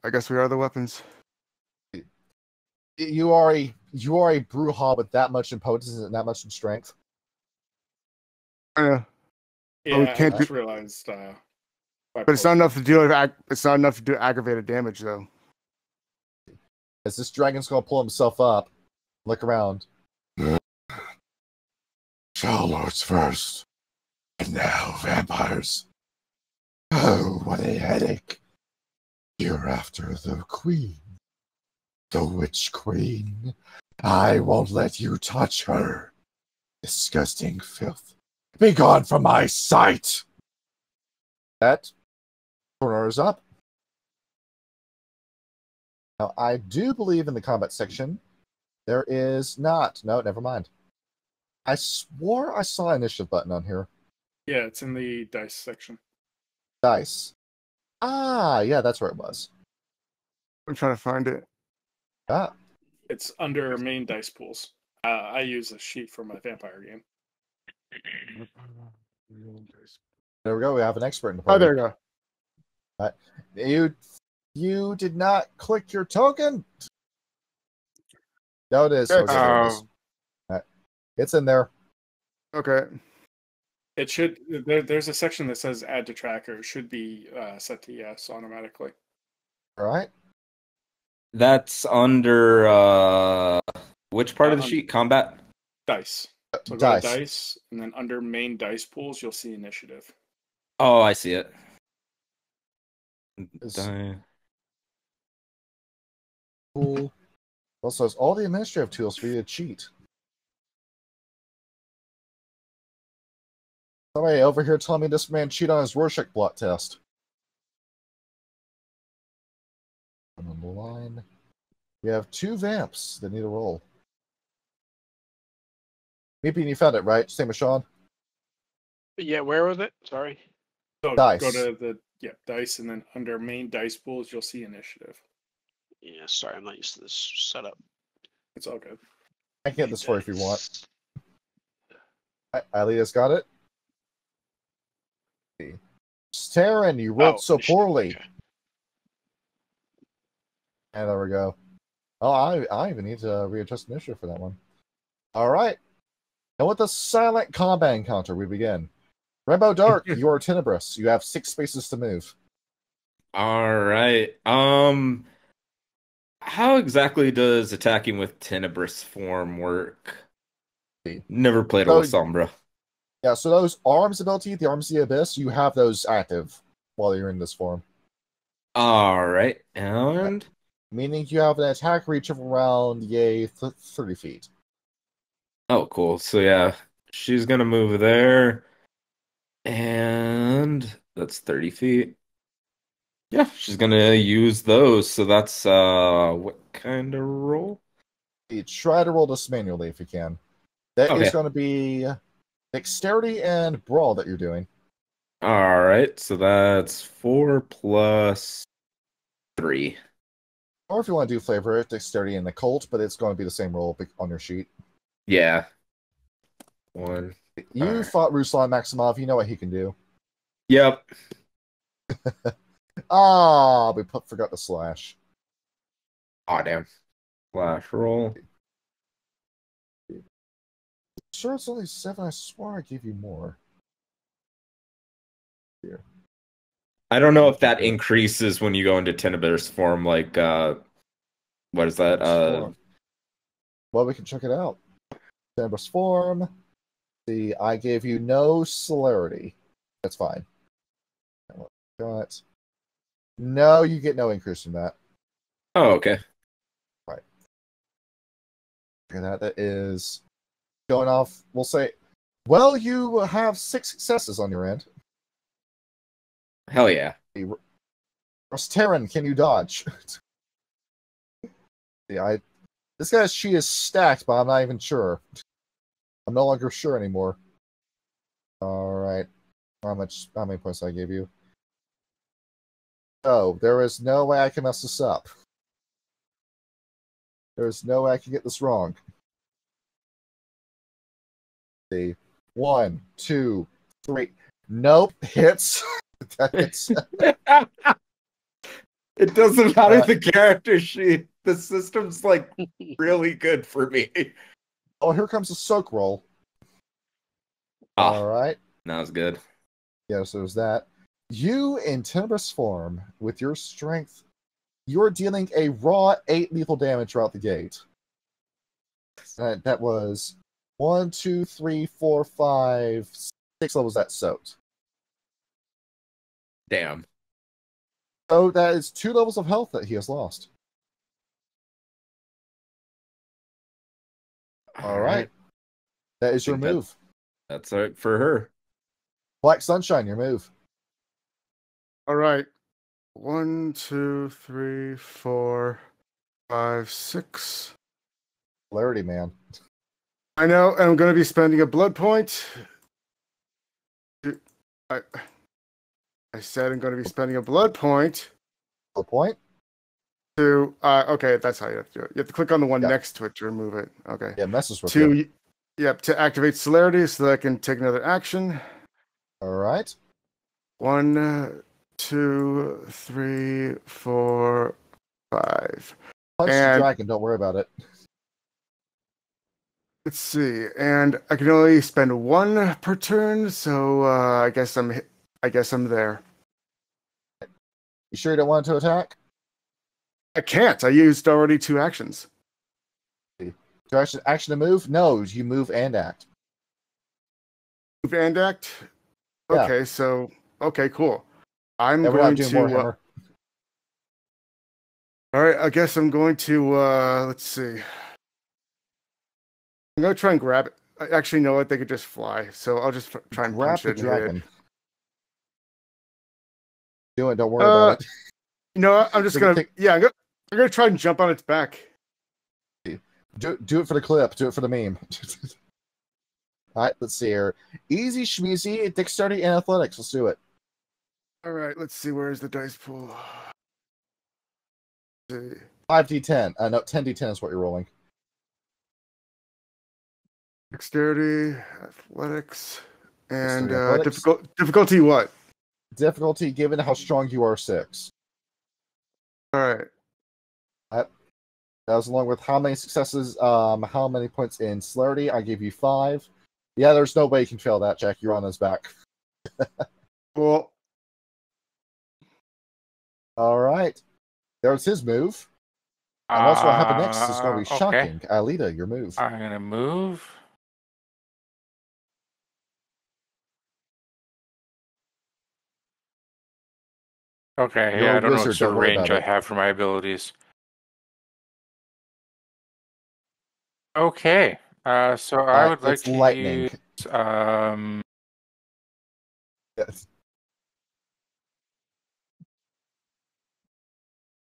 I guess we are the weapons.
You are a Brujah with that much in potency and that much in strength.
Yeah.
Yeah,
we
I
can't
just realized.
But it's not enough to deal with. It's not enough to do aggravated damage, though.
As this dragon's gonna pull himself up, look around.
Shall lords first, and now vampires. Oh, what a headache. You're after the queen. The witch queen. I won't let you touch her. Disgusting filth. Be gone from my sight!
That corner is up. Now, I do believe in the combat section, there is not. No, never mind. I swore I saw an initiative button on here.
Yeah, it's in the dice section.
Dice. Ah, yeah, that's where it was.
I'm trying to find it.
Ah,
It's under main dice pools. I use a sheet for my vampire game.
There we go. We have an expert in the
Oh,
party.
there you go.
You did not click your token. No, it is.
Yeah,
Okay, there it is. It's in there.
Okay.
It should. There's a section that says add to tracker. It should be set to yes automatically.
All right.
That's under which part of the sheet? Combat?
Dice. So
Dice.
go to dice, and then under main dice pools, you'll see initiative.
Oh, I see it.
Cool. Also has all the administrative tools for you to cheat. Somebody over here telling me this man cheated on his Rorschach blot test. On the line. We have 2 vamps that need a roll. Maybe you found it, right? Same as Sean?
Yeah, where was it? Sorry.
So
Dice.
go to the dice, and then under main dice pools, you'll see initiative.
Yeah, sorry, I'm not used to this setup.
It's all good.
I can get this for you if you want. Alia's got it. Taryn, you rolled so poorly.
Okay.
And there we go. Oh, I even need to readjust initiative for that one. All right. And with the silent combat encounter, we begin. Rainbow Dark, you are Tenebrous. You have 6 spaces to move.
All right. How exactly does attacking with Tenebrous form work? Never played a Sombra.
Yeah, so those arms ability, the Arms of the Abyss, you have those active while you're in this form.
All right. And
meaning you have an attack reach of around 30 feet.
Oh, cool. So yeah, she's gonna move there, and that's 30 feet. Yeah, she's gonna use those. So that's what kind of roll?
You try to roll this manually if you can. That is going to be dexterity and brawl that you're doing.
All right, so that's 4 plus 3.
Or if you want to do flavor, dexterity and the cult, but it's going to be the same roll on your sheet.
Yeah. 1.
You fought Ruslan Maximov. You know what he can do.
Yep.
We forgot the slash.
Aw, damn. Slash roll.
Sure, it's only 7. I swore I gave you more. Here.
I don't know if that increases when you go into Tenebrous form, like, what is that?
Well, we can check it out. Tenebrous form. See, I gave you no celerity. That's fine. Got. No, you get no increase from that.
Oh, okay.
Right. And that is going off. We'll say, well, you have 6 successes on your end.
Hell yeah.
Terran, can you dodge? Yeah, this guy's she is stacked, but I'm not even sure. I'm no longer sure anymore. All right. How many points I gave you? Oh, there is no way I can mess this up. There is no way I can get this wrong. See. 1, 2, 3. Nope, hits.
It doesn't matter the character sheet. The system's like really good for me.
Oh, here comes a soak roll. All right.
That was good.
Yeah, so there's that. You, in Tenebrous form, with your strength, you're dealing a raw 8 lethal damage throughout the gate. That was 1, 2, 3, 4, 5, 6 levels that soaked.
Damn.
So that is 2 levels of health that he has lost. All right. That is your move.
That's it for her.
Black Sunshine, your move.
All right. 1, 2, 3, 4, 5, 6.
Clarity, man.
I know, and I'm going to be spending a blood point. I said I'm going to be spending a blood point.
A point?
To okay, that's how you have to do it. You have to click on the one next to it to remove it. Okay.
Yeah, messes with you.
Yep, to activate celerity so that I can take another action.
All right.
1, 2, 3, 4, 5.
Punch the
And
dragon. Don't worry about it.
let's see. And I can only spend 1 per turn, so I guess I'm there.
You sure you don't want to attack?
I can't. I used already 2 actions.
Do action to move? No, you move and act.
Move and act.
Yeah.
Okay, so cool. I'm
And we're
going
not doing
to.
Warhammer.
All right, I guess I'm going to. Let's see. I'm gonna try and grab it. I actually know what they could just fly, so I'll just try and
Grab
punch
the
it and hit
dragon.
it.
Do it. Don't worry about it.
You know what? I'm just gonna. Yeah, I'm gonna try and jump on its back.
Do it for the clip. Do it for the meme. All right, let's see here. Easy schmeezy, dexterity and athletics. Let's do it.
All right, let's see. Where's the dice pool? Let's see.
5d10. No, 10d10 is what you're rolling.
Dexterity, athletics, and
Dexterity, athletics.
difficulty what?
Difficulty given how strong you are, 6.
All right.
That was along with how many successes, how many points in celerity. I gave you 5. Yeah, there's no way you can fail that, Jack. You're on his back.
Cool.
All right. There's his move. And also what happened next is going to be shocking.
Okay.
Alita, your move.
I'm going to move. Okay,
You're
yeah,
a
I don't know
wizard,
what sort
don't
of
worry
range
about
I
it.
have for my abilities. Okay, so I would like
it's
to
lightning.
use,
Yes.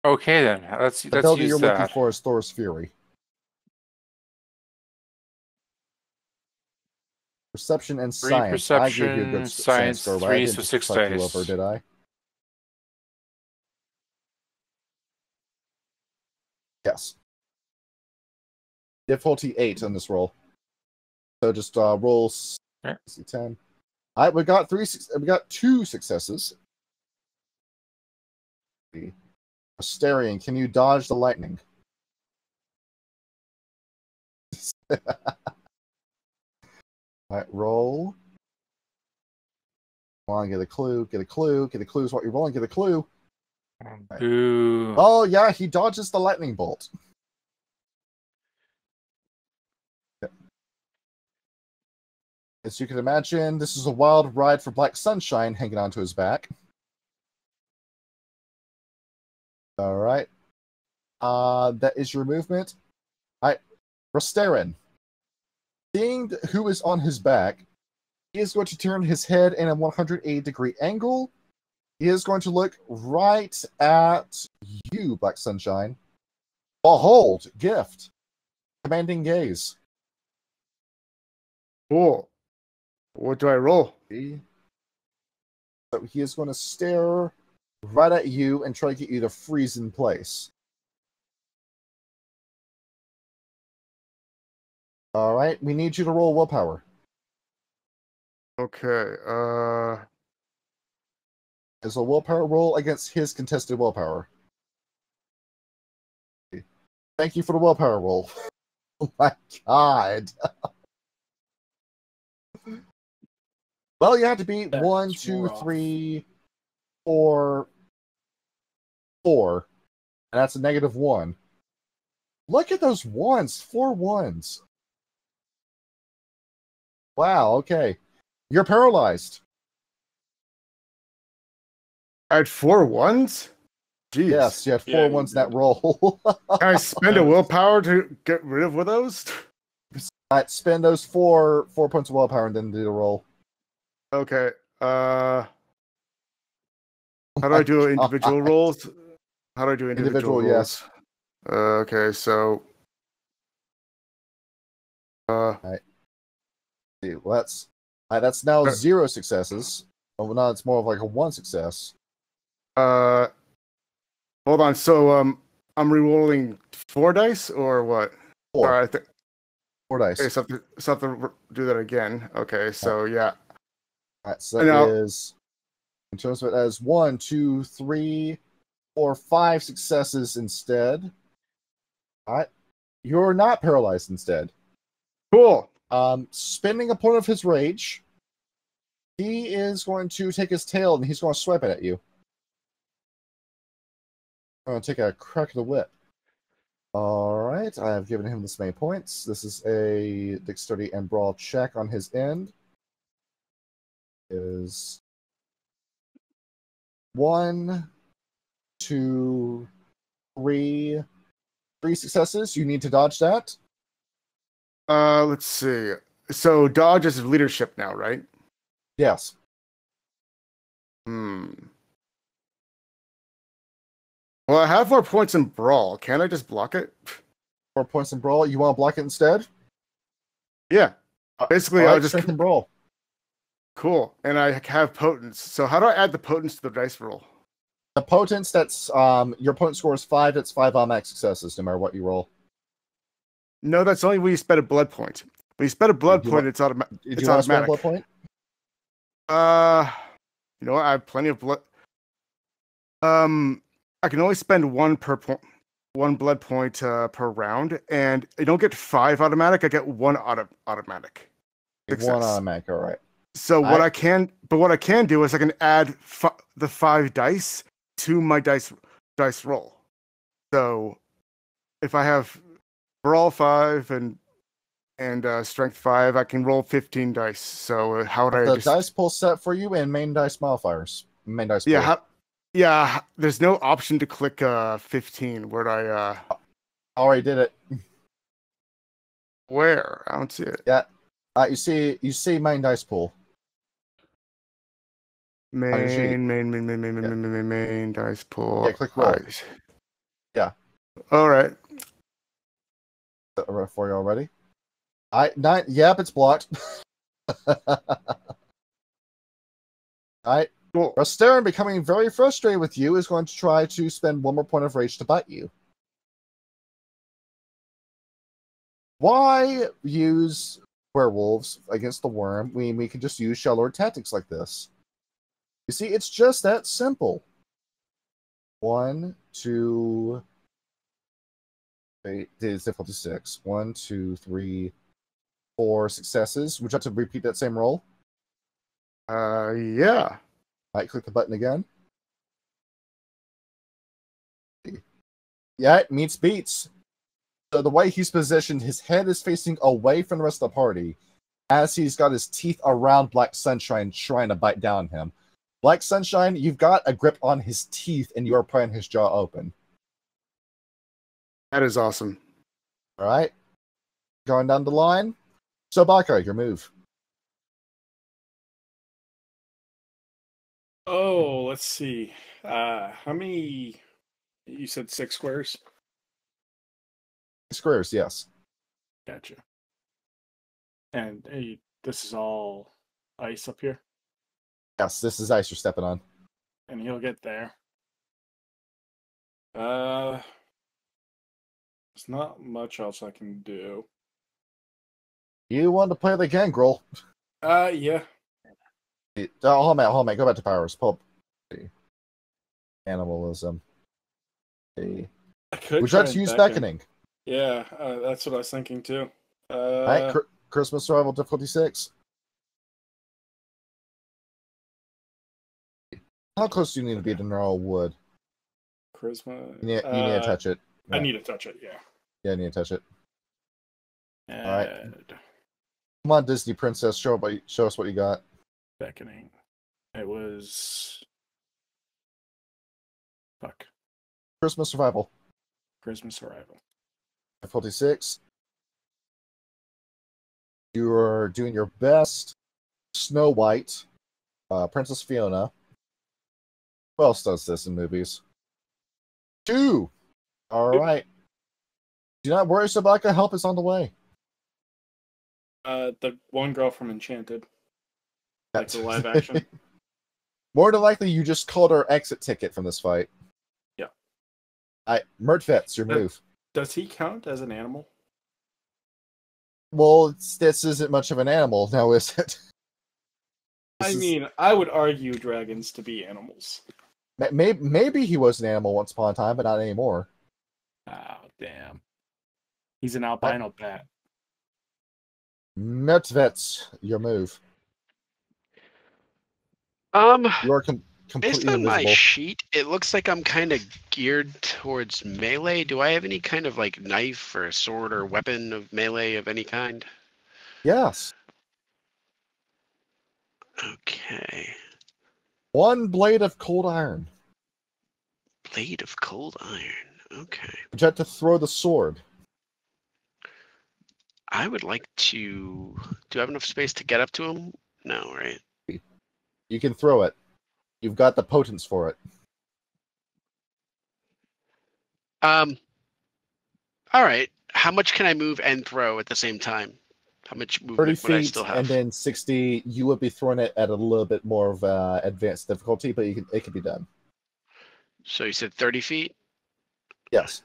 okay then, let's
The ability
use
you're looking
that.
for is Thor's Fury. Perception and
3
science. I gave you a
perception,
good
science,
score, but I
3,
didn't
so
just
6
fuck you over,
dice.
did I? Yes. Difficulty 8 on this roll. So just roll C10. All right, we got 2 successes. Asterion, can you dodge the lightning? All right, roll. Come on, get a clue. Get a clue. Get a clue is what you're rolling. Get a clue. Right.
Boo.
Oh, yeah, he dodges the lightning bolt. As you can imagine, this is a wild ride for Black Sunshine hanging onto his back. All right. That is your movement. All right. Rosterin. Seeing who is on his back, he is going to turn his head in a 180-degree angle. He is going to look right at you, Black Sunshine. Behold, gift. Commanding gaze.
Cool. What do I roll?
So he is going to stare right at you and try to get you to freeze in place. All right, we need you to roll willpower.
Okay.
Is a willpower roll against his contested willpower. Thank you for the willpower roll. Oh my god. Well, you have to beat 1, 2, 3, 4, 4. And that's a -1. Look at those ones. 4 ones. Wow, okay. You're paralyzed.
I had 4 ones? Jeez.
Yes, you had 4 ones in that roll.
Can I spend a willpower to get rid of those?
Alright, spend those 4 points of willpower and then do the roll.
Okay. How do I do individual rolls? How do I do individual rolls?
Yes.
Okay, so.
Alright. See, well, that's now 0 successes. Oh, no, it's more of like a 1 success.
Hold on. So, I'm re-rolling 4 dice or what?
4.
4
4 dice.
Okay, so I have to do that again. Okay, so yeah.
All right, so that is, in terms of it as 1, 2, 3, 4, 5 successes instead. All right, you're not paralyzed instead.
Cool.
Spending a point of his rage, he is going to take his tail and he's going to swipe it at you. I'm going to take a crack of the whip. All right, I have given him this many points. This is a dexterity and brawl check on his end. Is 1, 2, 3 successes. You need to dodge that.
Let's see. So dodge is leadership now, right?
Yes.
Well, I have more points in brawl. Can't I just block it?
4 points in brawl. You want to block it instead?
Yeah. Basically,
All right,
I'll just
strength and brawl.
Cool. And I have potence. So how do I add the potence to the dice roll?
The potence, that's your opponent scores 5. That's 5 automatic successes, no matter what you roll.
No, that's only when you spend a blood point. When you spend a blood point, it's automatic.
Did you want to spend a blood point?
You know what? I have plenty of blood. I can only spend one blood point per round, and I don't get 5 automatic. I get 1 automatic.
Success. 1 automatic. All right.
So what I can do is I can add the 5 dice to my dice roll. So if I have brawl 5 and strength 5, I can roll 15 dice. So how would I?
The dice pool set for you and main dice modifiers. Main dice.
Yeah. Yeah. There's no option to click 15. Where'd I?
Already did it.
Where? I don't see it.
Yeah. You see main dice pool.
Main dice pool.
Yeah, click roll. Yeah.
All right.
For you already. Yep, it's blocked. Alright.
Cool.
Rostaren, becoming very frustrated with you, is going to try to spend 1 more point of rage to bite you. Why use werewolves against the worm when we can just use Shellord tactics like this? You see, it's just that simple. 1, 2. It is difficulty 6. 1, 2, 3, 4 successes. Would you like to repeat that same roll?
Yeah.
Right, click the button again. Yeah, it meets beats. So the way he's positioned, his head is facing away from the rest of the party as he's got his teeth around Black Sunshine trying to bite down him. Black Sunshine, you've got a grip on his teeth and you are prying his jaw open.
That is awesome.
All right. Going down the line. So, Baka, your move.
Oh, let's see. How many? You said 6 squares?
Squares, yes.
Gotcha. And this is all ice up here?
Yes, this is ice you're stepping on.
And he'll get there. There's not much else I can do.
You want to play the game, Grohl?
Yeah.
Hold on. Go back to powers. Pull up. Animalism. Would you like to use beckoning?
Yeah, that's what I was thinking too.
All right, Christmas survival difficulty 6. How close do you need to be to gnarl wood?
Charisma.
You need to touch it.
I need to touch it. Yeah.
Yeah, I need to touch it.
And
All right. Come on, Disney princess. Show us what you got.
Beckoning. It was. Fuck.
Christmas survival.
Christmas survival.
Difficulty 6. You are doing your best. Snow White, Princess Fiona. Who else does this in movies? 2. All right. Do not worry, Sabaka. Help is on the way.
The one girl from Enchanted. Like the live action.
More than likely, you just called our exit ticket from this fight.
Yeah.
Murtfetz, your move.
Does he count as an animal?
Well, this isn't much of an animal now, is it?
I mean, I would argue dragons to be animals.
Maybe he was an animal once upon a time, but not anymore.
Oh, damn. He's an albino bat.
Metvets, your move. You are
Based
completely
on my
invisible.
sheet, it looks like I'm kind of geared towards melee. Do I have any kind of like knife or sword or weapon of melee of any kind?
Yes.
Okay.
One blade of cold iron.
Blade of cold iron. Okay.
Would you have to throw the sword?
I would like to. Do I have enough space to get up to him? No, right?
You can throw it. You've got the potence for it.
All right. How much can I move and throw at the same time? How much
30
movement would I
feet
still have?
and then 60. You would be throwing it at a little bit more of advanced difficulty, but it can be done.
So you said 30 feet?
Yes.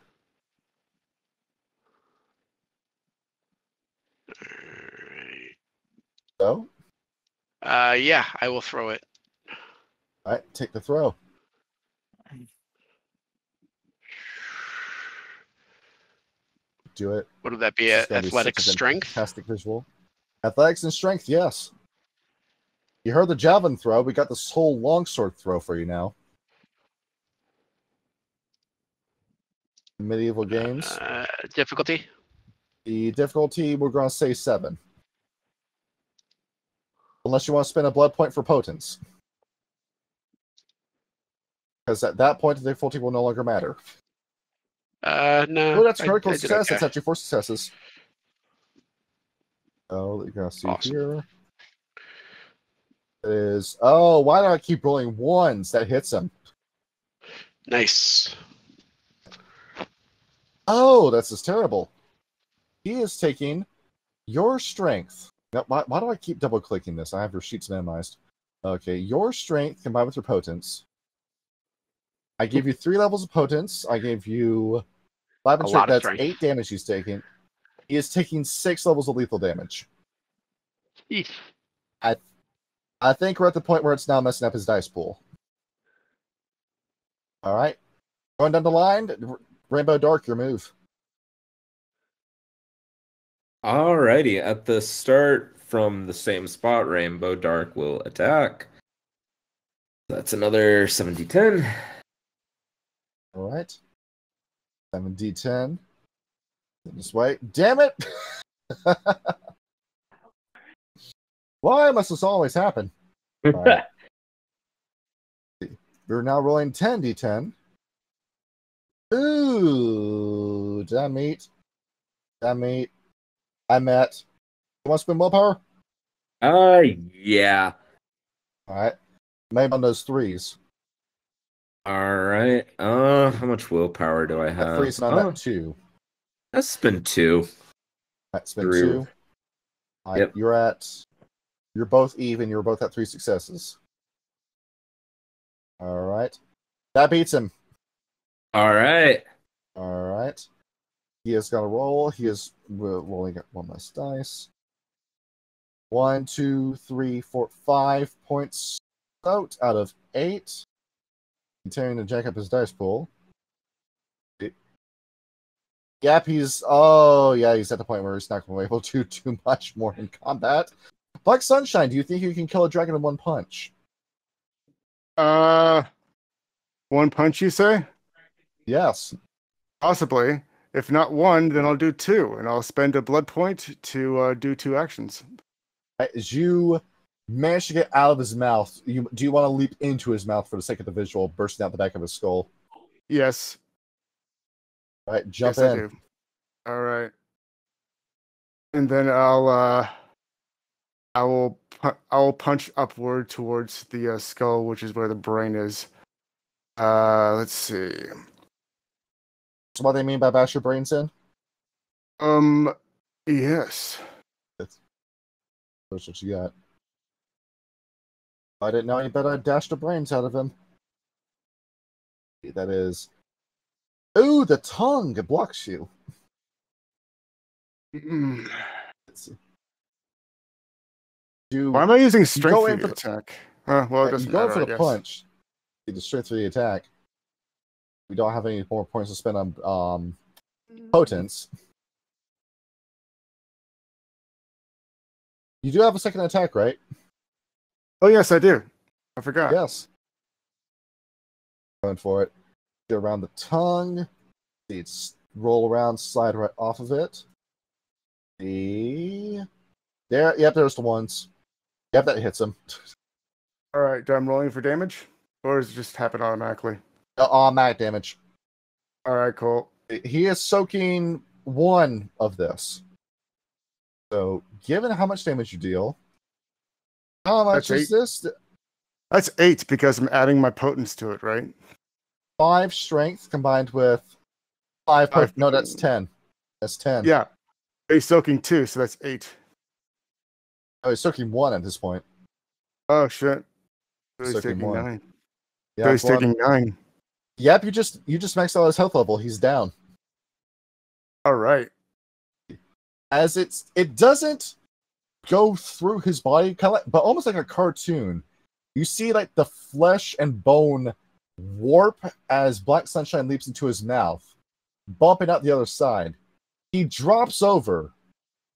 Alright.
So,
Yeah, I will throw it.
all right, take the throw. Do it.
What would that be?
It's gonna be
Athletic
such a
strength?
fantastic visual. Athletics and strength, yes. You heard the javelin throw. We got this whole longsword throw for you now. Medieval games.
Difficulty?
The difficulty, we're going to say 7. Unless you want to spend a blood point for potence. Because at that point, the difficulty will no longer matter.
No.
Oh, that's a
I
critical
did
success.
okay.
That's actually 4 successes. Oh, you're going to see
Awesome.
here. It is. Oh, why do I keep rolling ones? That hits him.
Nice.
Oh, that's just terrible. He is taking your strength. Now, why do I keep double clicking this? I have your sheets minimized. Okay, your strength combined with your potence. I gave you 3 levels of potence. I gave you 5
A
and
lot
strength.
of
That's
strength.
8 damage he's taking. He is taking 6 levels of lethal damage.
Eesh.
I think we're at the point where it's now messing up his dice pool. All right. Going down the line, Rainbow Dark, your move.
Alrighty, at the start from the same spot, Rainbow Dark will attack. That's another 7d10.
All right. 7d10. Just wait. Damn it! Why must this always happen? All right. We're now rolling 10d10. Ooh, did I meet? I met. You want to spend willpower?
Yeah.
All right. Maybe on those 3s.
Alright. How much willpower do I
That
have?
3's on that 2.
Let's spend 2.
That's been
Through.
2. All right,
Yep.
You're both even. You're both at 3 successes. All right. That beats him.
Alright.
All right. He is going to roll. He is rolling at 1 less dice. 1, 2, 3, 4, 5 points out of 8. Continuing to jack up his dice pool. Yep, he's at the point where he's not going to be able to do too much more in combat. Black Sunshine, do you think you can kill a dragon in 1 punch?
1 punch, you say?
Yes.
Possibly. If not 1, then I'll do 2, and I'll spend a blood point to do 2 actions.
As you manage to get out of his mouth, do you want to leap into his mouth for the sake of the visual, bursting out the back of his skull?
Yes.
All right, jump
Yes,
in.
I do. All right. And then I will punch upward towards the skull, which is where the brain is. Let's see.
That's what they mean by bash your brains in?
Yes.
That's what you got. I didn't know any better. I dashed the brains out of him. That is. Ooh, the tongue. It blocks you.
Mm. Why am I using strength
go
for
in
the
for
attack? Well, it doesn't
you go in
matter,
for
I
the
guess.
punch. The strength for the attack. We don't have any more points to spend on potence. You do have a second attack, right?
Oh, yes, I do. I forgot.
Yes. Going for it. Go around the tongue. See it roll around, slide right off of it. There. Yep, there's the ones. Yep, that hits him.
All right, I'm rolling for damage? Or does it just happen automatically?
Automatic damage.
All right, cool.
He is soaking 1 of this. So, given how much damage you deal, how much
That's
is this?
That's 8 because I'm adding my potence to it, right?
5 strength combined with 5.
Five.
No, that's 10. That's 10.
Yeah. He's soaking 2, so that's 8.
Oh, he's soaking 1 at this point.
Oh, shit. So he's
Soaking
taking
1.
9.
Yeah,
So he's taking 9.
Yep, you just maxed out his health level. He's down.
All right.
As it doesn't go through his body, kind of but almost like a cartoon. You see like the flesh and bone warp as Black Sunshine leaps into his mouth, bumping out the other side. He drops over.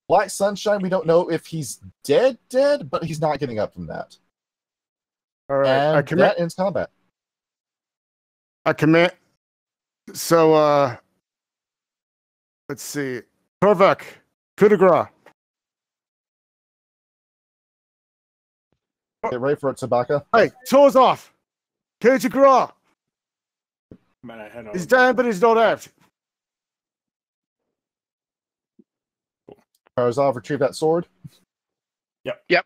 Black Sunshine, we don't know if he's dead, but he's not getting up from that.
All right.
And that ends combat.
I command. So, let's see. Korvac, coup de grace.
Get ready for it, Tabaka.
Hey, toes off. Coup de grace.
Man, I had
He's down, but he's not out.
Karazov, retrieve that sword.
Yep.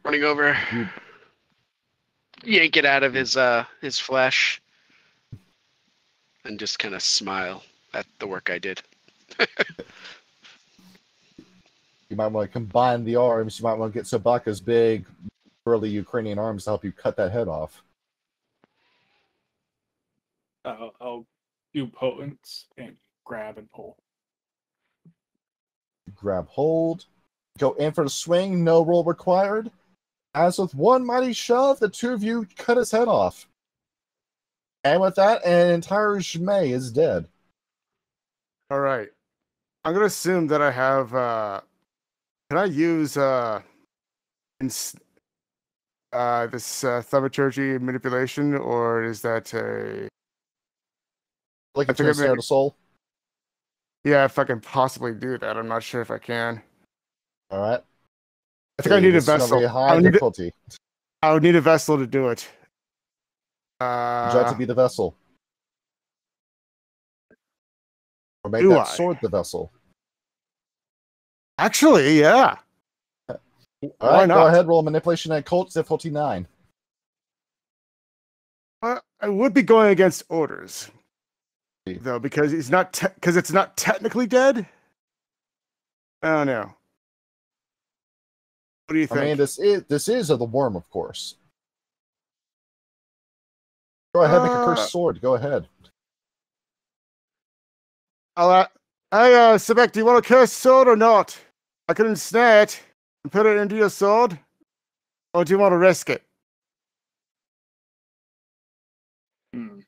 Running over, yank it out of his flesh, and just kind of smile at the work I did.
You might want to combine the arms. You might want to get Sabaka's big, burly Ukrainian arms to help you cut that head off.
I'll do potence and grab and pull.
Grab hold. Go in for the swing. No roll required. As with one mighty shove, the two of you cut his head off. And with that, an entire Jmei is dead.
All right. I'm going to assume that I have... can I use this thaumaturgy manipulation, or is that a...
Like a transfer of soul?
Yeah, if I can possibly do that. I'm not sure if I can.
All right.
I think I need a vessel. I would need a vessel to do it.
Would you like to be the vessel? Or make
Do
that
I?
sword the vessel?
Actually, yeah.
All
Why
right,
not?
go ahead, roll manipulation and cult, difficulty 9.
I would be going against orders, though, because it's not it's not technically dead. I don't know. What do you think?
I mean, this is of the worm, of course. Go ahead, make a cursed sword. Go ahead.
Hey, Sebek, do you want a cursed sword or not? I can ensnare it and put it into your sword, or do you want to risk it? You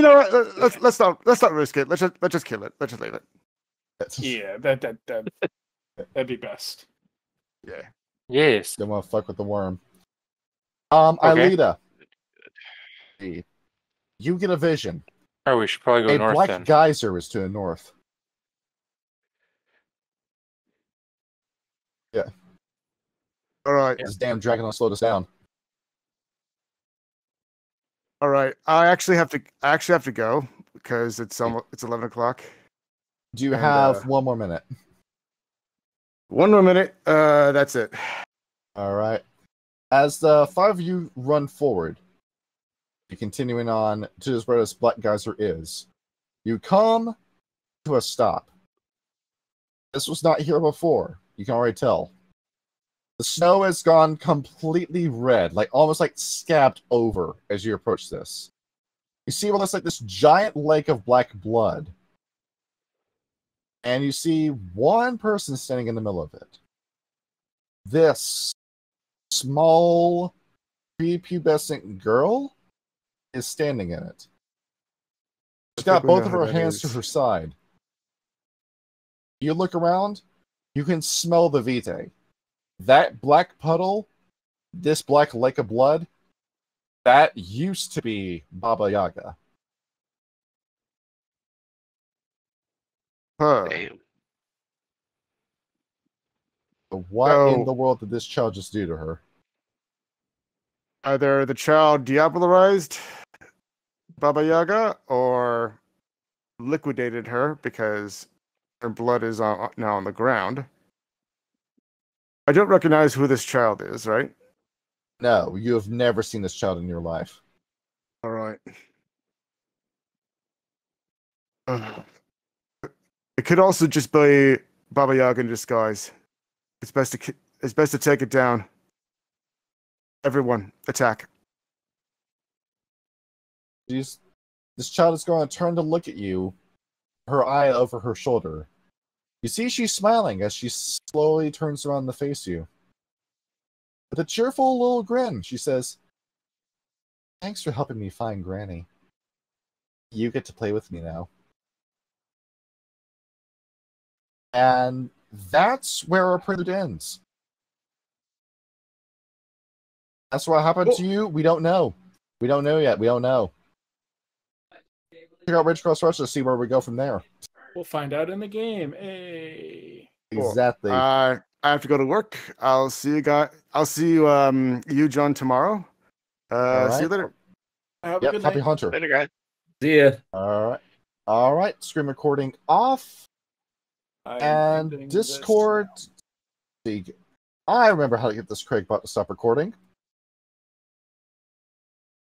know what? Let's not risk it. Let's just kill it. Let's just leave it.
Yeah, that'd be best.
Yeah.
Yes.
Don't want to fuck with the worm.
Okay.
Alita. You get a vision.
Oh, we should probably go
A
north
black
then.
geyser is to the north. Yeah.
All right.
This damn dragon will slow us down.
All right. I actually have to go because it's 11 o'clock.
Do you have 1 more minute?
1 more minute. That's it.
All right. As the 5 of you run forward, you're continuing on to where this black geyser is. You come to a stop. This was not here before. You can already tell. The snow has gone completely red, like almost like scabbed over as you approach this. You see what looks like this giant lake of black blood and you see one person standing in the middle of it. This small, prepubescent girl is standing in it. She's got both of her hands to her side. You look around, you can smell the vitae. That black puddle, this black lake of blood, that used to be Baba Yaga.
Huh.
Damn.
So what in the world did this child just do to her?
Either the child diablerized Baba Yaga or liquidated her because her blood is now on the ground. I don't recognize who this child is, right?
No, you have never seen this child in your life.
All right. It could also just be Baba Yaga in disguise. It's best to take it down. Everyone, attack.
This child is going to turn to look at you, her eye over her shoulder. You see she's smiling as she slowly turns around to face you. With a cheerful little grin, she says, "Thanks for helping me find Granny. You get to play with me now." And that's where our prelude ends. That's what happened to you? We don't know. We don't know yet. We don't know. Check out Ridge Cross Rush to see where we go from there.
We'll find out in the game. Hey.
Exactly.
I have to go to work. I'll see you guys. I'll see you, you John, tomorrow.
Right.
See you later.
Have a
Yep,
good
happy
night.
hunter.
Later, guys.
See ya.
All right. Screen recording off. And Discord. I remember how to get this Craig bot to stop recording.